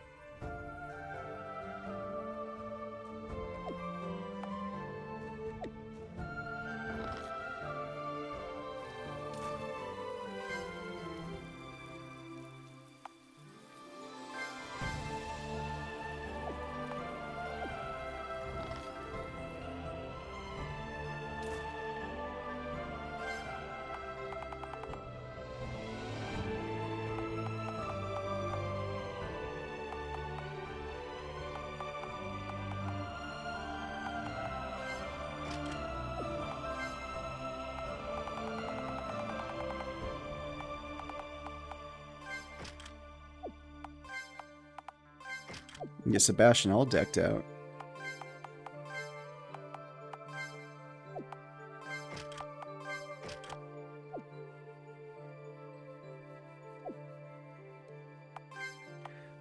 You get Sebastian all decked out.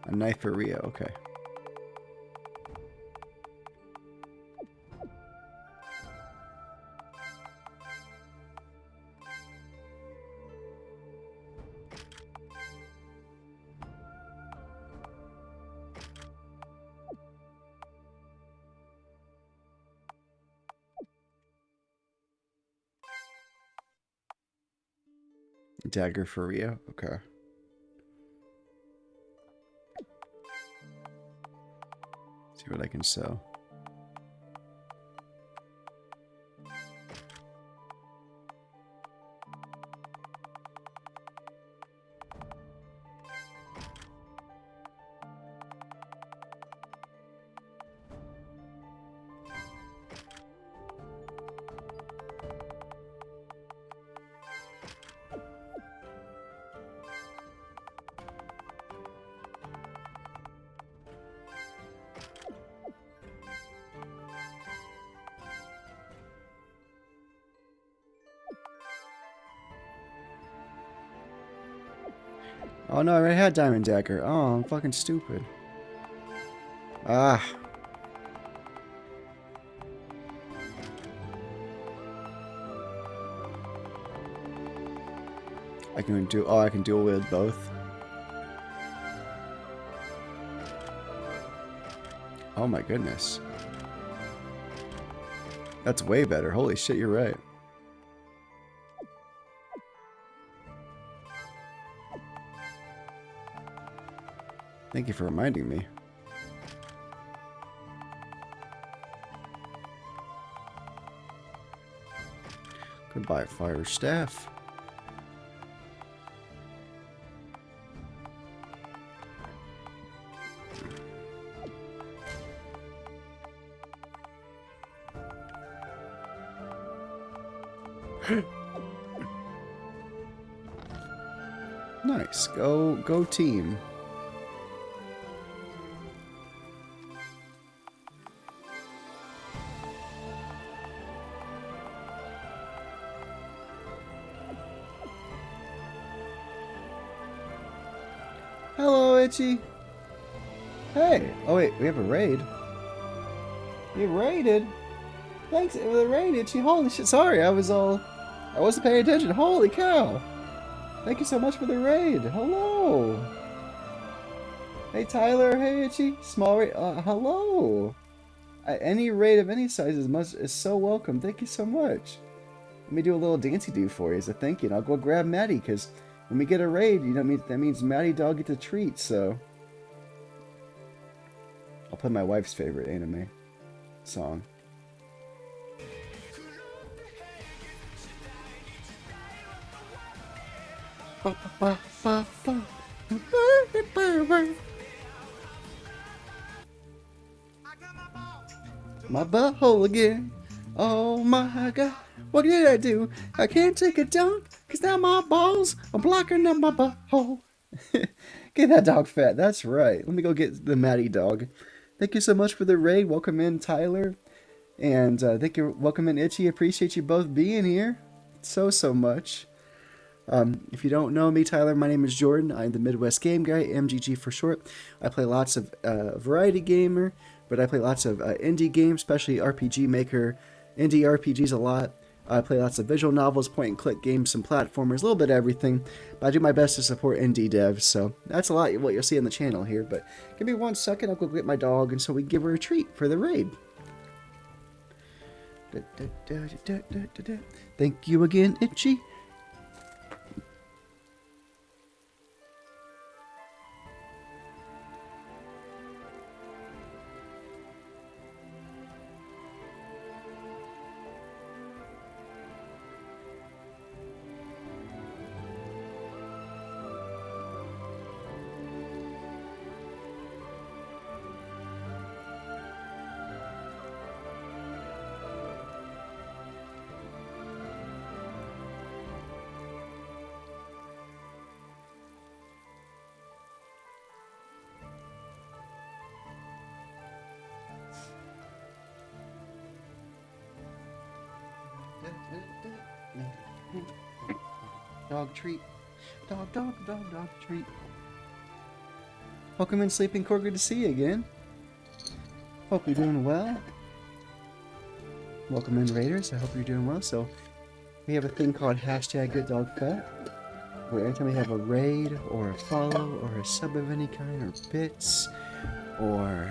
A knife for Rio, okay. Dagger for Rio, okay. See what I can sell. Oh no, I already had Diamond Dagger. Oh, I'm fucking stupid. Ah. I can do. Oh, I can dual wield both. Oh my goodness. That's way better. Holy shit, you're right. Thank you for reminding me. Goodbye, fire staff. Nice. Go team. Hello, Itchy. Hey. Oh wait, we have a raid. You raided. Thanks for the raid, Itchy. Holy shit. Sorry, I wasn't paying attention. Holy cow. Thank you so much for the raid. Hello. Hey, Tyler. Hey, Itchy. Small raid. Hello. Any raid of any size is so welcome. Thank you so much. Let me do a little dancey do for you as a thank you. And I'll go grab Maddie, because when we get a raid, you know, that means Maddie dog gets a treat, so. I'll play my wife's favorite anime song. My butthole again. Oh my god. What did I do? I can't take a dump, cause now my balls are blocking up my butthole. Get that dog fat. That's right. Let me go get the Maddie dog. Thank you so much for the raid. Welcome in, Tyler. And thank you. Welcome in, Itchy. Appreciate you both being here so much. If you don't know me, Tyler, my name is Jordan. I'm the Midwest Game Guy, MGG for short. I play lots of variety gamer, but I play lots of indie games, especially RPG Maker, indie RPGs a lot. I play lots of visual novels, point-and-click games, some platformers, a little bit of everything. But I do my best to support indie devs, so that's a lot of what you'll see on the channel here. But give me 1 second, I'll go get my dog, and so we can give her a treat for the raid. Thank you again, Itchy. Dog treat. Dog treat. Welcome in, Sleeping Core. Good to see you again. Hope you're doing well. Welcome in, Raiders. I hope you're doing well. So, we have a thing called #GoodDogFat, where anytime we have a raid, or a follow, or a sub of any kind, or bits, or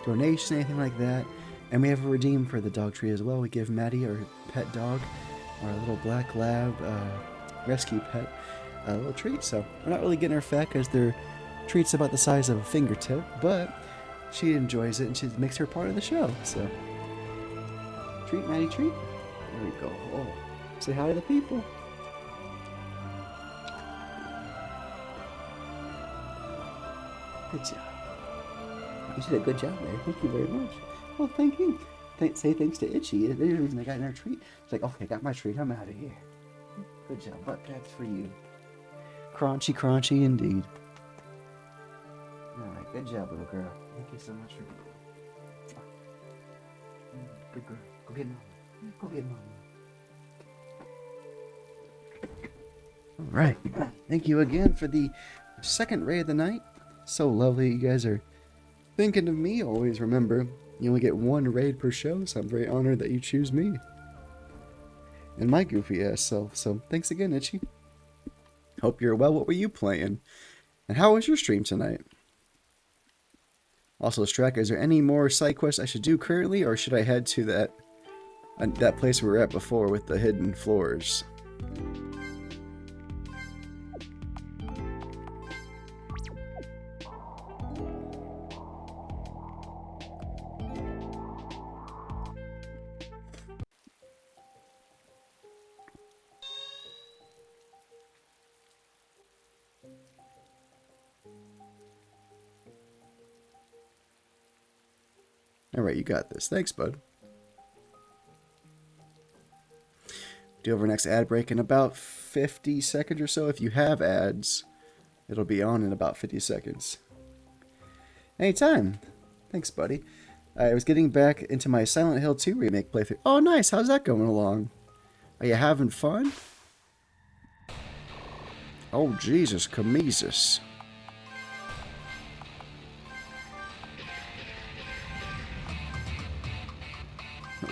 donation, anything like that, and we have a redeem for the dog treat as well. We give Maddie, our pet dog, our little black lab rescue pet, a little treat. So we're not really getting her fat because they're treats about the size of a fingertip, but she enjoys it and she makes her part of the show. So treat, Maddie, treat. There we go. Oh, say hi to the people. Good job. You did a good job there. Thank you very much. Well, thank you. Say thanks to Itchy. There's the reason I got in her treat. It's like, okay, I got my treat. I'm out of here. Good job. Butt pats for you. Crunchy, crunchy indeed. Alright, good job, little girl. Thank you so much for good girl. Go get mama. Go get mama. All right. Thank you again for the second raid of the night. So lovely you guys are thinking of me. Always remember, you only get one raid per show, so I'm very honored that you choose me and my goofy ass self. So thanks again, Itchy. Hope you're well. What were you playing? And how was your stream tonight? Also, Strack, is there any more side quests I should do currently, or should I head to that place we were at before with the hidden floors? Alright, you got this. Thanks, bud. Do over next ad break in about 50 seconds or so. If you have ads, it'll be on in about 50 seconds. Anytime. Thanks, buddy. I was getting back into my Silent Hill 2 remake playthrough. Oh, nice. How's that going along? Are you having fun? Oh, Jesus, Kamesus.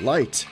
Light.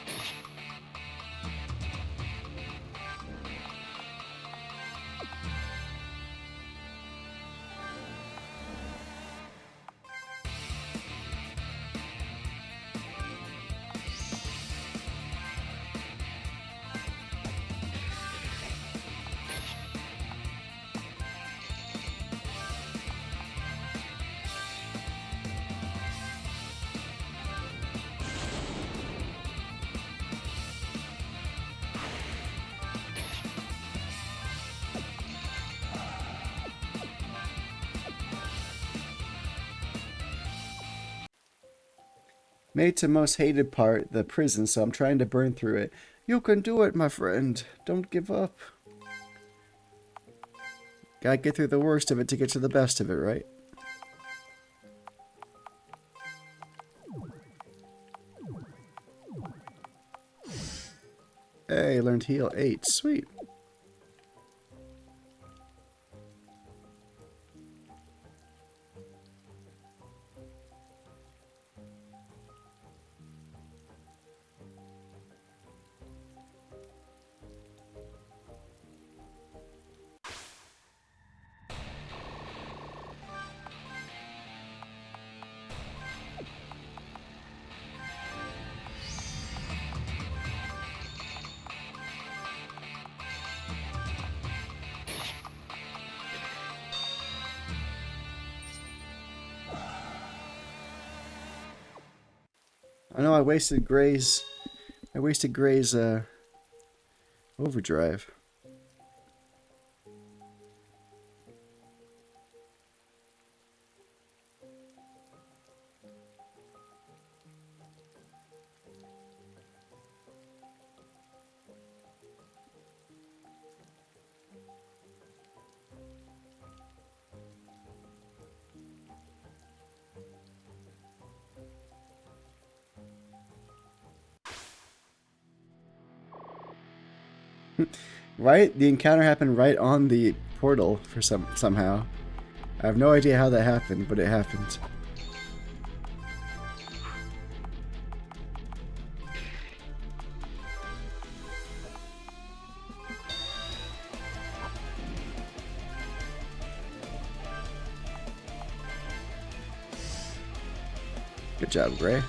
Made to most hated part, the prison, so I'm trying to burn through it. You can do it, my friend. Don't give up. Gotta get through the worst of it to get to the best of it, right? Hey, learned heal 8. Sweet. I know I wasted Gray's overdrive. Right? The encounter happened right on the portal for somehow. I have no idea how that happened, but it happened. Good job, Gray.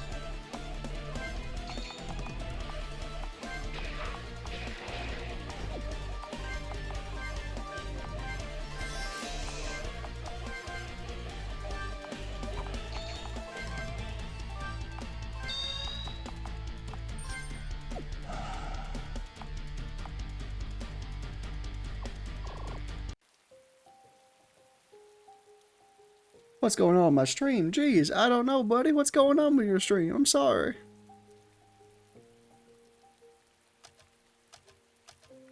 What's going on with my stream? Jeez, I don't know, buddy. What's going on with your stream? I'm sorry.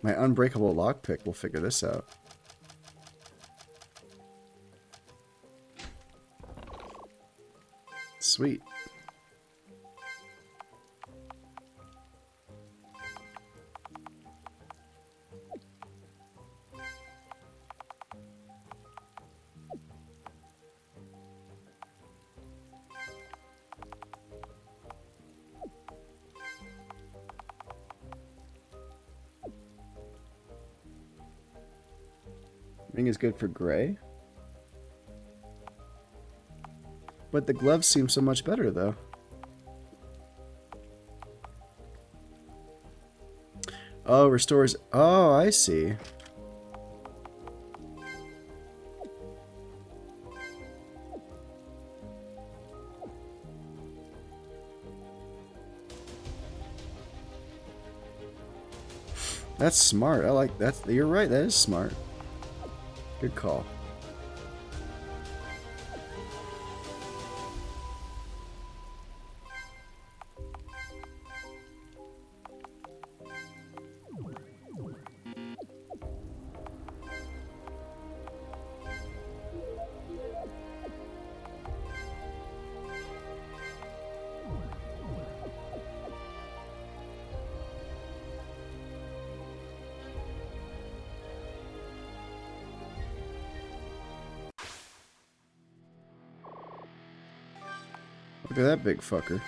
My unbreakable lockpick will figure this out. Sweet. Ring is good for gray. But the gloves seem so much better, though. Oh, restores... Oh, I see. That's smart. I like that. You're right. That is smart. Good call. Look at that big fucker.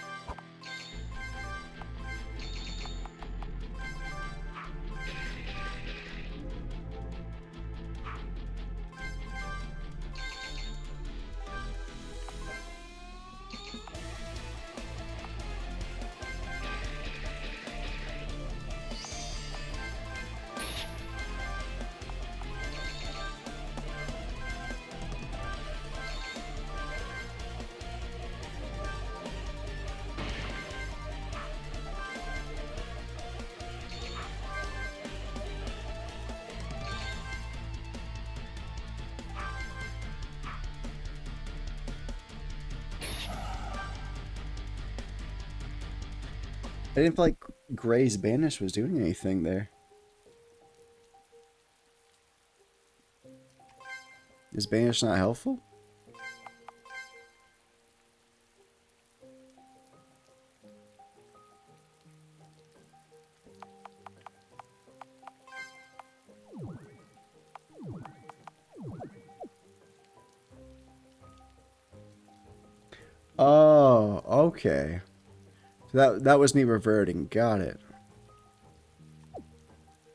I didn't feel like Gray's Banish was doing anything there. Is Banish not helpful? Oh, okay. So that was me reverting. Got it.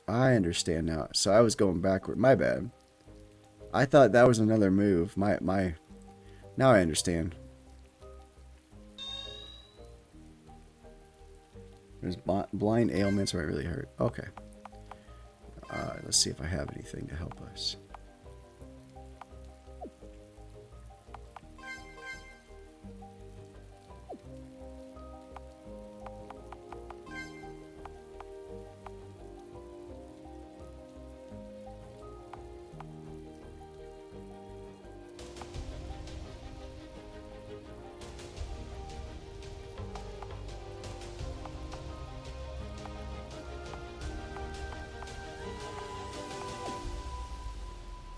I understand now. So I was going backward. My bad. I thought that was another move. My. Now I understand. There's blind ailments where it really hurt. Okay. Let's see if I have anything to help us.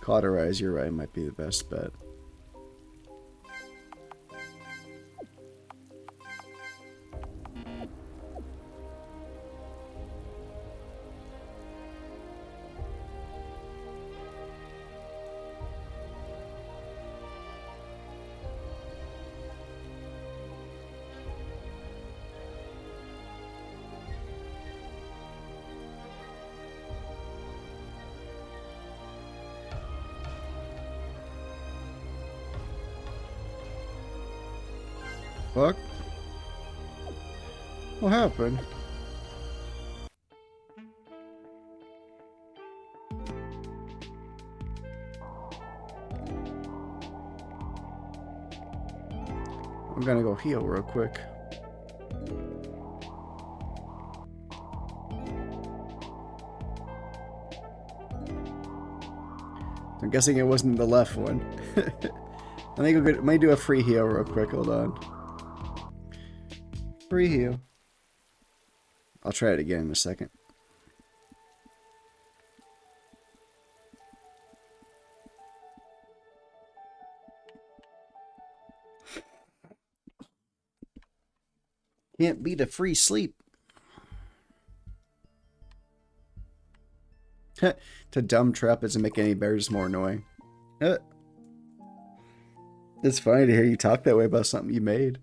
Cauterize, you're right, might be the best bet. Fuck. What happened? I'm gonna go heal real quick. I'm guessing it wasn't the left one. Let me do a free heal real quick. Hold on. Free heal. I'll try it again in a second. Can't beat a free sleep. To dumb trap doesn't make any bears more annoying. It's funny to hear you talk that way about something you made.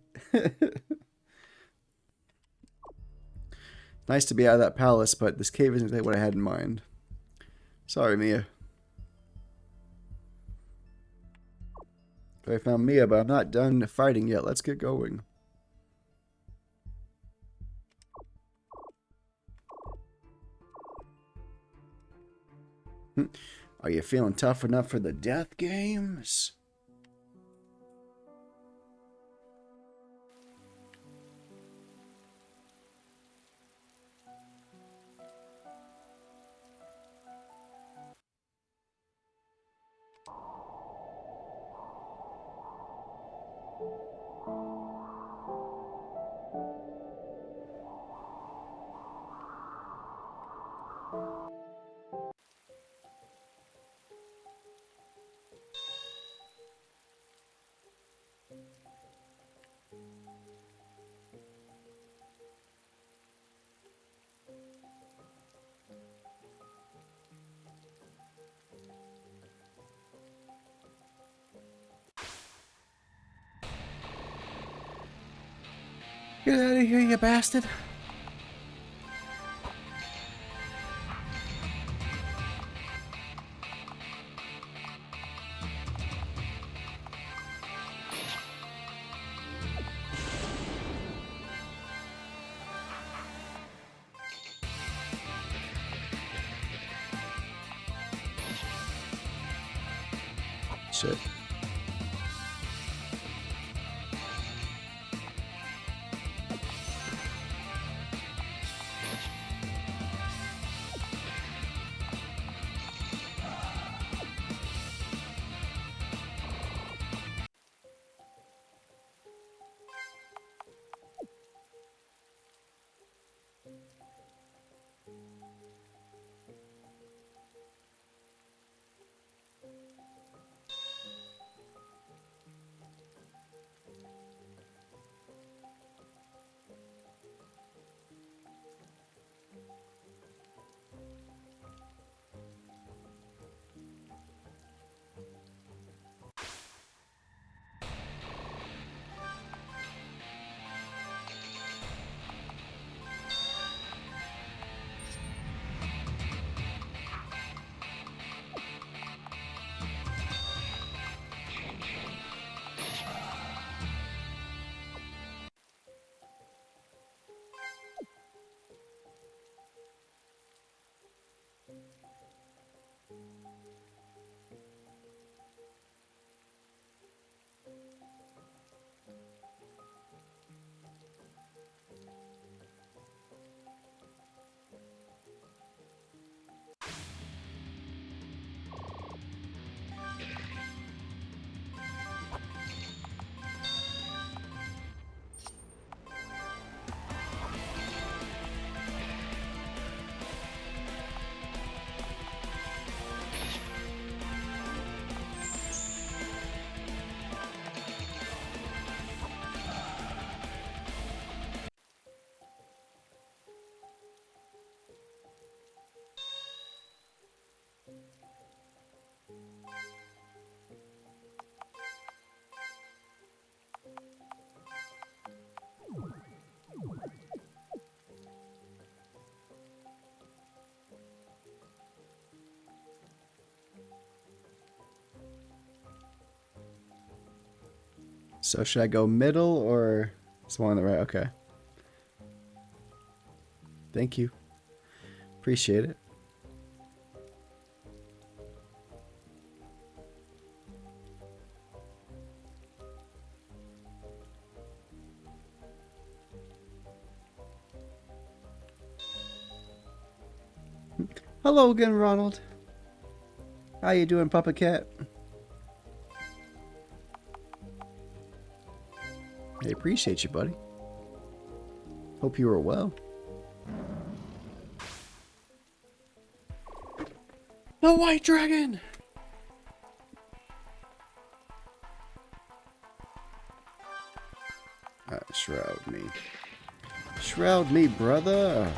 Nice to be out of that palace, but this cave isn't what I had in mind. Sorry, Mia. I found Mia, but I'm not done fighting yet. Let's get going. Are you feeling tough enough for the death games? Get out of here, you bastard. Shit. So should I go middle or is one on the right? Okay. Thank you. Appreciate it. Hello again, Ronald. How you doing, Papa Cat? I appreciate you, buddy. Hope you are well. The White Dragon! Shroud me. Shroud me, brother!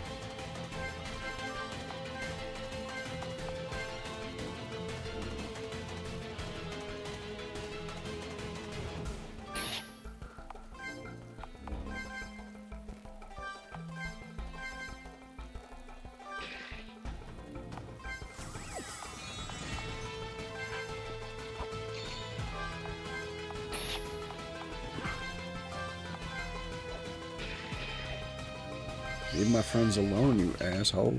Leave my friends alone, you asshole.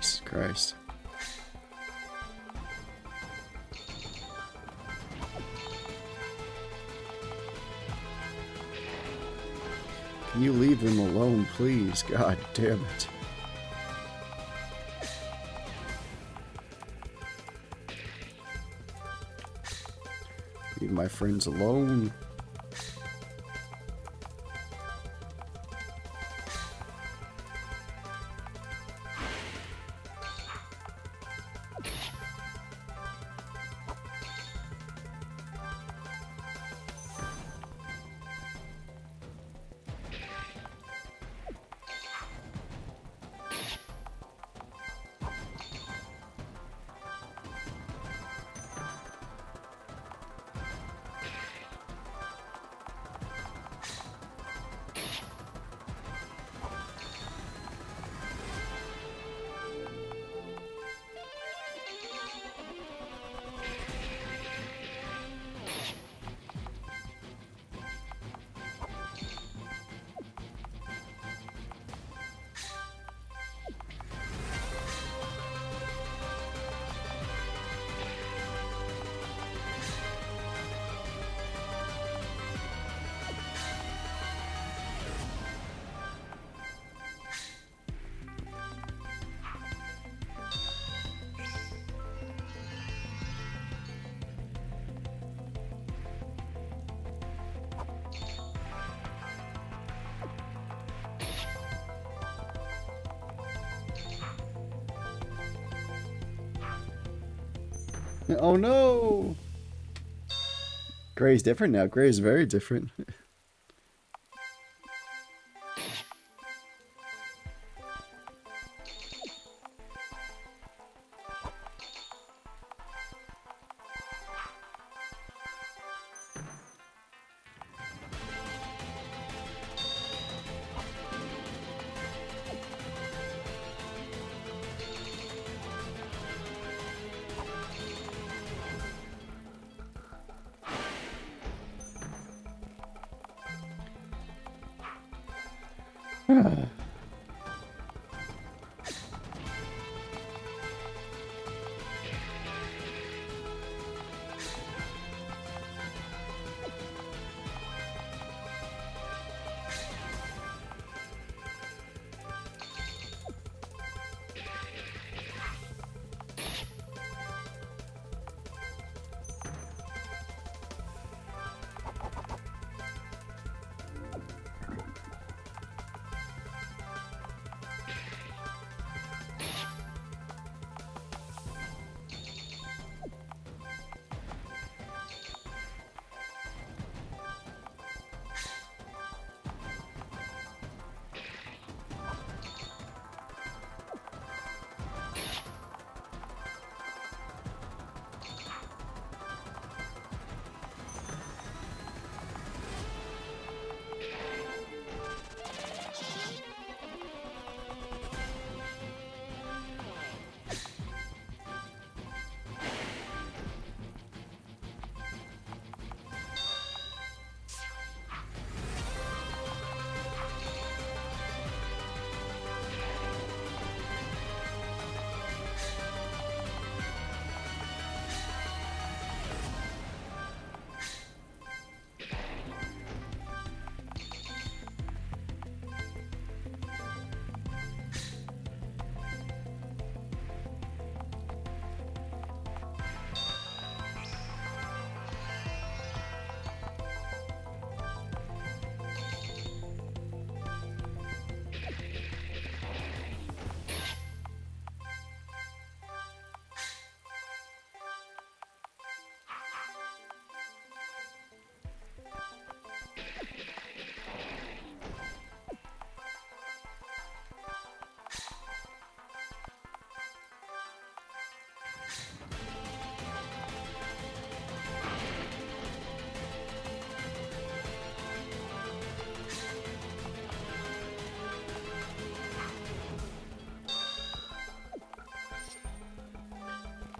Jesus Christ. Can you leave them alone, please? God damn it. Leave my friends alone. Oh no! Gray's different now. Gray is very different.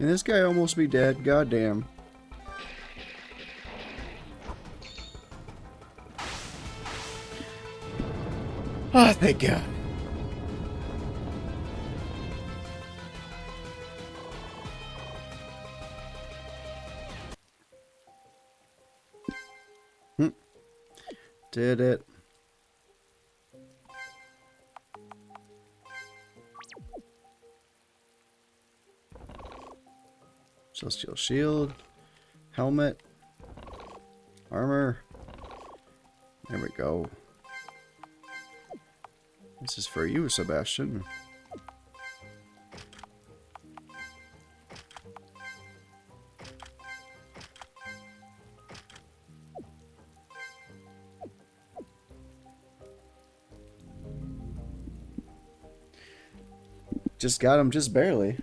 And this guy almost be dead. Goddamn. Oh, thank God. Did it. Celestial shield. Helmet. Armor. There we go. This is for you, Sebastian. Just got him just barely.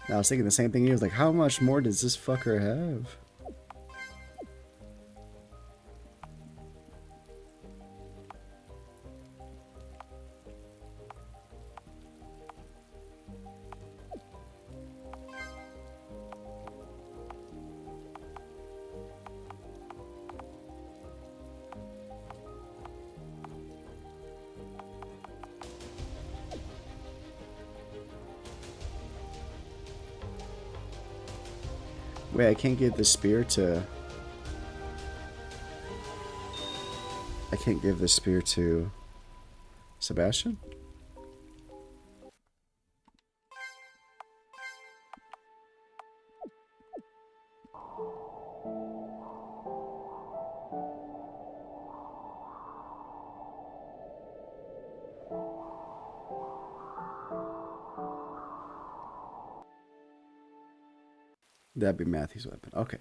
I was thinking the same thing. He was like, how much more does this fucker have? Wait, I can't give the spear to... I can't give the spear to Sebastian? That'd be Matthew's weapon. Okay.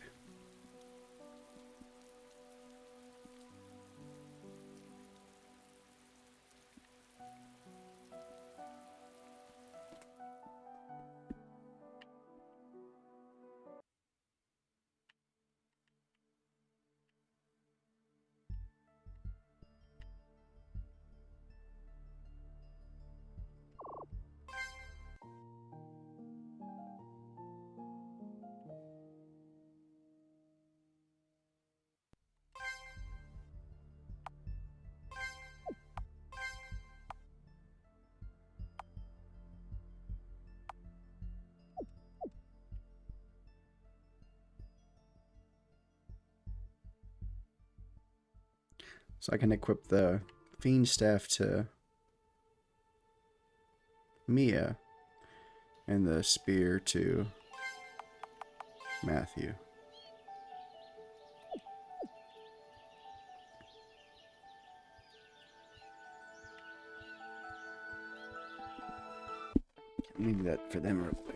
So I can equip the Fiend Staff to Mia and the spear to Matthew. Let me do that for them real quick.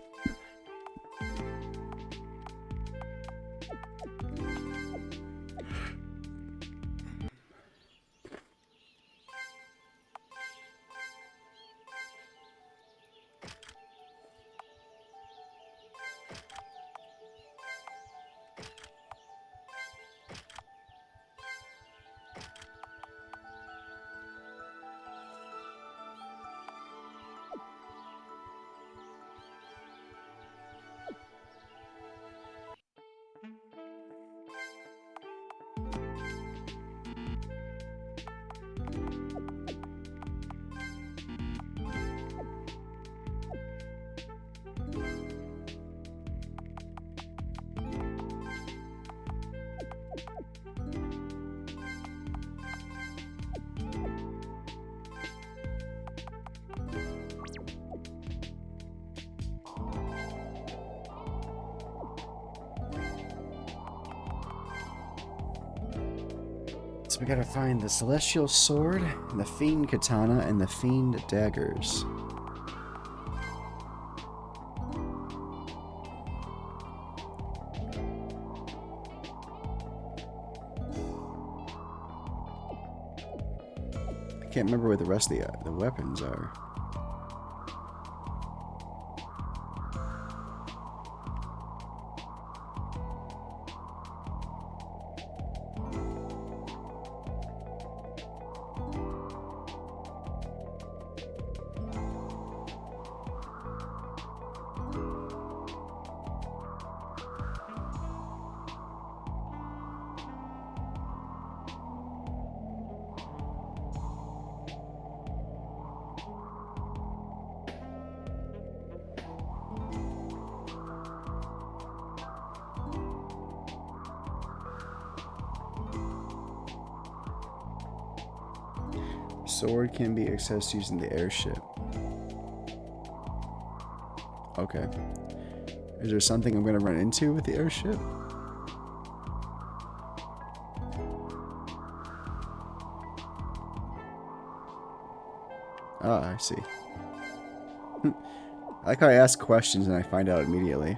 So we gotta find the Celestial Sword, the Fiend Katana, and the Fiend Daggers. I can't remember where the rest of the weapons are. Sword can be accessed using the airship. Okay. Is there something I'm going to run into with the airship? Ah, I see. I like how I ask questions and I find out immediately.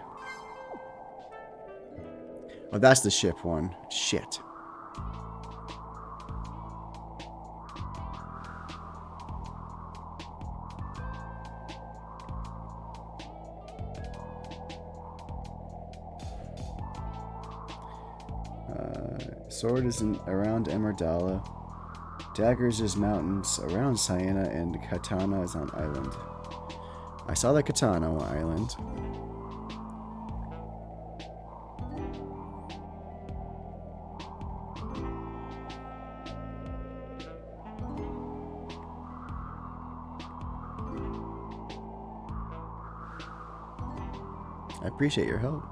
Oh, that's the ship one. Shit. Sword is around Emeraldala. Daggers is mountains around Sienna, and Katana is on island. I saw the Katana on island. I appreciate your help.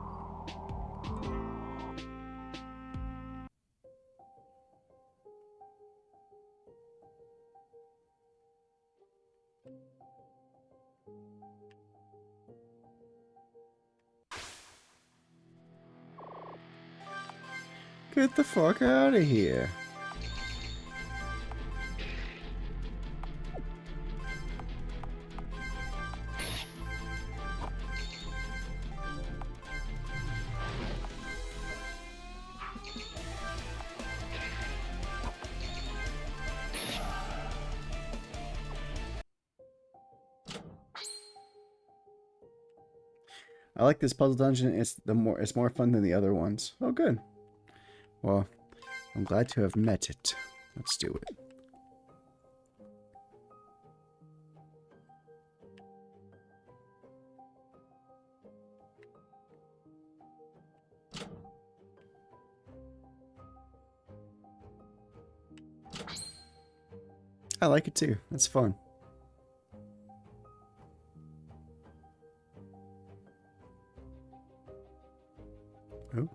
Get the fuck out of here. I like this puzzle dungeon. It's more fun than the other ones. Oh, good. Well, I'm glad to have met it. Let's do it. I like it too. It's fun. Oh.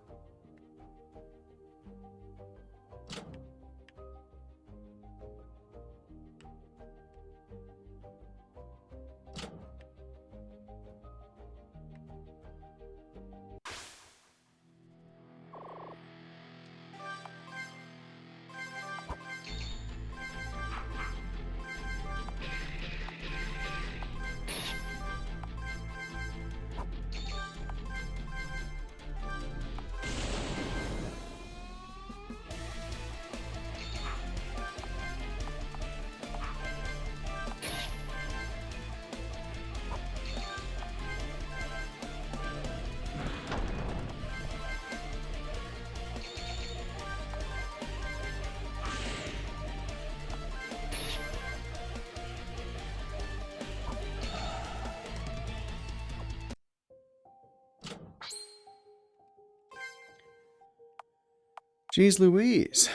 Jeez Louise.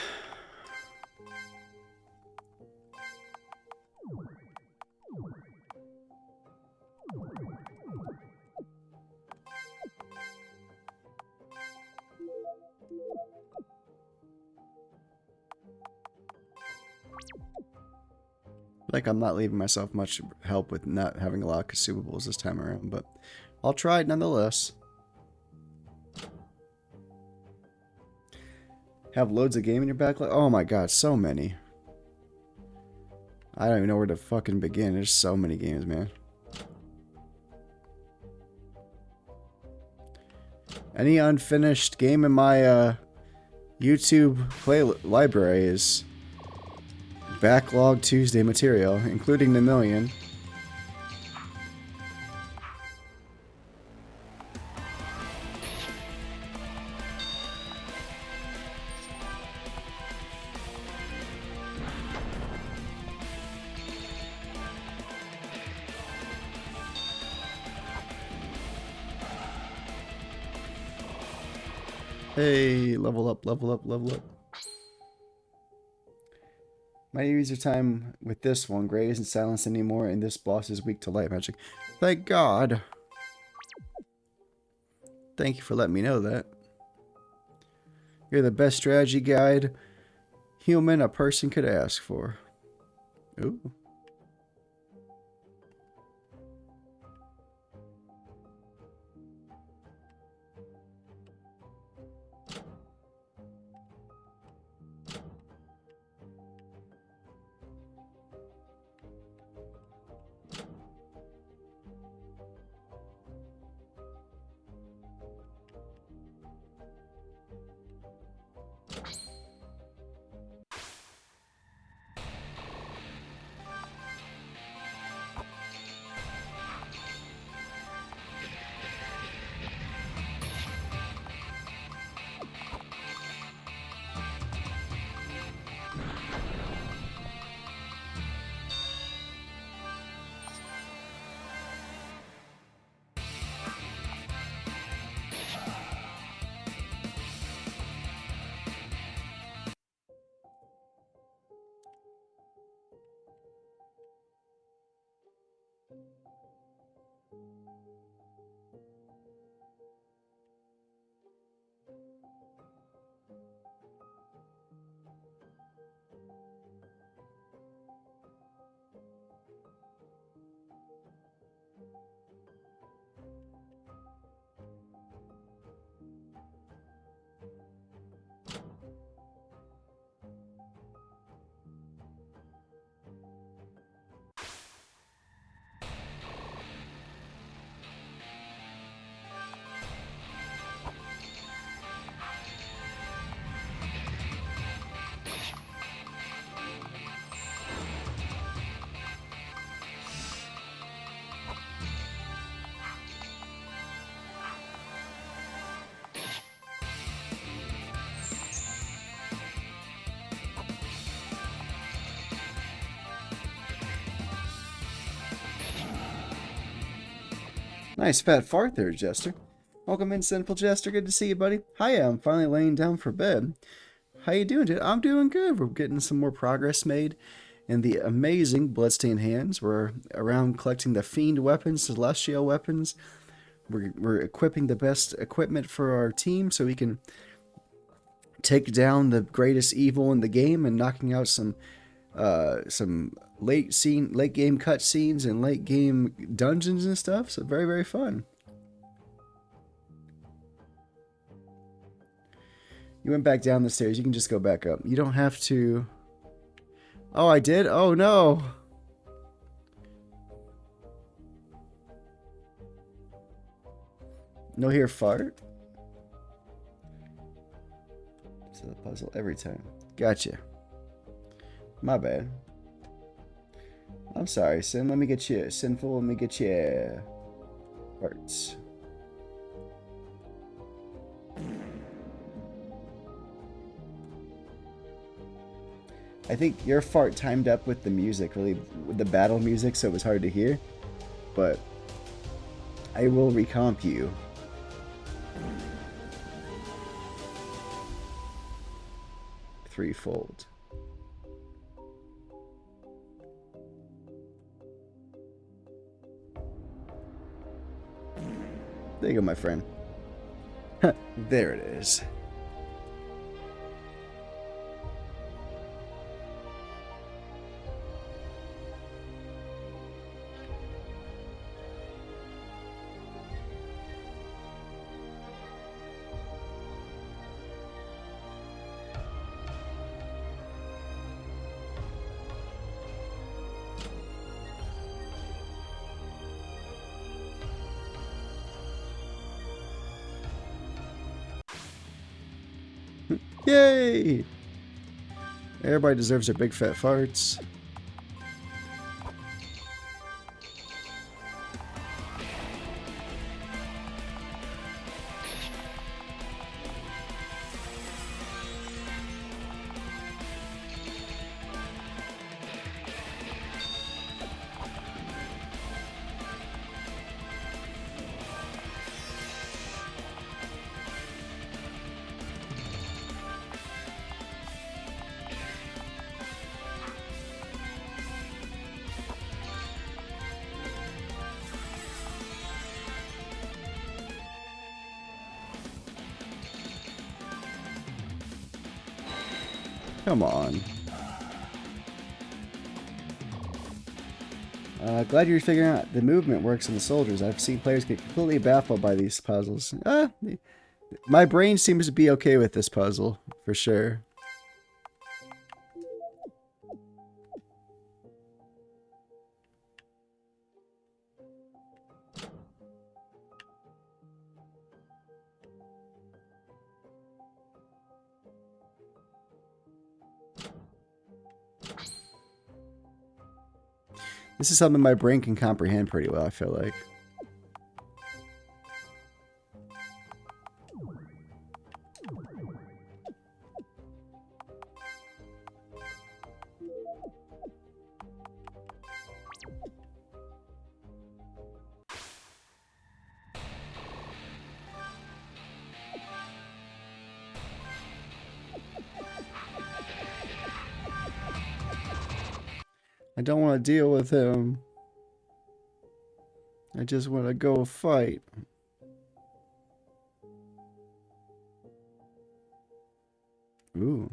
Like I'm not leaving myself much help with not having a lot of consumables this time around, but I'll try it nonetheless. Have loads of game in your backlog? Oh my god, so many. I don't even know where to fucking begin. There's so many games, man. Any unfinished game in my YouTube play library is Backlog Tuesday material, including the million. Hey, level up, level up, level up. My user time with this one, Gray isn't silenced anymore, and this boss is weak to light magic. Thank God. Thank you for letting me know that. You're the best strategy guide human a person could ask for. Ooh. Nice fat fart there, Jester. Welcome in, Sinful Jester. Good to see you, buddy. Hiya, I'm finally laying down for bed. How you doing, dude? I'm doing good. We're getting some more progress made in the amazing Bloodstained hands. We're around collecting the Fiend weapons, Celestial weapons. We're equipping the best equipment for our team so we can take down the greatest evil in the game and knocking out some late game cutscenes and late game dungeons and stuff. So very, very fun. You went back down the stairs. You can just go back up. You don't have to. Oh, I did? Oh no. No here fart. It's a puzzle every time. Gotcha. My bad. I'm sorry, Sin. Let me get you. Sinful, let me get you. Parts. I think your fart timed up with the music, really, with the battle music, so it was hard to hear. But I will recomp you. Threefold. There you go, my friend. There it is. Yay! Everybody deserves their big fat farts. Come on. Glad you're figuring out the movement works in the soldiers. I've seen players get completely baffled by these puzzles. My brain seems to be okay with this puzzle, for sure. This is something my brain can comprehend pretty well, I feel like. I don't want to deal with him. I just want to go fight. Ooh.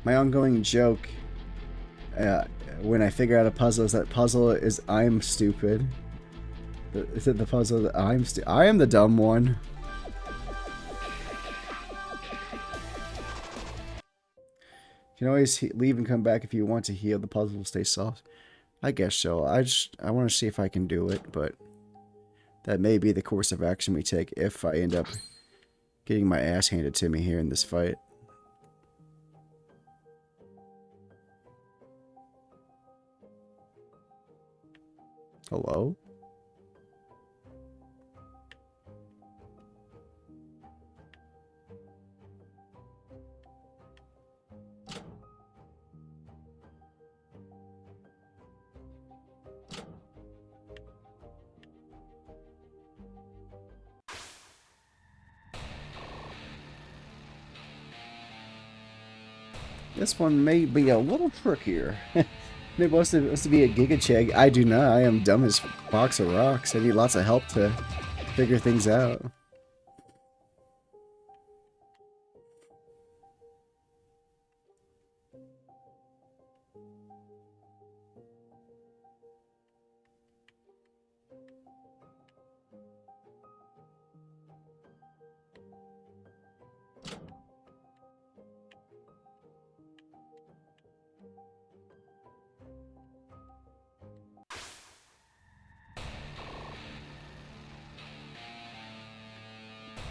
My ongoing joke when I figure out a puzzle is that puzzle is I'm stupid. Is it the puzzle that I am the dumb one? You can always leave and come back if you want to heal. The puzzle will stay solved. I guess so. I want to see if I can do it, but that may be the course of action we take if I end up getting my ass handed to me here in this fight. Hello? This one may be a little trickier. Maybe wants to be a Giga Chegg. I do not. I am dumb as a box of rocks. I need lots of help to figure things out.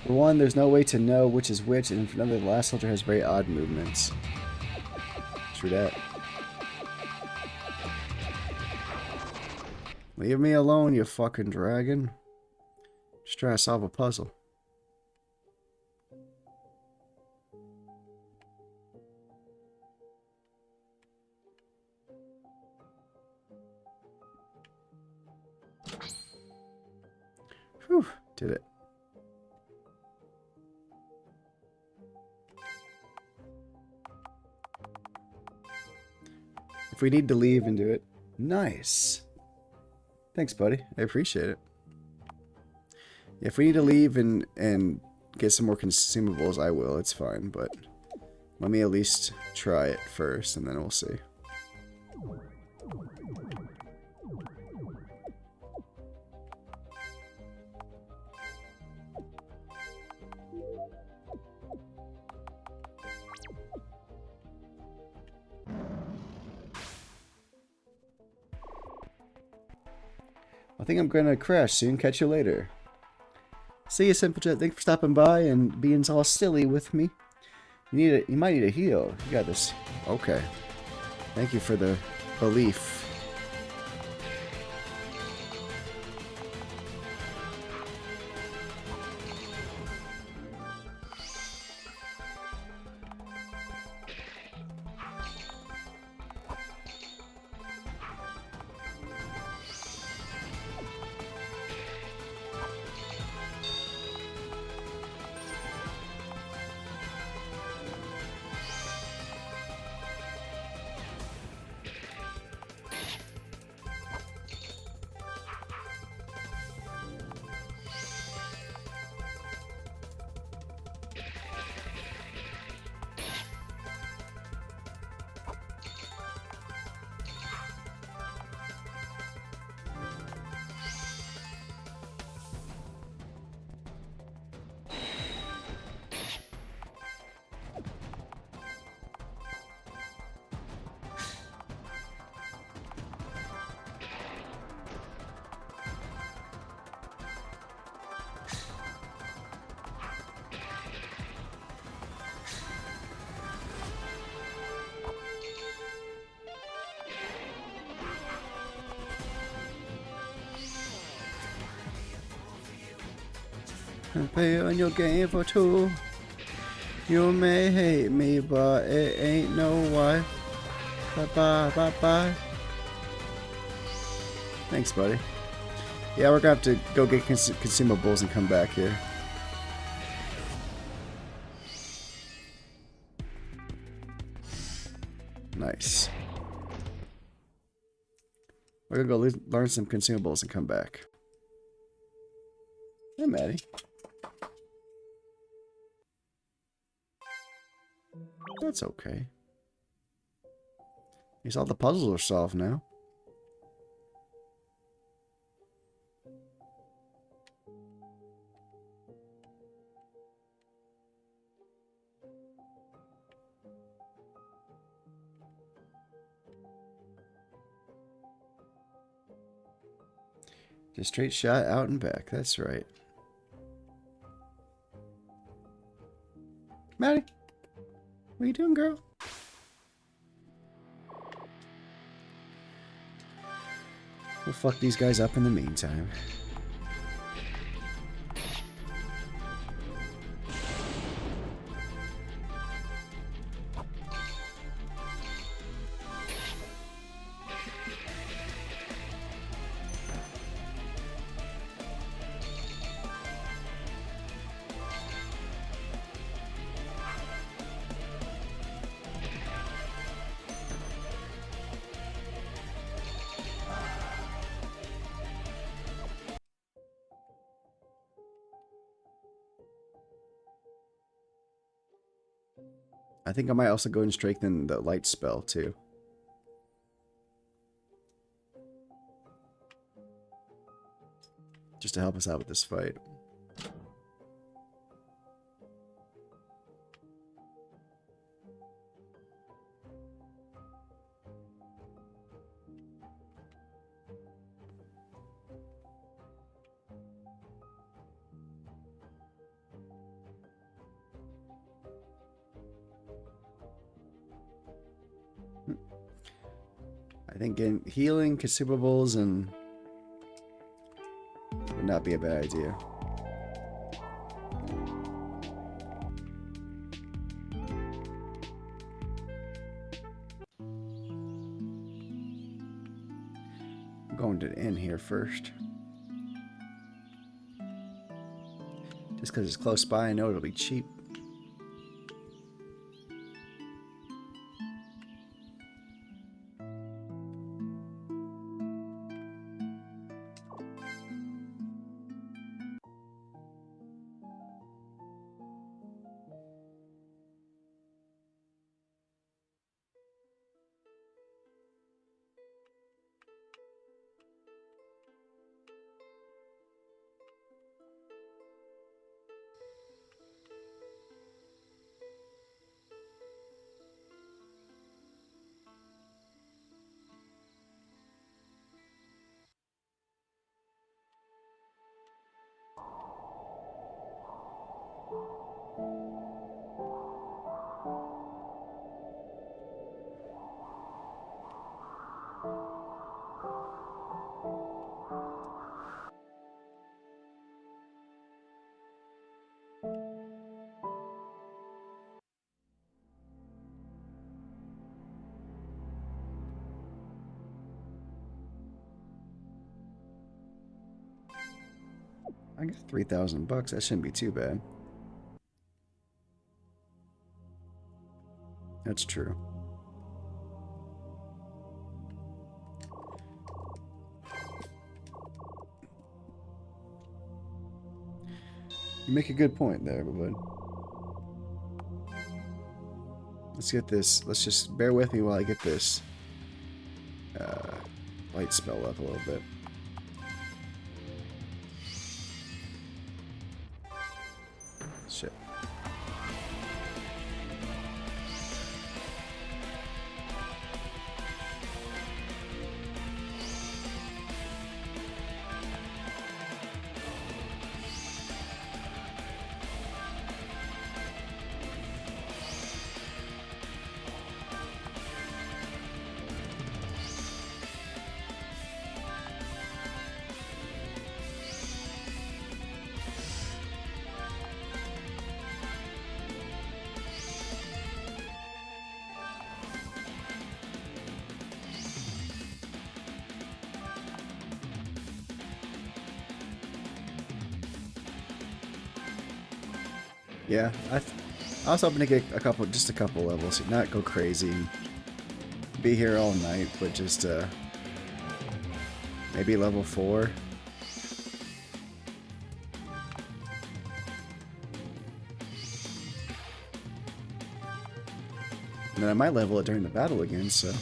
For one, there's no way to know which is which, and for another, the last soldier has very odd movements. True that. Leave me alone, you fucking dragon. Just trying to solve a puzzle. Whew, did it. If we need to leave and do it. Nice. Thanks, buddy. I appreciate it. If we need to leave and get some more consumables, I will. It's fine, but let me at least try it first, and then we'll see. I think I'm gonna crash soon. Catch you later. See you, Simple Jet. Thanks for stopping by and being all silly with me. You might need a heal. You got this. Okay. Thank you for the belief. Play on your game for two. You may hate me, but it ain't no why. Bye bye, bye bye. Thanks, buddy. Yeah, we're gonna have to go get consumables and come back here. Nice. We're gonna go learn some consumables and come back. Hey, Maddie. That's okay. At least all the puzzles are solved now. Just straight shot out and back. That's right. Maddie, what are you doing, girl? We'll fuck these guys up in the meantime. I think I might also go and strengthen the light spell too. Just to help us out with this fight. I think getting healing, consumables, and would not be a bad idea. I'm going to the inn here first. Just because it's close by, I know it'll be cheap. I guess $3,000. That shouldn't be too bad. That's true. You make a good point there, bud. Let's get this. Let's just bear with me while I get this light spell up a little bit. Shit. Yeah, I was hoping to get just a couple levels, not go crazy, and be here all night, but just maybe level 4. And then I might level it during the battle again, so.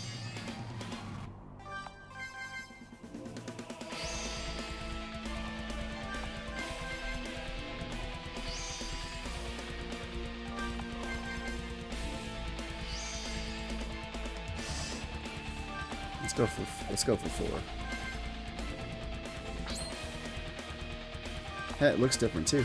Let's go for 4. Hey, it looks different too.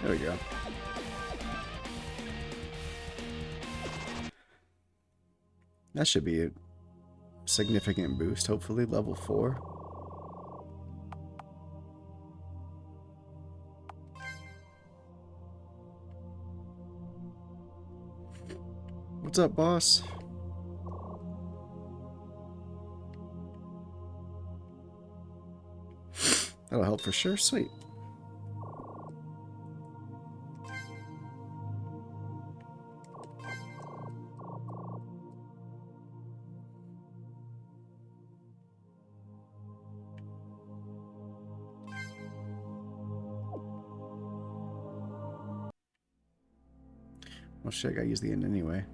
There we go. That should be a significant boost, hopefully level 4. What's up, boss? That'll help for sure. Sweet. Well, shit, I gotta use the end anyway.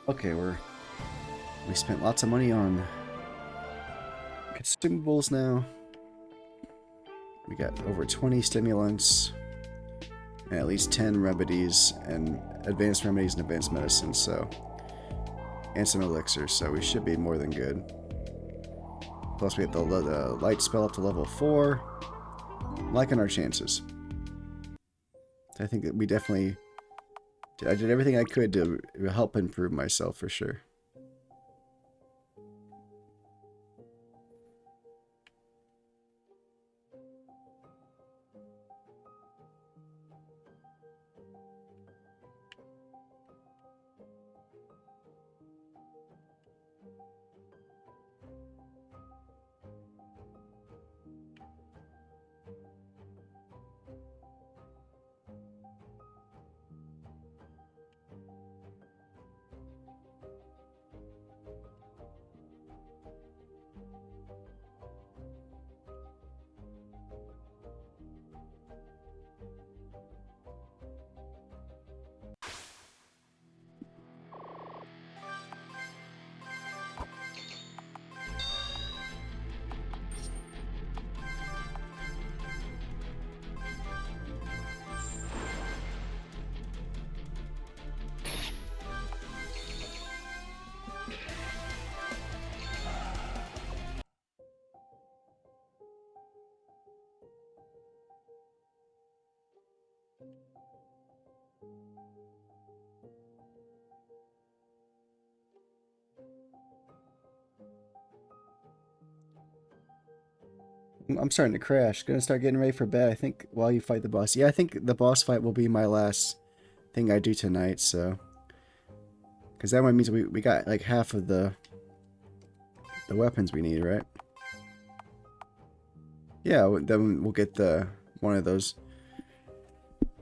Okay, we spent lots of money on consumables now. We got over 20 stimulants and at least 10 remedies and advanced remedies and advanced medicine, so. and some elixirs, so we should be more than good. Plus we have the light spell up to level 4. I'm liking our chances. I think that we definitely... I did everything I could to help improve myself for sure. I'm starting to crash. Gonna start getting ready for bed, I think, while you fight the boss. Yeah, I think the boss fight will be my last thing I do tonight, so... Because that one means we got, like, half of the weapons we need, right? Yeah, then we'll get one of those.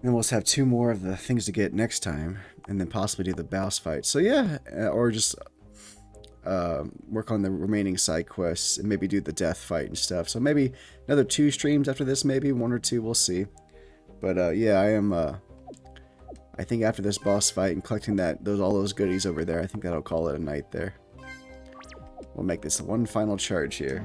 And we'll just have 2 more of the things to get next time. And then possibly do the boss fight. So yeah, or just... work on the remaining side quests and maybe do the death fight and stuff. So maybe another 2 streams after this, maybe 1 or 2, we'll see. But yeah, I am I think after this boss fight and collecting all those goodies over there, I think that'll call it a night there. We'll make this one final charge here.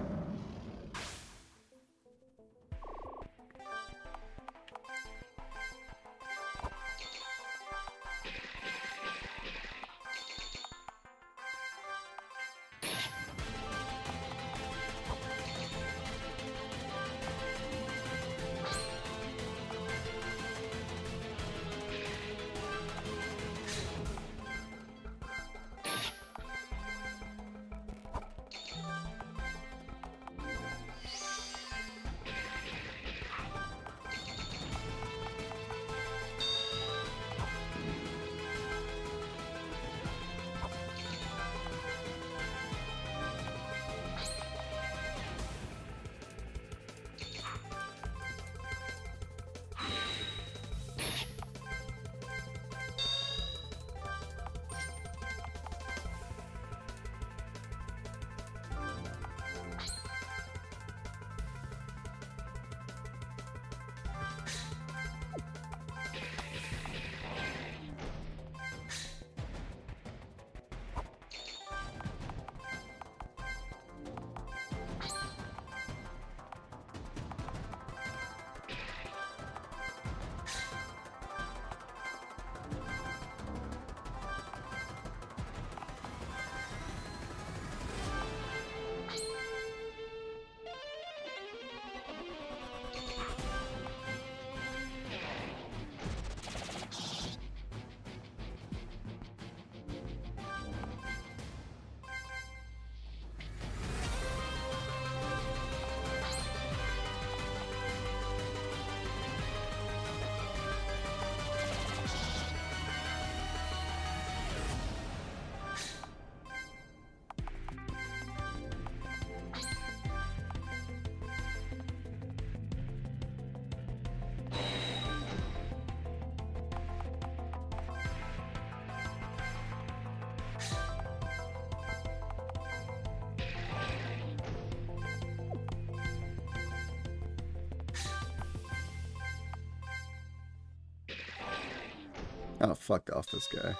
Oh, fuck off this guy.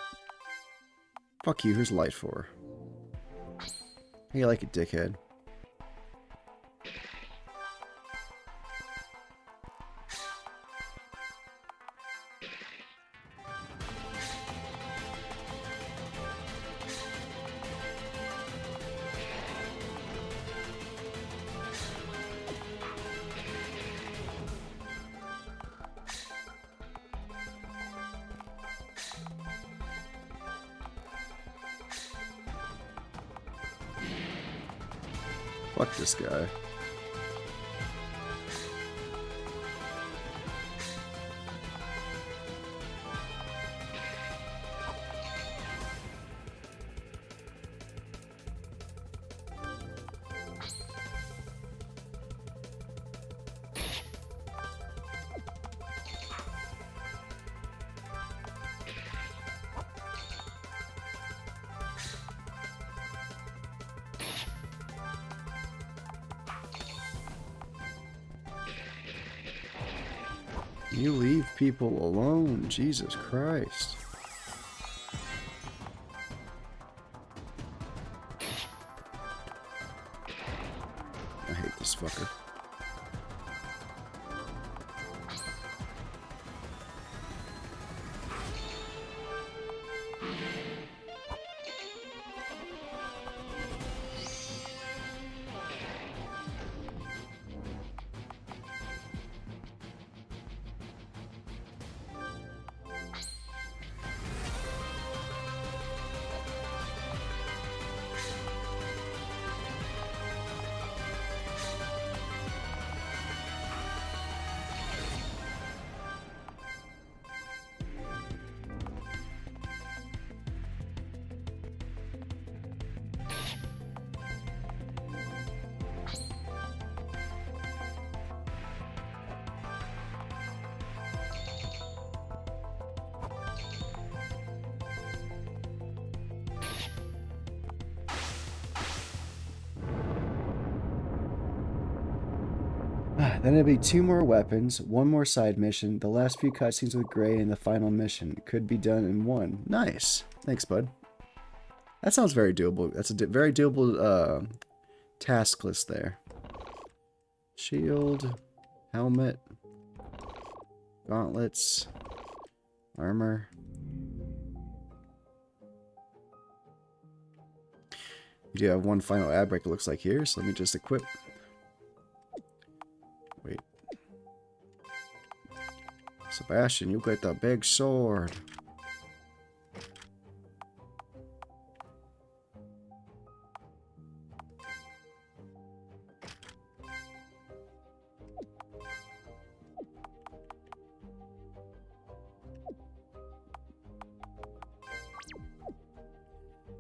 Fuck you, who's light for? How you like it, dickhead? Fuck this guy. You leave people alone, Jesus Christ. I hate this fucker. Then it'll be 2 more weapons, 1 more side mission, the last few cutscenes with Gray, and the final mission. Could be done in 1. Nice. Thanks, bud. That sounds very doable. That's a very doable task list there. Shield, helmet, gauntlets, armor. We do have 1 final ad break, it looks like here, so let me just equip. Wait. Sebastian, you get the big sword.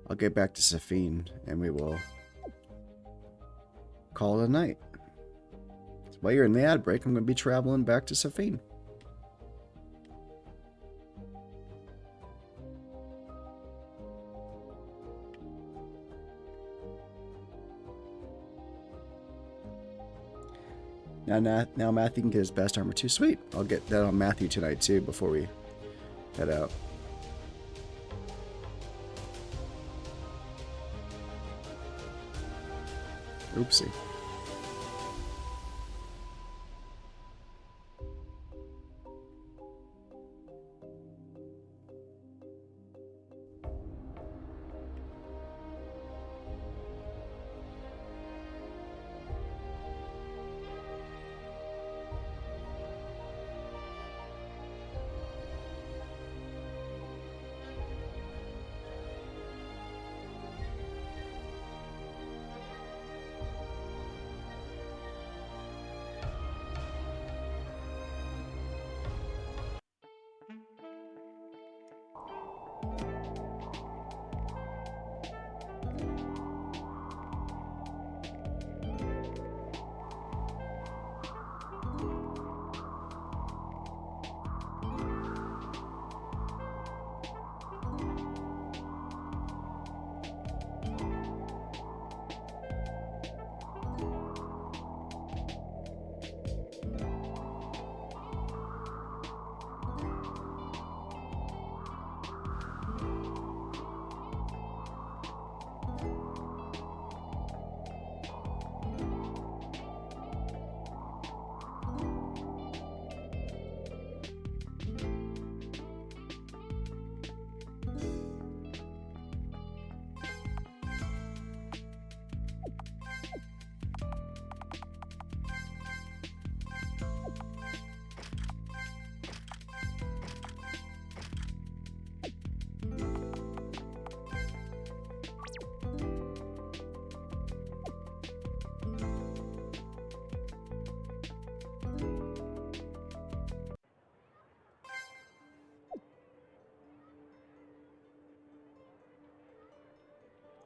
I'll get back to Safine, and we will call it a night. So while you're in the ad break, I'm going to be traveling back to Safine. Now Matthew can get his best armor too. Sweet. I'll get that on Matthew tonight too before we head out. Oopsie.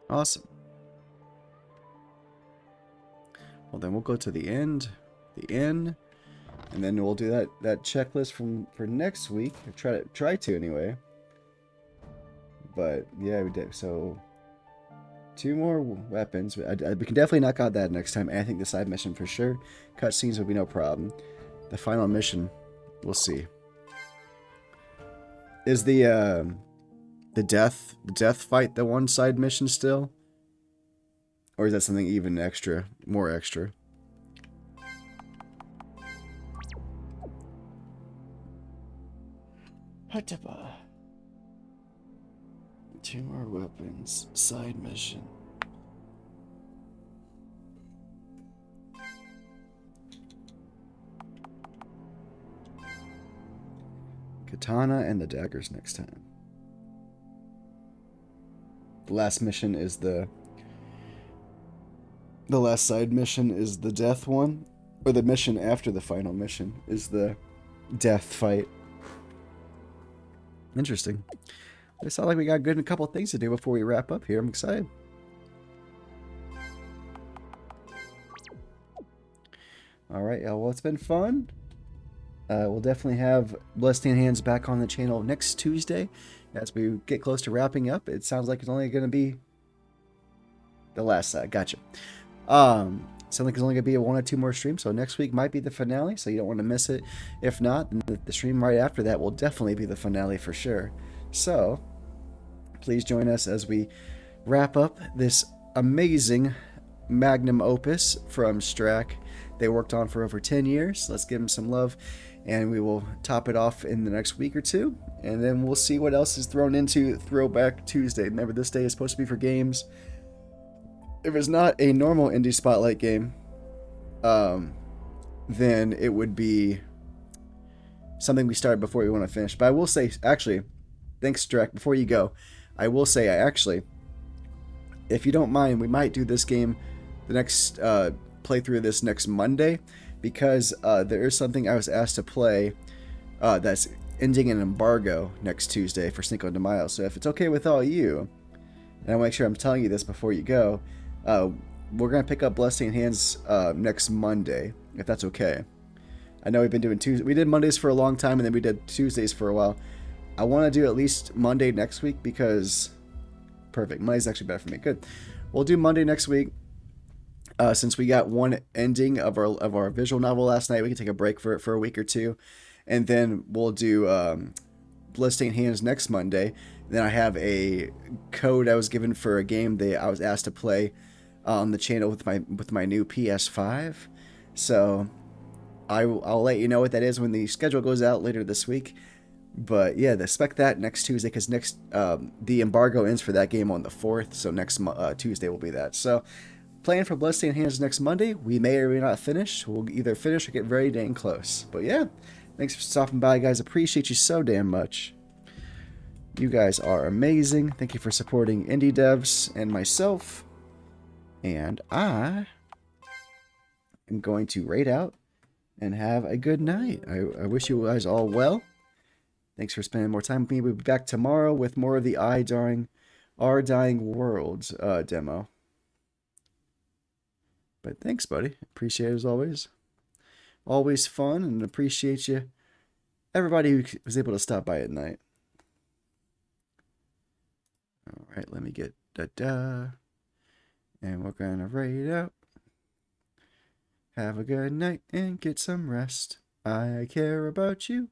Awesome. Well, then we'll go to the end, the inn, and then we'll do that checklist for next week. Or try to anyway. But yeah, we did. So 2 more weapons. We can definitely knock out that next time. And I think the side mission for sure. Cutscenes will be no problem. The final mission, we'll see. Is the death fight the one side mission still? Or is that something even extra, more extra? Hataba. 2 more weapons. Side mission. Katana and the daggers next time. The last mission is the last side mission is the death one, or the mission after the final mission is the death fight. Interesting. It sounds like we got a couple things to do before we wrap up here. I'm excited. All right, well, it's been fun. We'll definitely have Bloodstained Hands back on the channel next Tuesday as we get close to wrapping up. It sounds like it's only going to be the last side. Gotcha. Sounds like it's only going to be 1 or 2 more streams, so next week might be the finale, so you don't want to miss it. If not, then the stream right after that will definitely be the finale for sure. So, please join us as we wrap up this amazing magnum opus from Strack. They worked on for over 10 years. Let's give them some love, and we will top it off in the next week or 2, and then we'll see what else is thrown into Throwback Tuesday. Remember, this day is supposed to be for games. If it's not a normal Indie Spotlight game, then it would be something we started before we want to finish. But I will say, actually, thanks, Strack. Before you go, I will say, if you don't mind, we might do this game, the next playthrough of this next Monday, because there is something I was asked to play that's ending an embargo next Tuesday for Cinco de Mayo. So if it's okay with all you, and I want to make sure I'm telling you this before you go, we're going to pick up Bloodstained Hands next Monday, if that's okay. I know we've been doing Tuesdays. We did Mondays for a long time, and then we did Tuesdays for a while. I want to do at least Monday next week because... Perfect. Monday's actually better for me. Good. We'll do Monday next week. Since we got one ending of our visual novel last night, we can take a break for a week or 2. And then we'll do Bloodstained Hands next Monday. Then I have a code I was given for a game that I was asked to play on the channel with my new PS5. So I'll let you know what that is when the schedule goes out later this week. But yeah, expect that next Tuesday, because next the embargo ends for that game on the 4th. So next Tuesday will be that. So plan for Bloodstained Hands next Monday. We may or may not finish. We'll either finish or get very dang close. But yeah, thanks for stopping by, guys. Appreciate you so damn much. You guys are amazing. Thank you for supporting indie devs and myself. And I am going to raid out and have a good night. I wish you guys all well. Thanks for spending more time with me. We'll be back tomorrow with more of the Our Dying Worlds demo. But thanks, buddy. Appreciate it as always. Always fun, and appreciate you. Everybody who was able to stop by at night. All right, let me get da-da. And we're going to raid out. Have a good night and get some rest. I care about you.